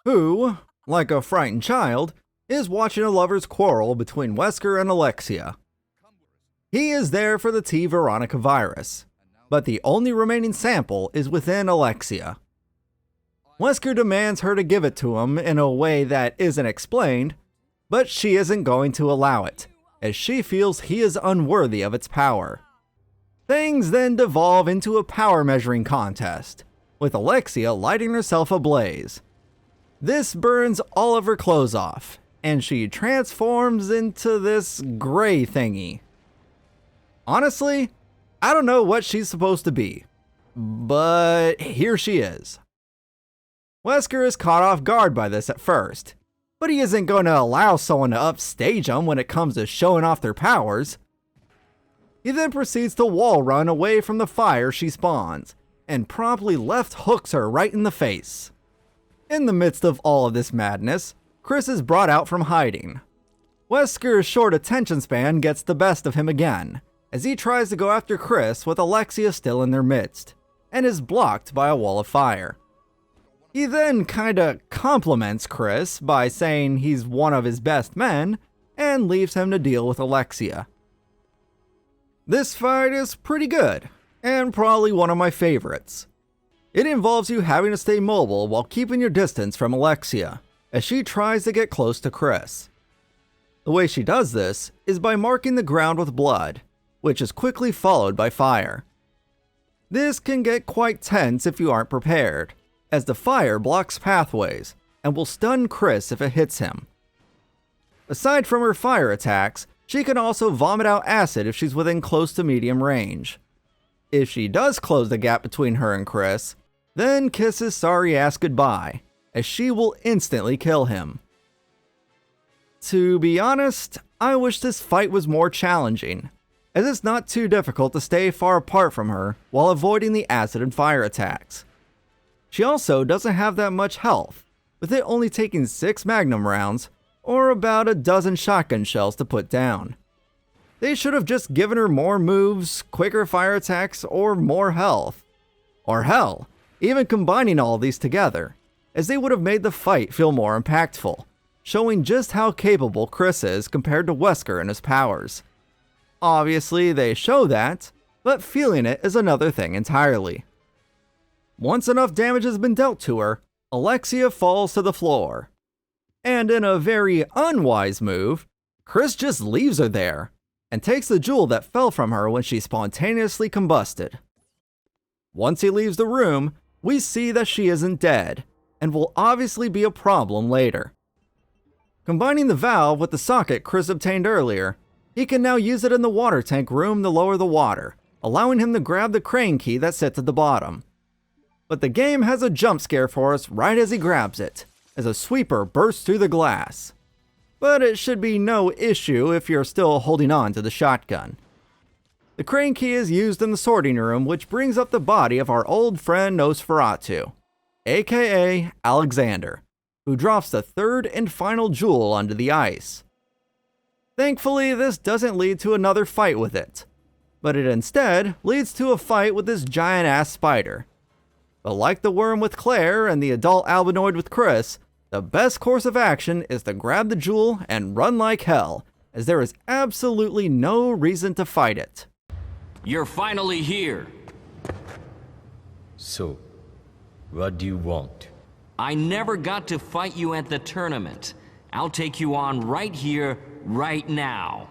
who, like a frightened child, is watching a lover's quarrel between Wesker and Alexia. He is there for the T Veronica virus, but the only remaining sample is within Alexia. Wesker demands her to give it to him in a way that isn't explained, but she isn't going to allow it, as she feels he is unworthy of its power. Things then devolve into a power measuring contest, with Alexia lighting herself ablaze. This burns all of her clothes off, and she transforms into this gray thingy. Honestly, I don't know what she's supposed to be, but here she is. Wesker is caught off guard by this at first, but he isn't going to allow someone to upstage him when it comes to showing off their powers. He then proceeds to wall run away from the fire she spawns, and promptly left hooks her right in the face. In the midst of all of this madness, Chris is brought out from hiding. Wesker's short attention span gets the best of him again, as he tries to go after Chris with Alexia still in their midst, and is blocked by a wall of fire. He then kinda compliments Chris by saying he's one of his best men, and leaves him to deal with Alexia. This fight is pretty good, and probably one of my favorites. It involves you having to stay mobile while keeping your distance from Alexia, as she tries to get close to Chris. The way she does this is by marking the ground with blood, which is quickly followed by fire. This can get quite tense if you aren't prepared, as the fire blocks pathways, and will stun Chris if it hits him. Aside from her fire attacks, She can also vomit out acid if she's within close to medium range. If she does close the gap between her and Chris, then kiss his sorry ass goodbye, as she will instantly kill him. To be honest, I wish this fight was more challenging, as it's not too difficult to stay far apart from her while avoiding the acid and fire attacks. She also doesn't have that much health, with it only taking 6 magnum rounds, or about a dozen shotgun shells to put down. They should have just given her more moves, quicker fire attacks, or more health. Or hell, even combining all these together, as they would have made the fight feel more impactful, showing just how capable Chris is compared to Wesker and his powers. Obviously, they show that, but feeling it is another thing entirely. Once enough damage has been dealt to her, Alexia falls to the floor. And in a very unwise move, Chris just leaves her there, and takes the jewel that fell from her when she spontaneously combusted. Once he leaves the room, we see that she isn't dead, and will obviously be a problem later. Combining the valve with the socket Chris obtained earlier, he can now use it in the water tank room to lower the water, allowing him to grab the crane key that sits at the bottom. But the game has a jump scare for us right as he grabs it, as a sweeper bursts through the glass. But it should be no issue if you're still holding on to the shotgun. The crane key is used in the sorting room, which brings up the body of our old friend Nosferatu, aka Alexander, who drops the third and final jewel onto the ice. Thankfully, this doesn't lead to another fight with it, but it instead leads to a fight with this giant-ass spider. But like the worm with Claire and the adult albinoid with Chris, the best course of action is to grab the jewel and run like hell, as there is absolutely no reason to fight it. You're finally here. So, what do you want? I never got to fight you at the tournament. I'll take you on right here, right now.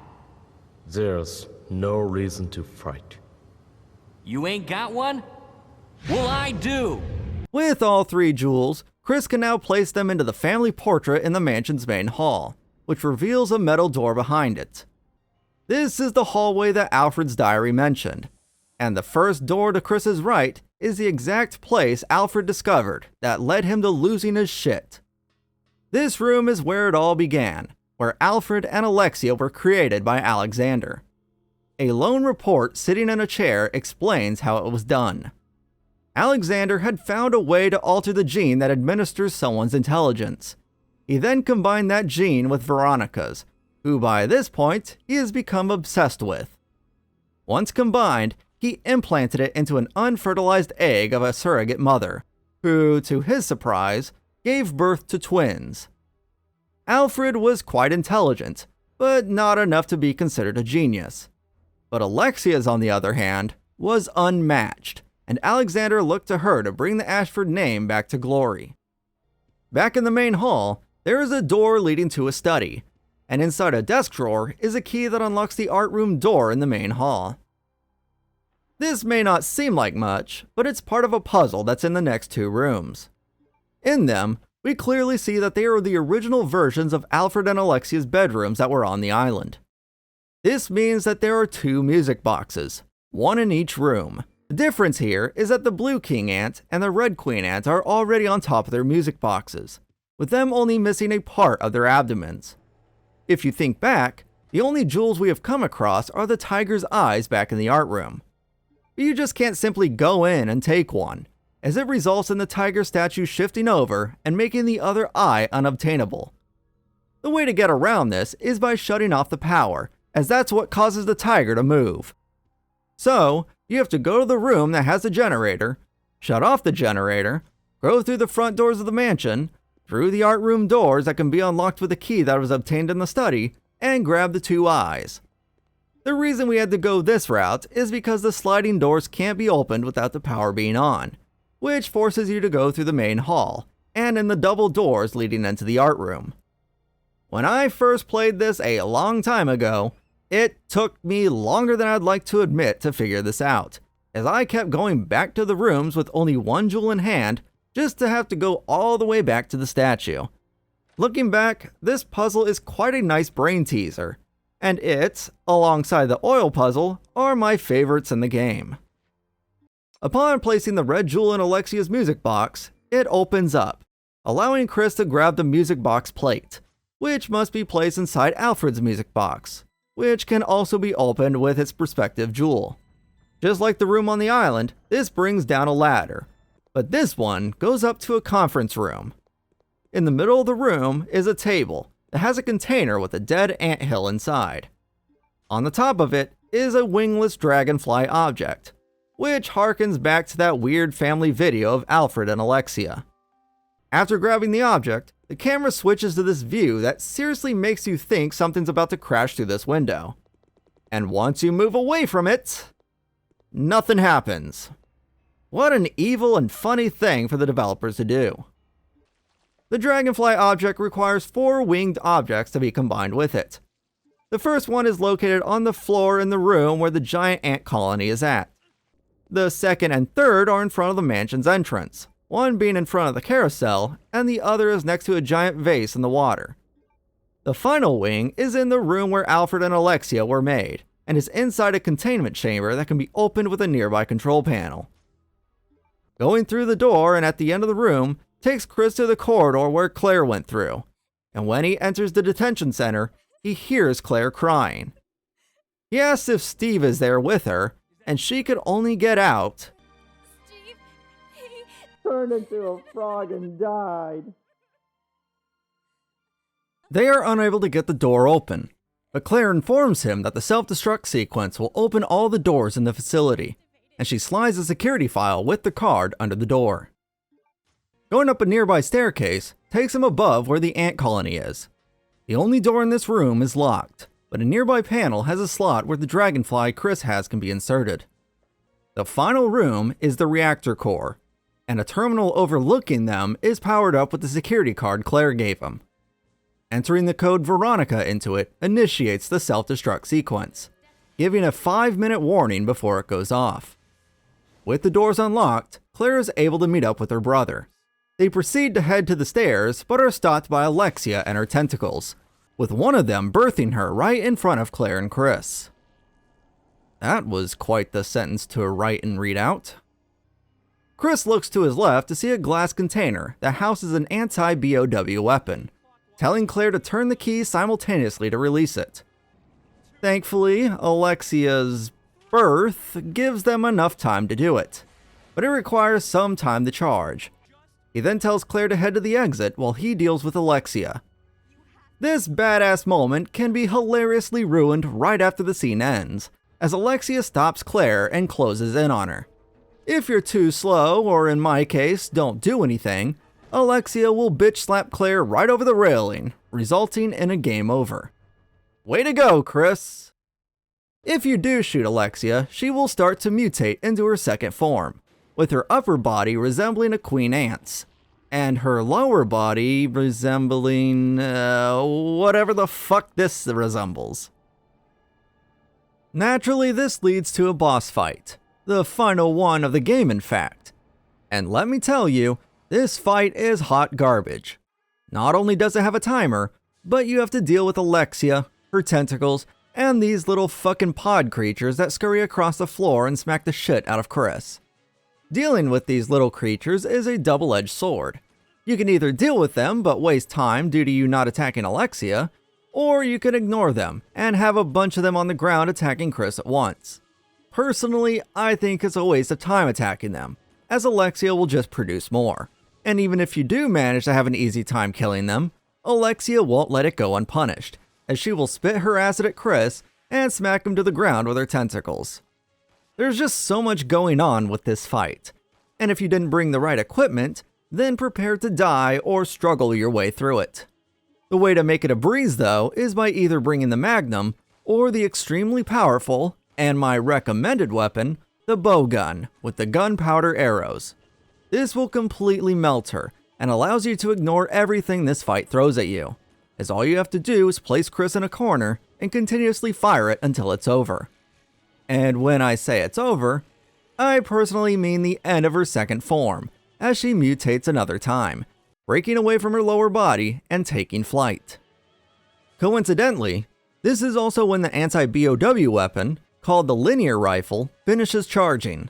There's no reason to fight. You ain't got one? Well, I do! With all 3 jewels, Chris can now place them into the family portrait in the mansion's main hall, which reveals a metal door behind it. This is the hallway that Alfred's diary mentioned, and the first door to Chris's right is the exact place Alfred discovered that led him to losing his shit. This room is where it all began, where Alfred and Alexia were created by Alexander. A lone report sitting in a chair explains how it was done. Alexander had found a way to alter the gene that administers someone's intelligence. He then combined that gene with Veronica's, who by this point he has become obsessed with. Once combined, he implanted it into an unfertilized egg of a surrogate mother, who, to his surprise, gave birth to twins. Alfred was quite intelligent, but not enough to be considered a genius. But Alexia's, on the other hand, was unmatched, and Alexander looked to her to bring the Ashford name back to glory. Back in the main hall, there is a door leading to a study, and inside a desk drawer is a key that unlocks the art room door in the main hall. This may not seem like much, but it's part of a puzzle that's in the next 2 rooms. In them, we clearly see that they are the original versions of Alfred and Alexia's bedrooms that were on the island. This means that there are 2 music boxes, one in each room. The difference here is that the blue king ant and the red queen ant are already on top of their music boxes, with them only missing a part of their abdomens. If you think back, the only jewels we have come across are the tiger's eyes back in the art room. But you just can't simply go in and take one, as it results in the tiger statue shifting over and making the other eye unobtainable. The way to get around this is by shutting off the power, as that's what causes the tiger to move. So, you have to go to the room that has the generator, shut off the generator, go through the front doors of the mansion, through the art room doors that can be unlocked with a key that was obtained in the study, and grab the 2 eyes. The reason we had to go this route is because the sliding doors can't be opened without the power being on, which forces you to go through the main hall, and in the double doors leading into the art room. When I first played this a long time ago, it took me longer than I'd like to admit to figure this out, as I kept going back to the rooms with only 1 jewel in hand, just to have to go all the way back to the statue. Looking back, this puzzle is quite a nice brain teaser, and it, alongside the oil puzzle, are my favorites in the game. Upon placing the red jewel in Alexia's music box, it opens up, allowing Chris to grab the music box plate, which must be placed inside Alfred's music box, which can also be opened with its respective jewel. Just like the room on the island, this brings down a ladder, but this one goes up to a conference room. In the middle of the room is a table that has a container with a dead anthill inside. On the top of it is a wingless dragonfly object, which harkens back to that weird family video of Alfred and Alexia. After grabbing the object, the camera switches to this view that seriously makes you think something's about to crash through this window. And once you move away from it, nothing happens. What an evil and funny thing for the developers to do. The dragonfly object requires 4 winged objects to be combined with it. The first one is located on the floor in the room where the giant ant colony is at. The second and third are in front of the mansion's entrance, one being in front of the carousel, and the other is next to a giant vase in the water. The final wing is in the room where Alfred and Alexia were made, and is inside a containment chamber that can be opened with a nearby control panel. Going through the door and at the end of the room takes Chris to the corridor where Claire went through, and when he enters the detention center, he hears Claire crying. He asks if Steve is there with her, and she could only get out. Steve, Turned into a frog and died. They are unable to get the door open, but Claire informs him that the self-destruct sequence will open all the doors in the facility, and she slides a security file with the card under the door. Going up a nearby staircase takes him above where the ant colony is. The only door in this room is locked, but a nearby panel has a slot where the dragonfly Chris has can be inserted. The final room is the reactor core, and a terminal overlooking them is powered up with the security card Claire gave him. Entering the code Veronica into it initiates the self-destruct sequence, giving a 5-minute warning before it goes off. With the doors unlocked, Claire is able to meet up with her brother. They proceed to head to the stairs, but are stopped by Alexia and her tentacles, with one of them birthing her right in front of Claire and Chris. That was quite the sentence to write and read out. Chris looks to his left to see a glass container that houses an anti-BOW weapon, telling Claire to turn the key simultaneously to release it. Thankfully, Alexia's birth gives them enough time to do it, but it requires some time to charge. He then tells Claire to head to the exit while he deals with Alexia. This badass moment can be hilariously ruined right after the scene ends, as Alexia stops Claire and closes in on her. If you're too slow, or in my case, don't do anything, Alexia will bitch slap Claire right over the railing, resulting in a game over. Way to go, Chris! If you do shoot Alexia, she will start to mutate into her second form, with her upper body resembling a queen ant's, and her lower body resembling, whatever the fuck this resembles. Naturally, this leads to a boss fight, the final one of the game in fact. And let me tell you, this fight is hot garbage. Not only does it have a timer, but you have to deal with Alexia, her tentacles, and these little fucking pod creatures that scurry across the floor and smack the shit out of Chris. Dealing with these little creatures is a double-edged sword. You can either deal with them but waste time due to you not attacking Alexia, or you can ignore them and have a bunch of them on the ground attacking Chris at once. Personally, I think it's a waste of time attacking them, as Alexia will just produce more. And even if you do manage to have an easy time killing them, Alexia won't let it go unpunished, as she will spit her acid at Chris and smack him to the ground with her tentacles. There's just so much going on with this fight, and if you didn't bring the right equipment, then prepare to die or struggle your way through it. The way to make it a breeze though is by either bringing the Magnum or the extremely powerful, and my recommended weapon, the bow gun with the gunpowder arrows. This will completely melt her and allows you to ignore everything this fight throws at you, as all you have to do is place Chris in a corner and continuously fire it until it's over. And when I say it's over, I personally mean the end of her second form, as she mutates another time, breaking away from her lower body and taking flight. Coincidentally, This is also when the anti-BOW weapon, called the linear rifle, finishes charging.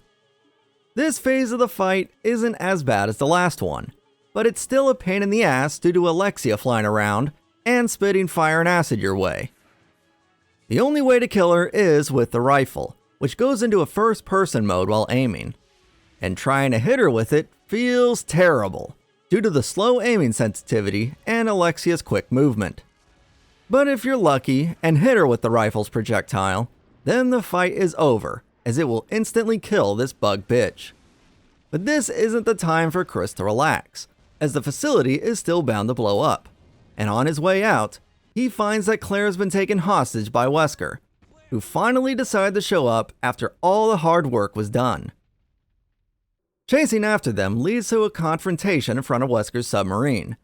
This phase of the fight isn't as bad as the last one, but it's still a pain in the ass due to Alexia flying around and spitting fire and acid your way. The only way to kill her is with the rifle, which goes into a first-person mode while aiming, and trying to hit her with it feels terrible due to the slow aiming sensitivity and Alexia's quick movement. But if you're lucky and hit her with the rifle's projectile, then the fight is over, as it will instantly kill this bug bitch. But this isn't the time for Chris to relax, as the facility is still bound to blow up, and on his way out, he finds that Claire has been taken hostage by Wesker, who finally decided to show up after all the hard work was done. Chasing after them leads to a confrontation in front of Wesker's submarine,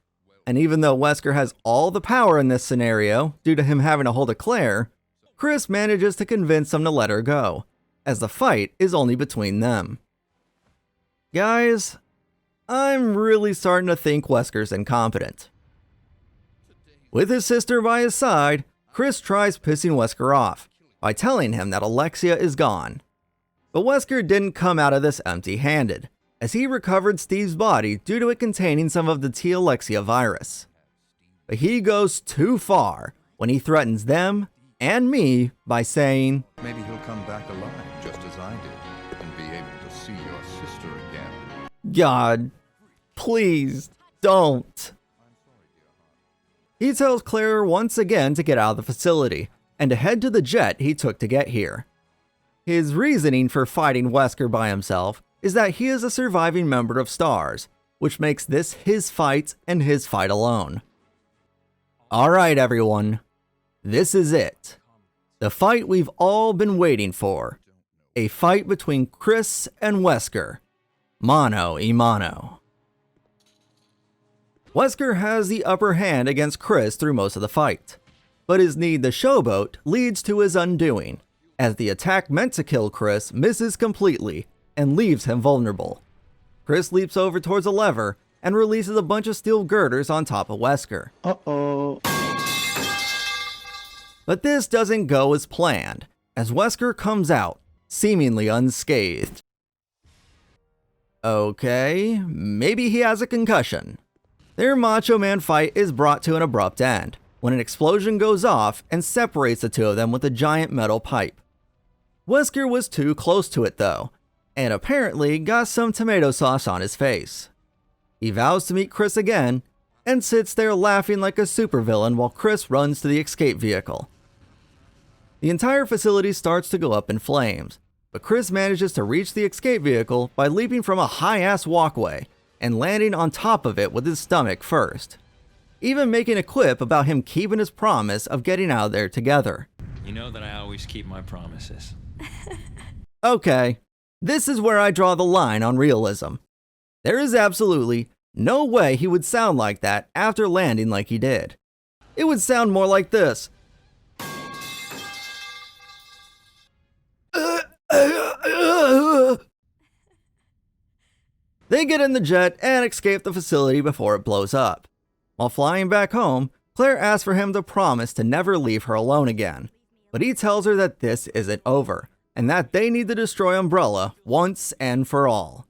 and even though Wesker has all the power in this scenario due to him having a hold of Claire, Chris manages to convince him to let her go, as the fight is only between them. Guys, I'm really starting to think Wesker's incompetent. With his sister by his side, Chris tries pissing Wesker off by telling him that Alexia is gone. But Wesker didn't come out of this empty-handed, as he recovered Steve's body due to it containing some of the T-Alexia virus. But he goes too far when he threatens them and me by saying, Maybe he'll come back alive just as I did and be able to see your sister again. God, please don't. He tells Claire once again to get out of the facility and to head to the jet he took to get here. His reasoning for fighting Wesker by himself is that he is a surviving member of STARS, which makes this his fight and his fight alone. Alright everyone, this is it. The fight we've all been waiting for. A fight between Chris and Wesker. Mano a mano. Wesker has the upper hand against Chris through most of the fight, but his need to showboat leads to his undoing, as the attack meant to kill Chris misses completely and leaves him vulnerable. Chris leaps over towards a lever and releases a bunch of steel girders on top of Wesker. Uh-oh. But this doesn't go as planned, as Wesker comes out, seemingly unscathed. Okay, maybe he has a concussion. Their Macho Man fight is brought to an abrupt end, when an explosion goes off and separates the two of them with a giant metal pipe. Wesker was too close to it though, and apparently got some tomato sauce on his face. He vows to meet Chris again, and sits there laughing like a supervillain while Chris runs to the escape vehicle. The entire facility starts to go up in flames, but Chris manages to reach the escape vehicle by leaping from a high-ass walkway and landing on top of it with his stomach first, even making a quip about him keeping his promise of getting out of there together. You know that I always keep my promises. Okay, this is where I draw the line on realism. There is absolutely no way he would sound like that after landing like he did. It would sound more like this. They get in the jet and escape the facility before it blows up. While flying back home, Claire asks for him to promise to never leave her alone again, but he tells her that this isn't over, and that they need to destroy Umbrella once and for all.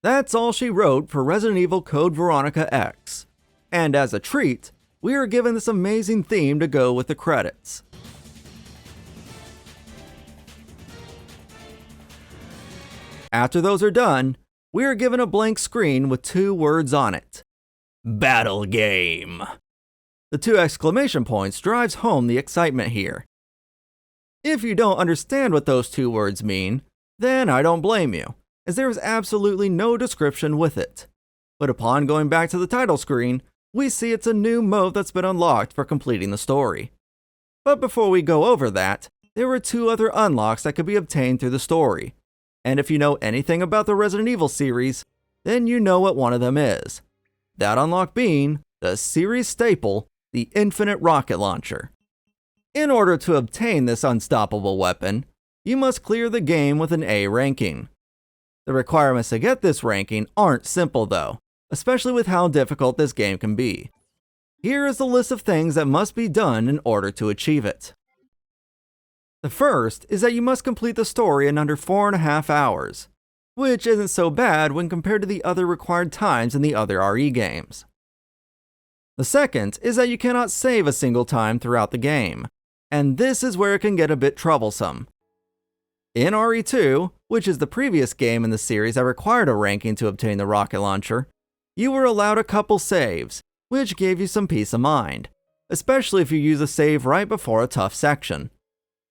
That's all she wrote for Resident Evil Code Veronica X. And as a treat, we are given this amazing theme to go with the credits. After those are done, we are given a blank screen with 2 words on it. Battle Game. The 2 exclamation points drives home the excitement here. If you don't understand what those 2 words mean, then I don't blame you, as there is absolutely no description with it. But upon going back to the title screen, we see it's a new mode that's been unlocked for completing the story. But before we go over that, there were 2 other unlocks that could be obtained through the story. And if you know anything about the Resident Evil series, then you know what one of them is. That unlock being the series staple, the infinite rocket launcher. In order to obtain this unstoppable weapon, you must clear the game with an A ranking. The requirements to get this ranking aren't simple though, especially with how difficult this game can be. Here is the list of things that must be done in order to achieve it. The first is that you must complete the story in under 4.5 hours, which isn't so bad when compared to the other required times in the other RE games. The second is that you cannot save a single time throughout the game, and this is where it can get a bit troublesome. In RE2, which is the previous game in the series that required a ranking to obtain the rocket launcher, you were allowed a couple saves, which gave you some peace of mind, especially if you use a save right before a tough section.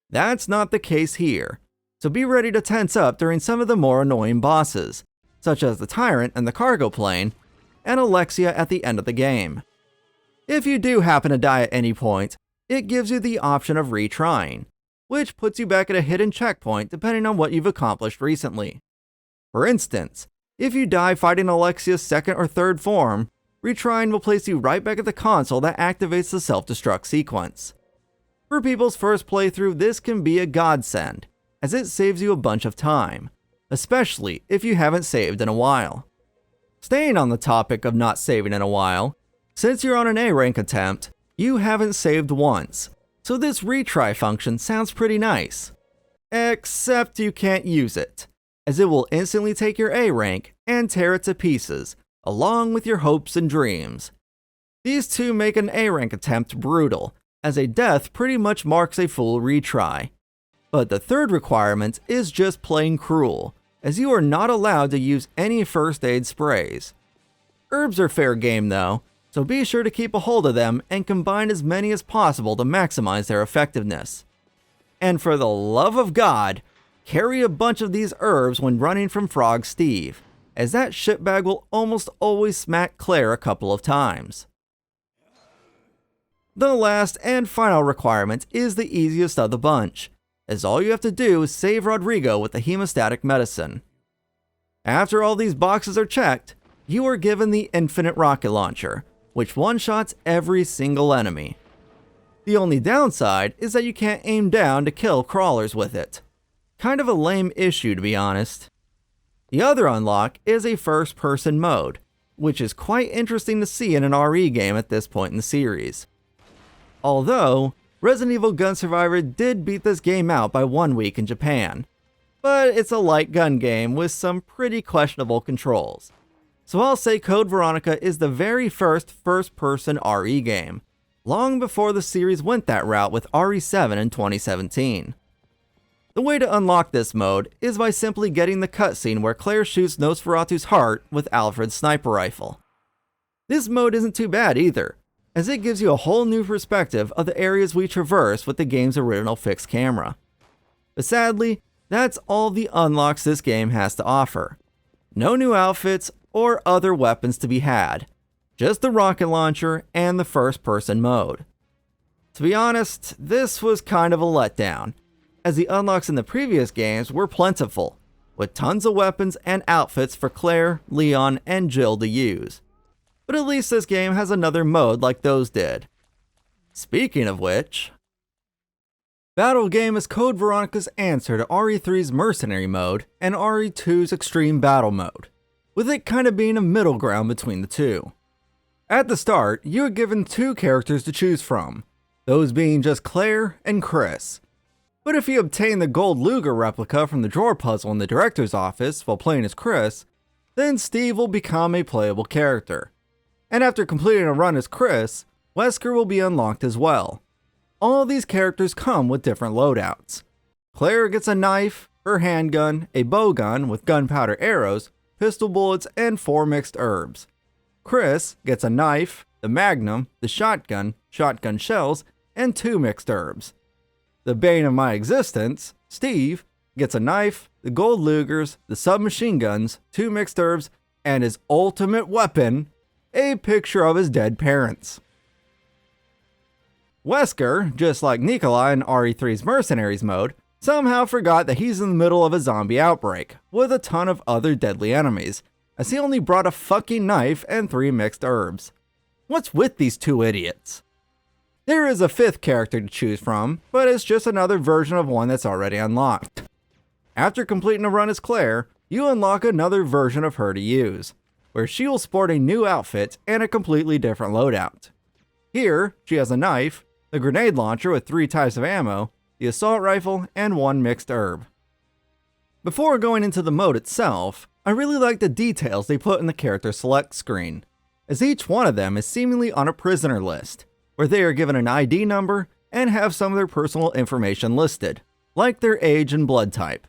That's not the case here, so be ready to tense up during some of the more annoying bosses, such as the Tyrant and the cargo plane, and Alexia at the end of the game. If you do happen to die at any point, it gives you the option of retrying, which puts you back at a hidden checkpoint depending on what you've accomplished recently. For instance, if you die fighting Alexia's second or third form, retrying will place you right back at the console that activates the self-destruct sequence. For people's first playthrough, this can be a godsend, as it saves you a bunch of time, especially if you haven't saved in a while. Staying on the topic of not saving in a while, since you're on an A rank attempt, you haven't saved once, so this retry function sounds pretty nice. Except you can't use it, as it will instantly take your A rank and tear it to pieces, along with your hopes and dreams. These two make an A rank attempt brutal, as a death pretty much marks a full retry. But the third requirement is just plain cruel, as you are not allowed to use any first aid sprays. Herbs are fair game though, so be sure to keep a hold of them and combine as many as possible to maximize their effectiveness. And for the love of God, carry a bunch of these herbs when running from Frog Steve, as that shitbag will almost always smack Claire a couple of times. The last and final requirement is the easiest of the bunch, as all you have to do is save Rodrigo with the hemostatic medicine. After all these boxes are checked, you are given the infinite rocket launcher, which one-shots every single enemy. The only downside is that you can't aim down to kill crawlers with it. Kind of a lame issue to be honest. The other unlock is a first-person mode, which is quite interesting to see in an RE game at this point in the series. Although, Resident Evil Gun Survivor did beat this game out by 1 week in Japan, but it's a light gun game with some pretty questionable controls. So I'll say Code Veronica is the very first-person RE game, long before the series went that route with RE7 in 2017. The way to unlock this mode is by simply getting the cutscene where Claire shoots Nosferatu's heart with Alfred's sniper rifle. This mode isn't too bad either, as it gives you a whole new perspective of the areas we traverse with the game's original fixed camera. But sadly, that's all the unlocks this game has to offer. No new outfits or other weapons to be had, just the rocket launcher and the first-person mode. To be honest, this was kind of a letdown, as the unlocks in the previous games were plentiful, with tons of weapons and outfits for Claire, Leon, and Jill to use. But at least this game has another mode like those did. Speaking of which, Battle Game is Code Veronica's answer to RE3's Mercenary mode and RE2's Extreme Battle mode, with it kind of being a middle ground between the two. At the start, you are given 2 characters to choose from, those being just Claire and Chris. But if you obtain the gold Luger replica from the drawer puzzle in the director's office while playing as Chris, then Steve will become a playable character. And after completing a run as Chris, Wesker will be unlocked as well. All these characters come with different loadouts. Claire gets a knife, her handgun, a bowgun with gunpowder arrows, pistol bullets, and 4 mixed herbs. Chris gets a knife, the magnum, the shotgun, shotgun shells, and 2 mixed herbs. The bane of my existence, Steve, gets a knife, the gold Lugers, the submachine guns, 2 mixed herbs, and his ultimate weapon, a picture of his dead parents. Wesker, just like Nikolai in RE3's Mercenaries mode, somehow forgot that he's in the middle of a zombie outbreak, with a ton of other deadly enemies, as he only brought a fucking knife and 3 mixed herbs. What's with these 2 idiots? There is a 5th character to choose from, but it's just another version of one that's already unlocked. After completing a run as Claire, you unlock another version of her to use, where she will sport a new outfit and a completely different loadout. Here, she has a knife, the grenade launcher with 3 types of ammo, the assault rifle, and 1 mixed herb. Before going into the mode itself, I really like the details they put in the character select screen, as each one of them is seemingly on a prisoner list, where they are given an ID number and have some of their personal information listed, like their age and blood type.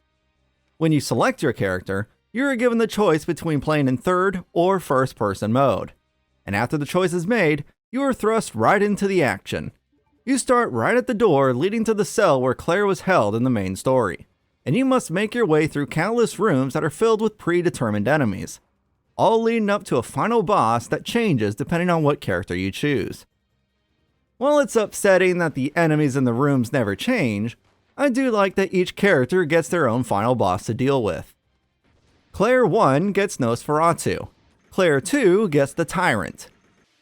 When you select your character, you are given the choice between playing in 3rd or 1st person mode, and after the choice is made, you are thrust right into the action. You start right at the door leading to the cell where Claire was held in the main story, and you must make your way through countless rooms that are filled with predetermined enemies, all leading up to a final boss that changes depending on what character you choose. While it's upsetting that the enemies in the rooms never change, I do like that each character gets their own final boss to deal with. Claire 1 gets Nosferatu, Claire 2 gets the Tyrant,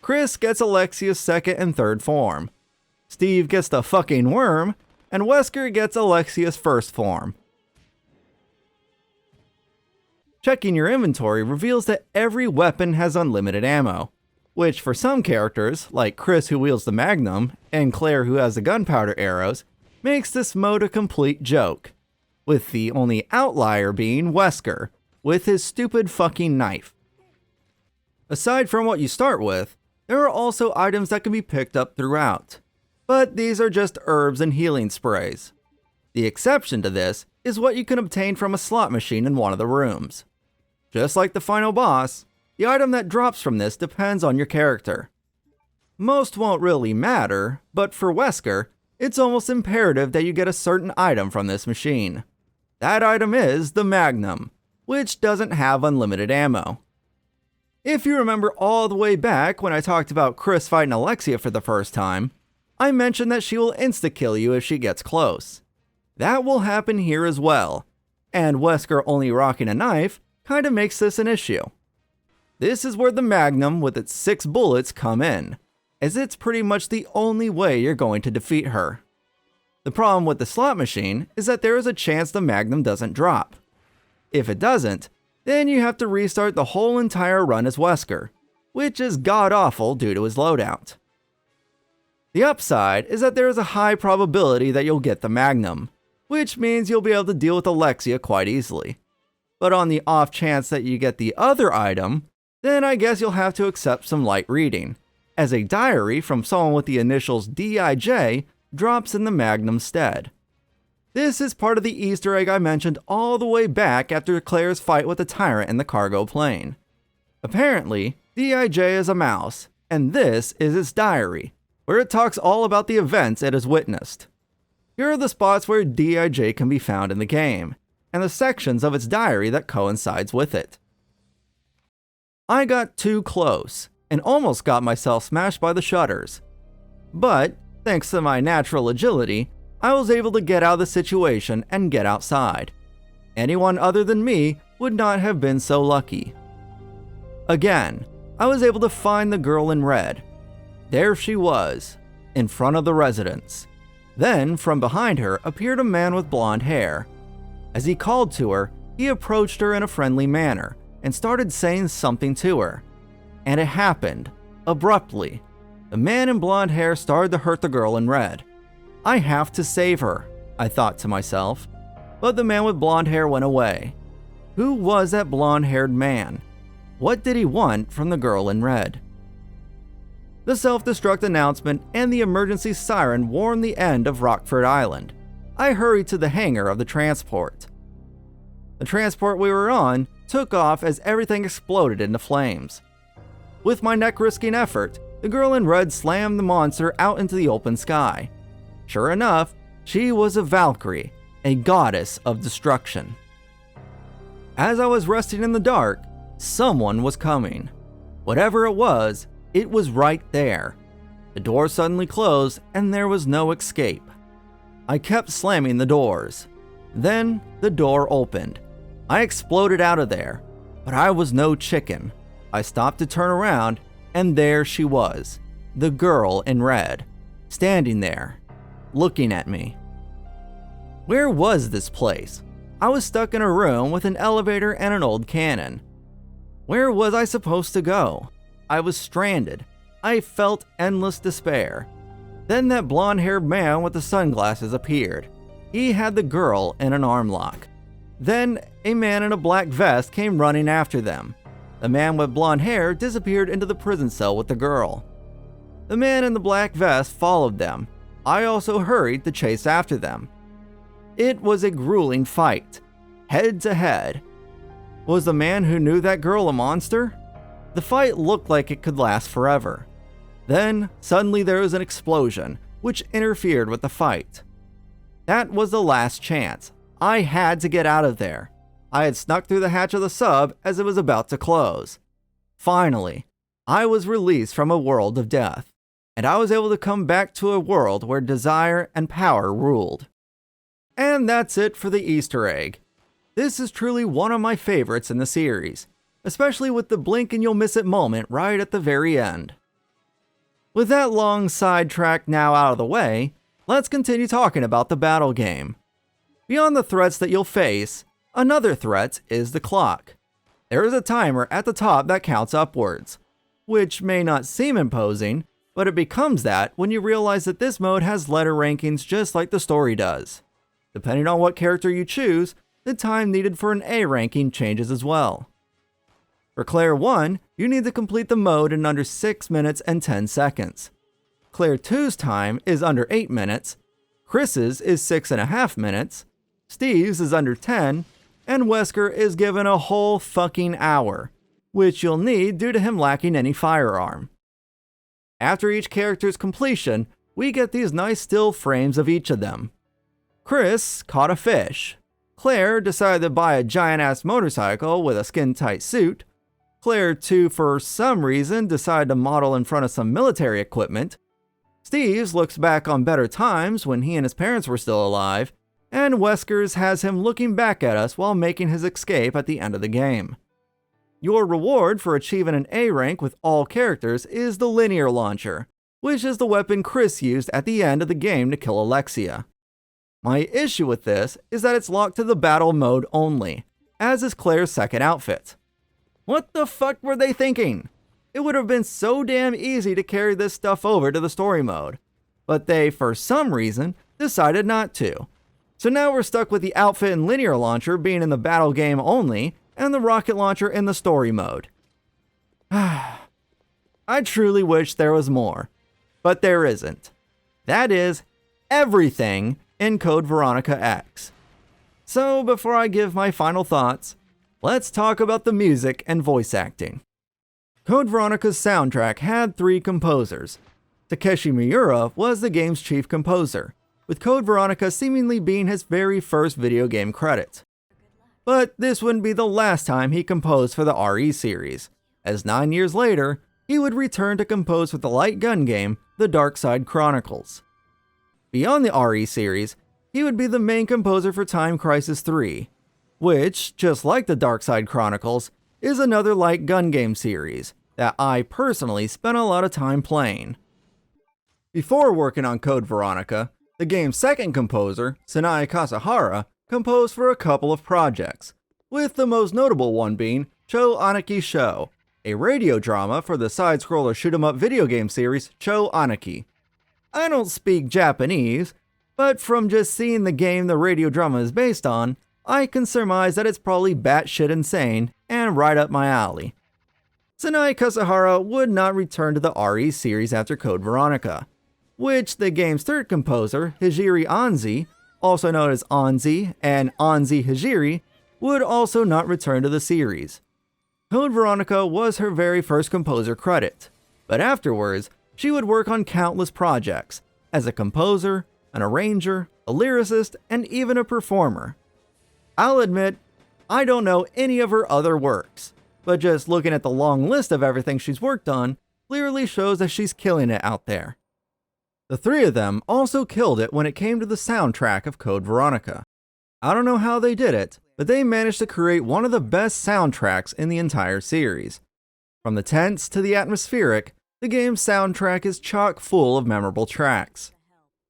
Chris gets Alexia's 2nd and 3rd form, Steve gets the fucking worm, and Wesker gets Alexia's 1st form. Checking your inventory reveals that every weapon has unlimited ammo, which for some characters, like Chris who wields the Magnum, and Claire who has the gunpowder arrows, makes this mode a complete joke, with the only outlier being Wesker, with his stupid fucking knife. Aside from what you start with, there are also items that can be picked up throughout, but these are just herbs and healing sprays. The exception to this is what you can obtain from a slot machine in one of the rooms. Just like the final boss, the item that drops from this depends on your character. Most won't really matter, but for Wesker, it's almost imperative that you get a certain item from this machine. That item is the Magnum, which doesn't have unlimited ammo. If you remember all the way back when I talked about Chris fighting Alexia for the first time, I mentioned that she will insta-kill you if she gets close. That will happen here as well, and Wesker only rocking a knife kinda makes this an issue. This is where the Magnum with its 6 bullets come in, as it's pretty much the only way you're going to defeat her. The problem with the slot machine is that there is a chance the Magnum doesn't drop. If it doesn't, then you have to restart the whole entire run as Wesker, which is god-awful due to his loadout. The upside is that there is a high probability that you'll get the Magnum, which means you'll be able to deal with Alexia quite easily. But on the off chance that you get the other item, then I guess you'll have to accept some light reading, as a diary from someone with the initials DIJ drops in the Magnum's stead. This is part of the Easter egg I mentioned all the way back after Claire's fight with the Tyrant in the cargo plane. Apparently, DIJ is a mouse, and this is its diary, where it talks all about the events it has witnessed. Here are the spots where DIJ can be found in the game, and the sections of its diary that coincides with it. I got too close, and almost got myself smashed by the shutters. But, thanks to my natural agility, I was able to get out of the situation and get outside. Anyone other than me would not have been so lucky. Again, I was able to find the girl in red. There she was, in front of the residence. Then, from behind her appeared a man with blonde hair. As he called to her, he approached her in a friendly manner and started saying something to her. And it happened, abruptly. The man in blonde hair started to hurt the girl in red. I have to save her, I thought to myself, but the man with blonde hair went away. Who was that blonde-haired man? What did he want from the girl in red? The self-destruct announcement and the emergency siren warned the end of Rockford Island. I hurried to the hangar of the transport. The transport we were on took off as everything exploded into flames. With my neck-risking effort, the girl in red slammed the monster out into the open sky. Sure enough, she was a Valkyrie, a goddess of destruction. As I was resting in the dark, someone was coming. Whatever it was right there. The door suddenly closed and there was no escape. I kept slamming the doors. Then the door opened. I exploded out of there. But I was no chicken. I stopped to turn around, and there she was, the girl in red, standing there, looking at me. Where was this place? I was stuck in a room with an elevator and an old cannon. Where was I supposed to go? I was stranded. I felt endless despair. Then that blonde-haired man with the sunglasses appeared. He had the girl in an arm lock. Then a man in a black vest came running after them. The man with blonde hair disappeared into the prison cell with the girl. The man in the black vest followed them. I also hurried to chase after them. It was a grueling fight, head to head. Was the man who knew that girl a monster? The fight looked like it could last forever. Then, suddenly there was an explosion, which interfered with the fight. That was the last chance. I had to get out of there. I had snuck through the hatch of the sub as it was about to close. Finally, I was released from a world of death, and I was able to come back to a world where desire and power ruled. And that's it for the Easter egg. This is truly one of my favorites in the series, especially with the blink and you'll miss it moment right at the very end. With that long sidetrack now out of the way, let's continue talking about the battle game. Beyond the threats that you'll face, another threat is the clock. There is a timer at the top that counts upwards, which may not seem imposing, but it becomes that when you realize that this mode has letter rankings just like the story does. Depending on what character you choose, the time needed for an A ranking changes as well. For Claire 1, you need to complete the mode in under 6 minutes and 10 seconds. Claire 2's time is under 8 minutes, Chris's is 6.5 minutes, Steve's is under 10, and Wesker is given a whole fucking hour, which you'll need due to him lacking any firearm. After each character's completion, we get these nice still frames of each of them. Chris caught a fish. Claire decided to buy a giant-ass motorcycle with a skin-tight suit. Claire 2, for some reason, decided to model in front of some military equipment. Steve's looks back on better times when he and his parents were still alive. And Wesker's has him looking back at us while making his escape at the end of the game. Your reward for achieving an A rank with all characters is the linear launcher, which is the weapon Chris used at the end of the game to kill Alexia. My issue with this is that it's locked to the battle mode only, as is Claire's second outfit. What the fuck were they thinking? It would have been so damn easy to carry this stuff over to the story mode, but they, for some reason, decided not to. So now we're stuck with the outfit and linear launcher being in the battle game only, and the rocket launcher in the story mode. I truly wish there was more, but there isn't. That is everything in Code Veronica X. So before I give my final thoughts, let's talk about the music and voice acting. Code Veronica's soundtrack had 3 composers. Takeshi Miura was the game's chief composer, with Code Veronica seemingly being his very first video game credit. But this wouldn't be the last time he composed for the RE series, as 9 years later, he would return to compose for the light gun game, The Dark Side Chronicles. Beyond the RE series, he would be the main composer for Time Crisis 3, which, just like The Dark Side Chronicles, is another light gun game series that I personally spent a lot of time playing. Before working on Code Veronica, the game's second composer, Sanae Kasahara, composed for a couple of projects, with the most notable one being Cho Aniki Show, a radio drama for the side-scroller shoot-'em-up video game series Cho Aniki. I don't speak Japanese, but from just seeing the game the radio drama is based on, I can surmise that it's probably batshit insane and right up my alley. Sanae Kasahara would not return to the RE series after Code Veronica, which the game's third composer, Hijiri Anzi, also known as Anzi and Anzi Hijiri, would also not return to the series. Code Veronica was her very first composer credit, but afterwards, she would work on countless projects, as a composer, an arranger, a lyricist, and even a performer. I'll admit, I don't know any of her other works, but just looking at the long list of everything she's worked on clearly shows that she's killing it out there. The 3 of them also killed it when it came to the soundtrack of Code Veronica. I don't know how they did it, but they managed to create one of the best soundtracks in the entire series. From the tense to the atmospheric, the game's soundtrack is chock full of memorable tracks.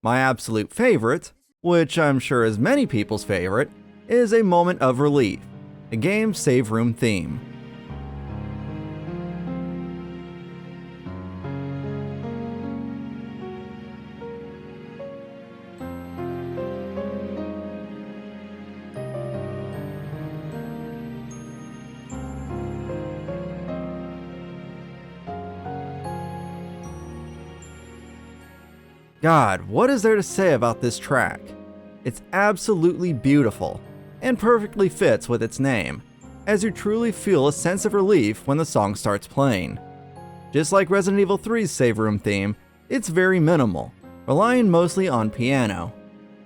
My absolute favorite, which I'm sure is many people's favorite, is A Moment of Relief, the game's save room theme. God, what is there to say about this track? It's absolutely beautiful, and perfectly fits with its name, as you truly feel a sense of relief when the song starts playing. Just like Resident Evil 3's save room theme, it's very minimal, relying mostly on piano.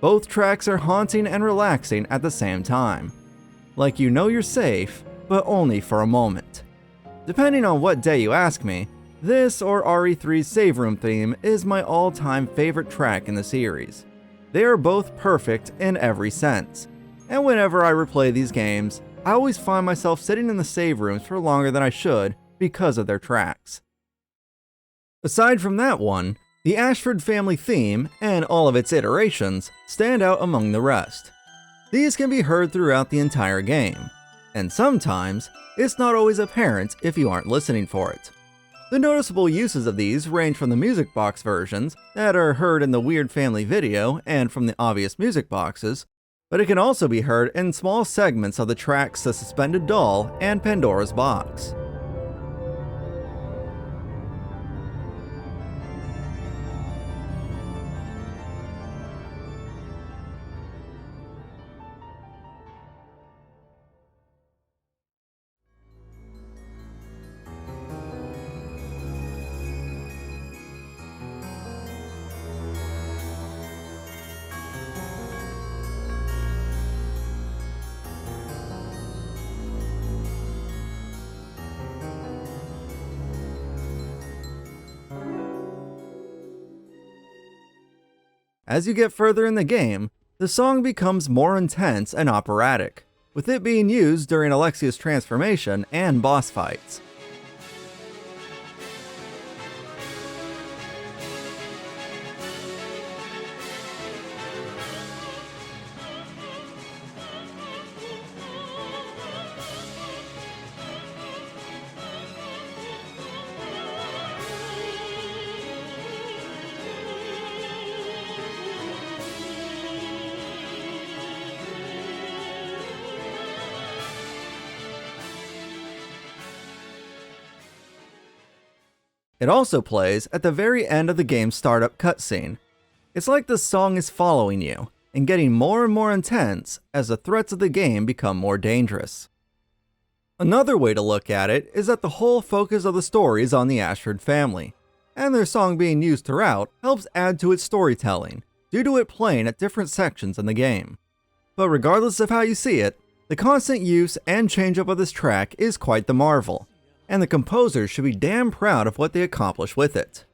Both tracks are haunting and relaxing at the same time. Like you know you're safe, but only for a moment. Depending on what day you ask me, this or RE3's save room theme is my all-time favorite track in the series. They are both perfect in every sense, and whenever I replay these games, I always find myself sitting in the save rooms for longer than I should because of their tracks. Aside from that one, the Ashford family theme, and all of its iterations, stand out among the rest. These can be heard throughout the entire game, and sometimes, it's not always apparent if you aren't listening for it. The noticeable uses of these range from the music box versions that are heard in the Weird Family video and from the obvious music boxes, but it can also be heard in small segments of the tracks The Suspended Doll and Pandora's Box. As you get further in the game, the song becomes more intense and operatic, with it being used during Alexia's transformation and boss fights. It also plays at the very end of the game's startup cutscene. It's like the song is following you, and getting more and more intense as the threats of the game become more dangerous. Another way to look at it is that the whole focus of the story is on the Ashford family, and their song being used throughout helps add to its storytelling, due to it playing at different sections in the game. But regardless of how you see it, the constant use and change-up of this track is quite the marvel, and the composers should be damn proud of what they accomplish with it.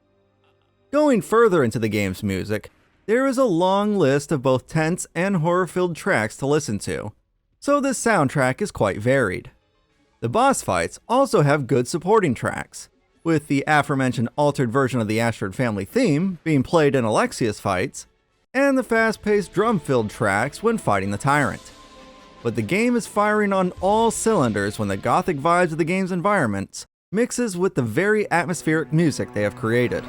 Going further into the game's music, there is a long list of both tense and horror-filled tracks to listen to, so this soundtrack is quite varied. The boss fights also have good supporting tracks, with the aforementioned altered version of the Ashford family theme being played in Alexia's fights, and the fast-paced drum-filled tracks when fighting the Tyrant. But the game is firing on all cylinders when the gothic vibes of the game's environments mixes with the very atmospheric music they have created.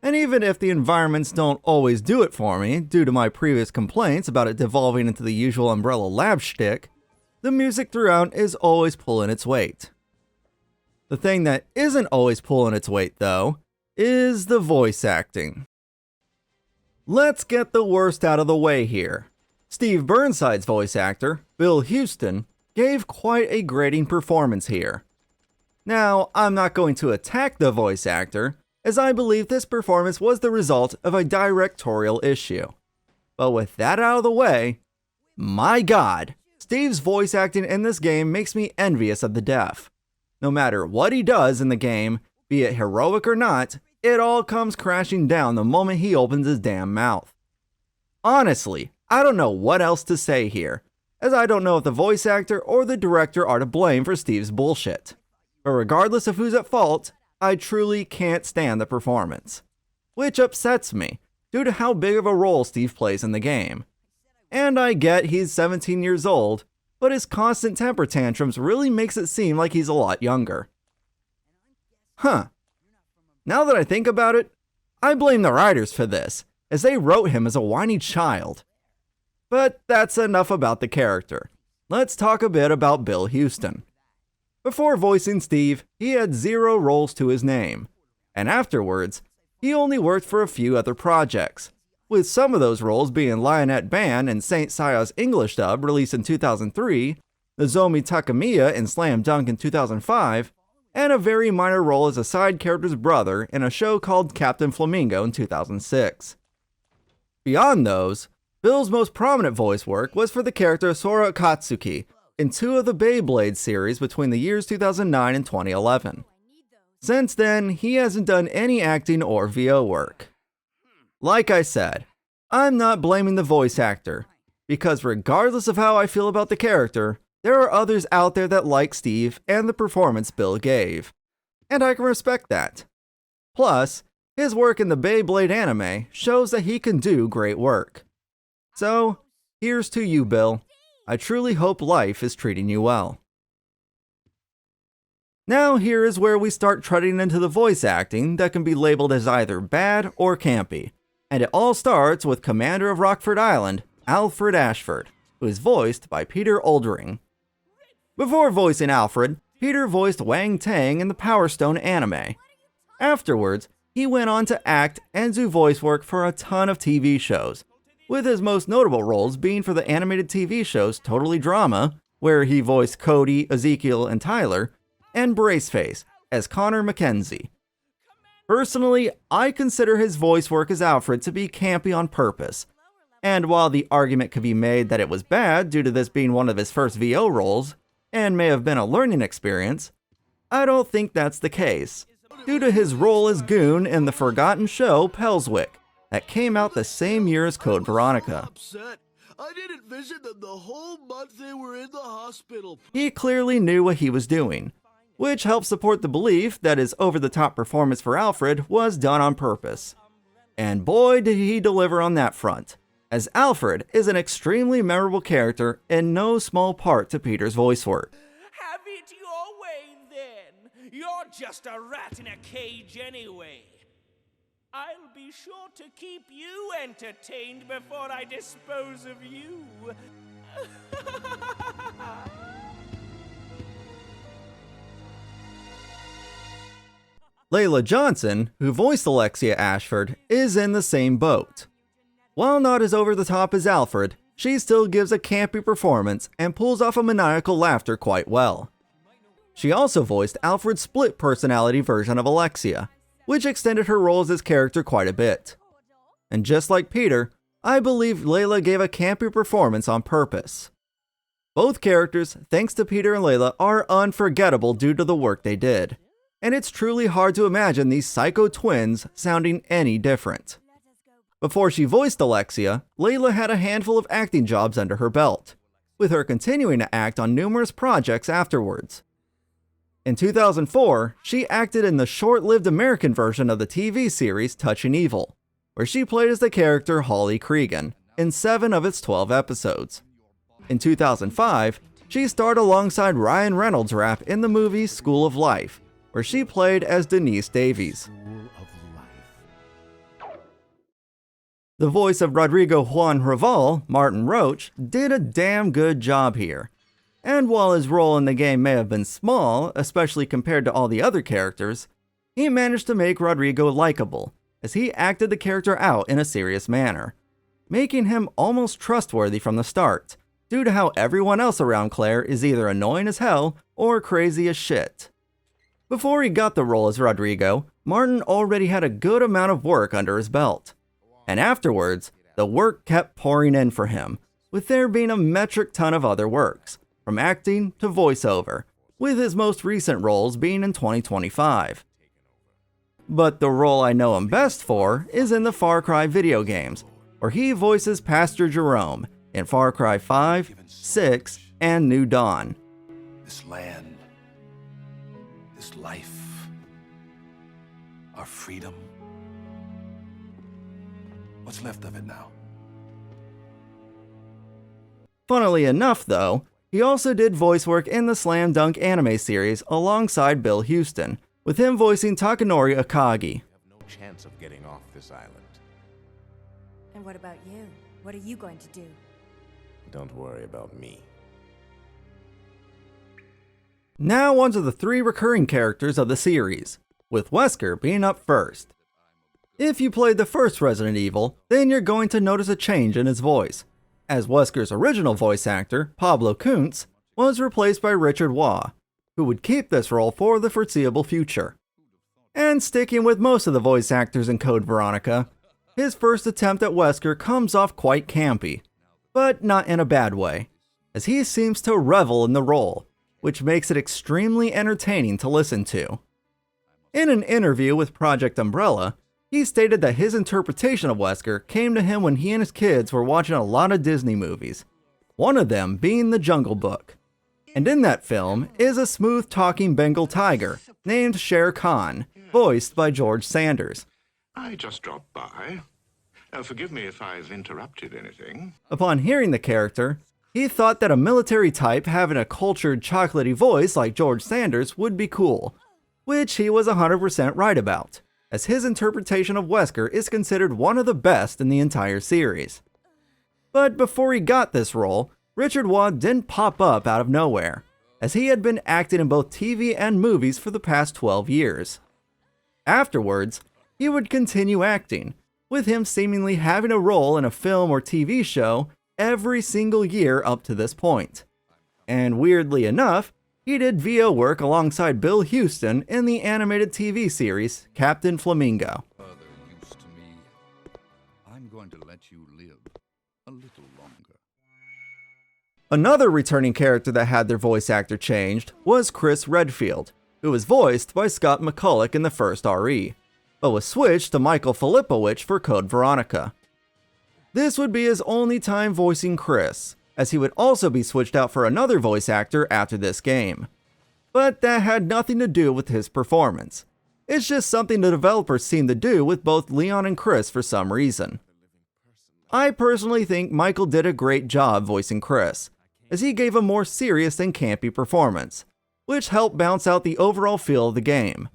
And even if the environments don't always do it for me, due to my previous complaints about it devolving into the usual Umbrella Lab shtick, the music throughout is always pulling its weight. The thing that isn't always pulling its weight, though, is the voice acting. Let's get the worst out of the way here. Steve Burnside's voice actor, Bill Houston, gave quite a grating performance here. Now, I'm not going to attack the voice actor, as I believe this performance was the result of a directorial issue. But with that out of the way, my god, Steve's voice acting in this game makes me envious of the deaf. No matter what he does in the game, be it heroic or not, it all comes crashing down the moment he opens his damn mouth. Honestly, I don't know what else to say here, as I don't know if the voice actor or the director are to blame for Steve's bullshit. But regardless of who's at fault, I truly can't stand the performance. Which upsets me, due to how big of a role Steve plays in the game. And I get he's 17 years old, but his constant temper tantrums really makes it seem like he's a lot younger. Huh. Now that I think about it, I blame the writers for this, as they wrote him as a whiny child. But that's enough about the character. Let's talk a bit about Bill Houston. Before voicing Steve, he had 0 roles to his name, and afterwards, he only worked for a few other projects, with some of those roles being Lionette Ban in Saint Seiya's English dub released in 2003, Nozomi Takamiya in Slam Dunk in 2005, and a very minor role as a side character's brother in a show called Captain Flamingo in 2006. Beyond those, Bill's most prominent voice work was for the character Sora Akatsuki in 2 of the Beyblade series between the years 2009 and 2011. Since then, he hasn't done any acting or VO work. Like I said, I'm not blaming the voice actor, because regardless of how I feel about the character, there are others out there that like Steve and the performance Bill gave, and I can respect that. Plus, his work in the Beyblade anime shows that he can do great work. So, here's to you, Bill. I truly hope life is treating you well. Now here is where we start treading into the voice acting that can be labeled as either bad or campy. And it all starts with Commander of Rockford Island, Alfred Ashford, who is voiced by Peter Oldring. Before voicing Alfred, Peter voiced Wang Tang in the Power Stone anime. Afterwards, he went on to act and do voice work for a ton of TV shows, with his most notable roles being for the animated TV shows Totally Drama, where he voiced Cody, Ezekiel, and Tyler, and Braceface as Connor Mackenzie. Personally, I consider his voice work as Alfred to be campy on purpose, and while the argument could be made that it was bad due to this being one of his first VO roles, and may have been a learning experience, I don't think that's the case, due to his role as Goon in the forgotten show Pelswick, that came out the same year as Code Veronica. I didn't visit them the whole month they were in the hospital. He clearly knew what he was doing, which helps support the belief that his over-the-top performance for Alfred was done on purpose. And boy did he deliver on that front, as Alfred is an extremely memorable character in no small part to Peter's voice work. Have it your way then. You're just a rat in a cage anyway. I'll be sure to keep you entertained before I dispose of you. Layla Johnson, who voiced Alexia Ashford, is in the same boat. While not as over-the-top as Alfred, she still gives a campy performance and pulls off a maniacal laughter quite well. She also voiced Alfred's split-personality version of Alexia, which extended her role as his character quite a bit. And just like Peter, I believe Layla gave a campy performance on purpose. Both characters, thanks to Peter and Layla, are unforgettable due to the work they did, and it's truly hard to imagine these psycho twins sounding any different. Before she voiced Alexia, Layla had a handful of acting jobs under her belt, with her continuing to act on numerous projects afterwards. In 2004, she acted in the short-lived American version of the TV series Touching Evil, where she played as the character Holly Cregan in 7 of its 12 episodes. In 2005, she starred alongside Ryan Reynolds' rap in the movie School of Life, where she played as Denise Davies. The voice of Rodrigo Juan Raval, Martin Roach, did a damn good job here. And while his role in the game may have been small, especially compared to all the other characters, he managed to make Rodrigo likable, as he acted the character out in a serious manner, making him almost trustworthy from the start, due to how everyone else around Claire is either annoying as hell or crazy as shit. Before he got the role as Rodrigo, Martin already had a good amount of work under his belt. And afterwards, the work kept pouring in for him, with there being a metric ton of other works, from acting to voiceover, with his most recent roles being in 2025. But the role I know him best for is in the Far Cry video games, where he voices Pastor Jerome in Far Cry 5, 6, and New Dawn. This land, this life, our freedom. What's left of it now? Funnily enough, though, he also did voice work in the Slam Dunk anime series alongside Bill Houston, with him voicing Takanori Akagi. No chance of getting off this island. And what about you? What are you going to do? Don't worry about me. Now onto the 3 recurring characters of the series, with Wesker being up first. If you played the first Resident Evil, then you're going to notice a change in his voice, as Wesker's original voice actor, Pablo Kuntz, was replaced by Richard Waugh, who would keep this role for the foreseeable future. And sticking with most of the voice actors in Code Veronica, his first attempt at Wesker comes off quite campy, but not in a bad way, as he seems to revel in the role, which makes it extremely entertaining to listen to. In an interview with Project Umbrella, he stated that his interpretation of Wesker came to him when he and his kids were watching a lot of Disney movies, one of them being The Jungle Book. And in that film is a smooth-talking Bengal tiger named Shere Khan, voiced by George Sanders. I just dropped by. Forgive me if I've interrupted anything. Upon hearing the character, he thought that a military type having a cultured, chocolatey voice like George Sanders would be cool, which he was 100% right about, as his interpretation of Wesker is considered one of the best in the entire series. But before he got this role, Richard Waugh didn't pop up out of nowhere, as he had been acting in both TV and movies for the past 12 years. Afterwards, he would continue acting, with him seemingly having a role in a film or TV show every single year up to this point. And weirdly enough, he did VO work alongside Bill Houston in the animated TV series Captain Flamingo. I'm going to let you live a little longer. Another returning character that had their voice actor changed was Chris Redfield, who was voiced by Scott McCulloch in the first RE, but was switched to Michael Filipowicz for Code Veronica. This would be his only time voicing Chris, as he would also be switched out for another voice actor after this game. But that had nothing to do with his performance. It's just something the developers seemed to do with both Leon and Chris for some reason. I personally think Michael did a great job voicing Chris, as he gave a more serious and campy performance, which helped balance out the overall feel of the game.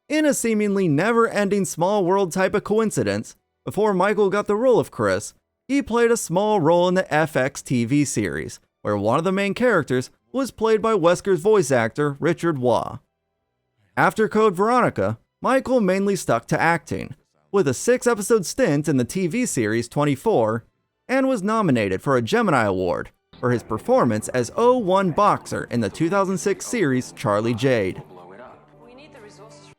In a seemingly never-ending small world type of coincidence, before Michael got the role of Chris, he played a small role in the FX TV series, where one of the main characters was played by Wesker's voice actor, Richard Waugh. After Code Veronica, Michael mainly stuck to acting, with a 6-episode stint in the TV series 24, and was nominated for a Gemini Award for his performance as 01 Boxer in the 2006 series Charlie Jade.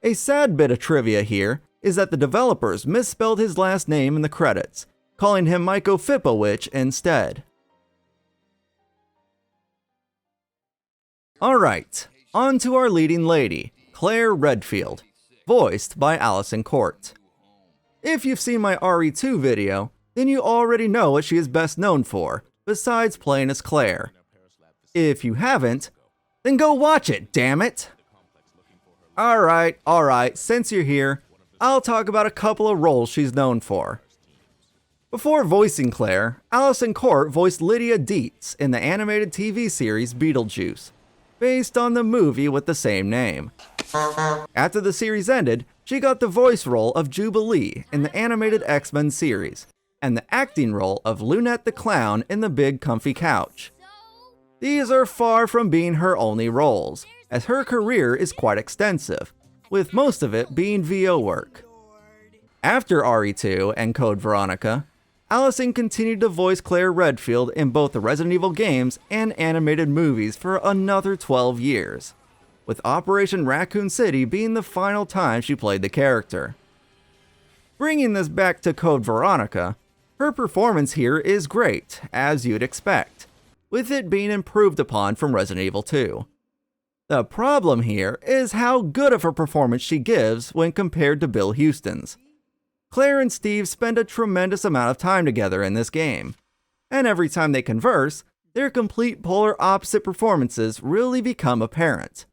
A sad bit of trivia here is that the developers misspelled his last name in the credits, calling him Michael Filipowicz instead. Alright, on to our leading lady, Claire Redfield, voiced by Allison Court. If you've seen my RE2 video, then you already know what she is best known for, besides playing as Claire. If you haven't, then go watch it, damn it! Alright, since you're here, I'll talk about a couple of roles she's known for. Before voicing Claire, Allison Court voiced Lydia Dietz in the animated TV series Beetlejuice, based on the movie with the same name. After the series ended, she got the voice role of Jubilee in the animated X-Men series, and the acting role of Lunette the Clown in The Big Comfy Couch. These are far from being her only roles, as her career is quite extensive, with most of it being VO work. After RE2 and Code Veronica, Allison continued to voice Claire Redfield in both the Resident Evil games and animated movies for another 12 years, with Operation Raccoon City being the final time she played the character. Bringing this back to Code Veronica, her performance here is great, as you'd expect, with it being improved upon from Resident Evil 2. The problem here is how good of a performance she gives when compared to Bill Houston's. Claire and Steve spend a tremendous amount of time together in this game, and every time they converse, their complete polar opposite performances really become apparent.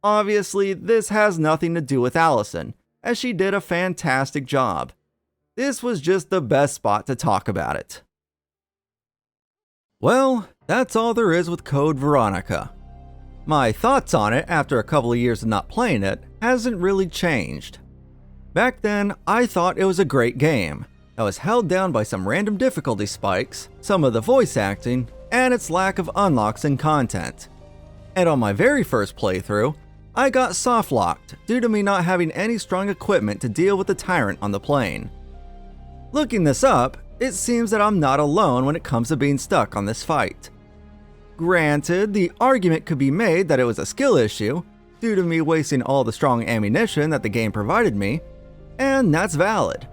Obviously, this has nothing to do with Allison, as she did a fantastic job. This was just the best spot to talk about it. Well, that's all there is with Code Veronica. My thoughts on it after a couple of years of not playing it hasn't really changed. Back then, I thought it was a great game. I was held down by some random difficulty spikes, some of the voice acting, and its lack of unlocks and content. And on my very first playthrough, I got soft-locked due to me not having any strong equipment to deal with the Tyrant on the plane. Looking this up, it seems that I'm not alone when it comes to being stuck on this fight. Granted, the argument could be made that it was a skill issue, due to me wasting all the strong ammunition that the game provided me, and that's valid.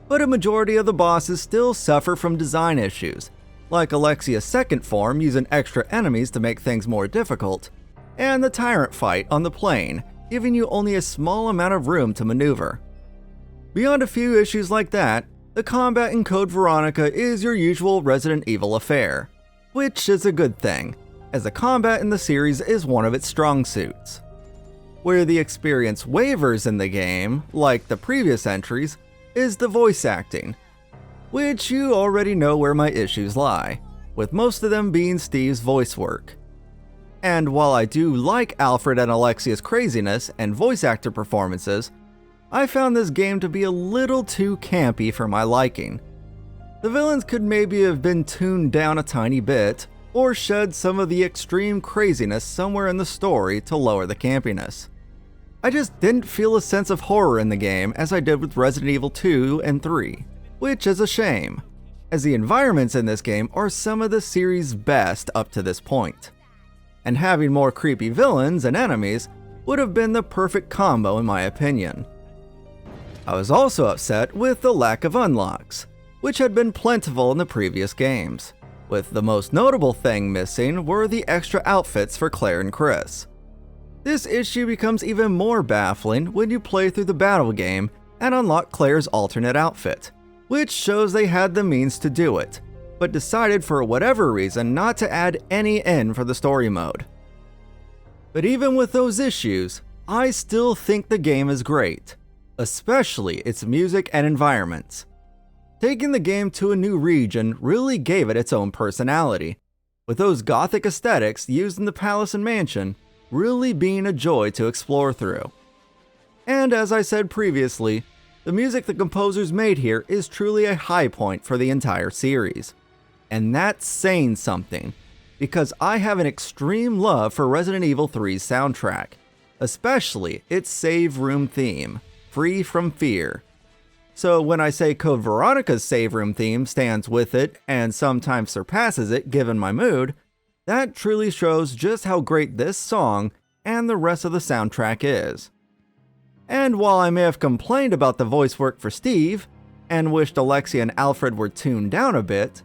But a majority of the bosses still suffer from design issues, like Alexia's second form using extra enemies to make things more difficult, and the Tyrant fight on the plane, giving you only a small amount of room to maneuver. Beyond a few issues like that, the combat in Code Veronica is your usual Resident Evil affair, which is a good thing, as the combat in the series is one of its strong suits. Where the experience wavers in the game, like the previous entries, is the voice acting, which you already know where my issues lie, with most of them being Steve's voice work. And while I do like Alfred and Alexia's craziness and voice actor performances, I found this game to be a little too campy for my liking. The villains could maybe have been tuned down a tiny bit, or shed some of the extreme craziness somewhere in the story to lower the campiness. I just didn't feel a sense of horror in the game as I did with Resident Evil 2 and 3, which is a shame, as the environments in this game are some of the series' best up to this point. And having more creepy villains and enemies would have been the perfect combo in my opinion. I was also upset with the lack of unlocks, which had been plentiful in the previous games, with the most notable thing missing were the extra outfits for Claire and Chris. This issue becomes even more baffling when you play through the battle game and unlock Claire's alternate outfit, which shows they had the means to do it, but decided for whatever reason not to add any in for the story mode. But even with those issues, I still think the game is great, especially its music and environments. Taking the game to a new region really gave it its own personality, with those gothic aesthetics used in the palace and mansion really being a joy to explore through. And as I said previously, the music the composers made here is truly a high point for the entire series. And that's saying something, because I have an extreme love for Resident Evil 3's soundtrack, especially its save room theme, Free from Fear. So when I say Code Veronica's save room theme stands with it and sometimes surpasses it given my mood, that truly shows just how great this song and the rest of the soundtrack is. And while I may have complained about the voice work for Steve, and wished Alexia and Alfred were tuned down a bit,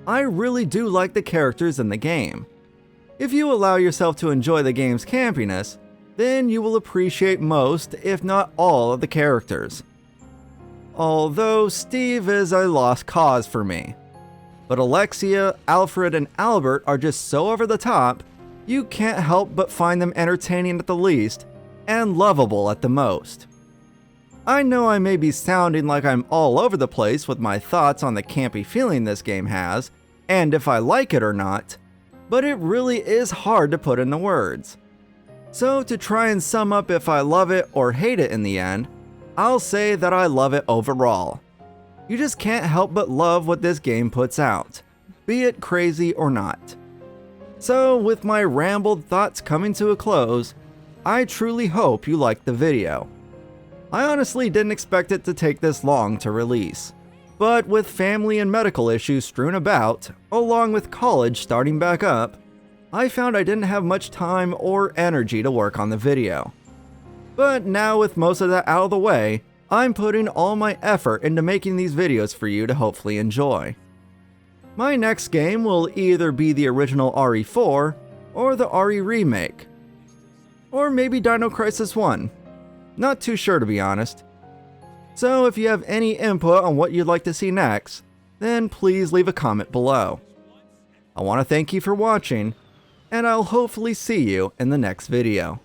I really do like the characters in the game. If you allow yourself to enjoy the game's campiness, then you will appreciate most, if not all, of the characters. Although Steve is a lost cause for me. But Alexia, Alfred, and Albert are just so over the top, you can't help but find them entertaining at the least, and lovable at the most. I know I may be sounding like I'm all over the place with my thoughts on the campy feeling this game has, and if I like it or not, but it really is hard to put into words. So to try and sum up if I love it or hate it in the end, I'll say that I love it overall. You just can't help but love what this game puts out, be it crazy or not. So with my rambled thoughts coming to a close, I truly hope you liked the video. I honestly didn't expect it to take this long to release. But with family and medical issues strewn about, along with college starting back up, I found I didn't have much time or energy to work on the video. But now with most of that out of the way, I'm putting all my effort into making these videos for you to hopefully enjoy. My next game will either be the original RE4 or the RE remake. Or maybe Dino Crisis 1. Not too sure to be honest. So if you have any input on what you'd like to see next, then please leave a comment below. I want to thank you for watching, and I'll hopefully see you in the next video.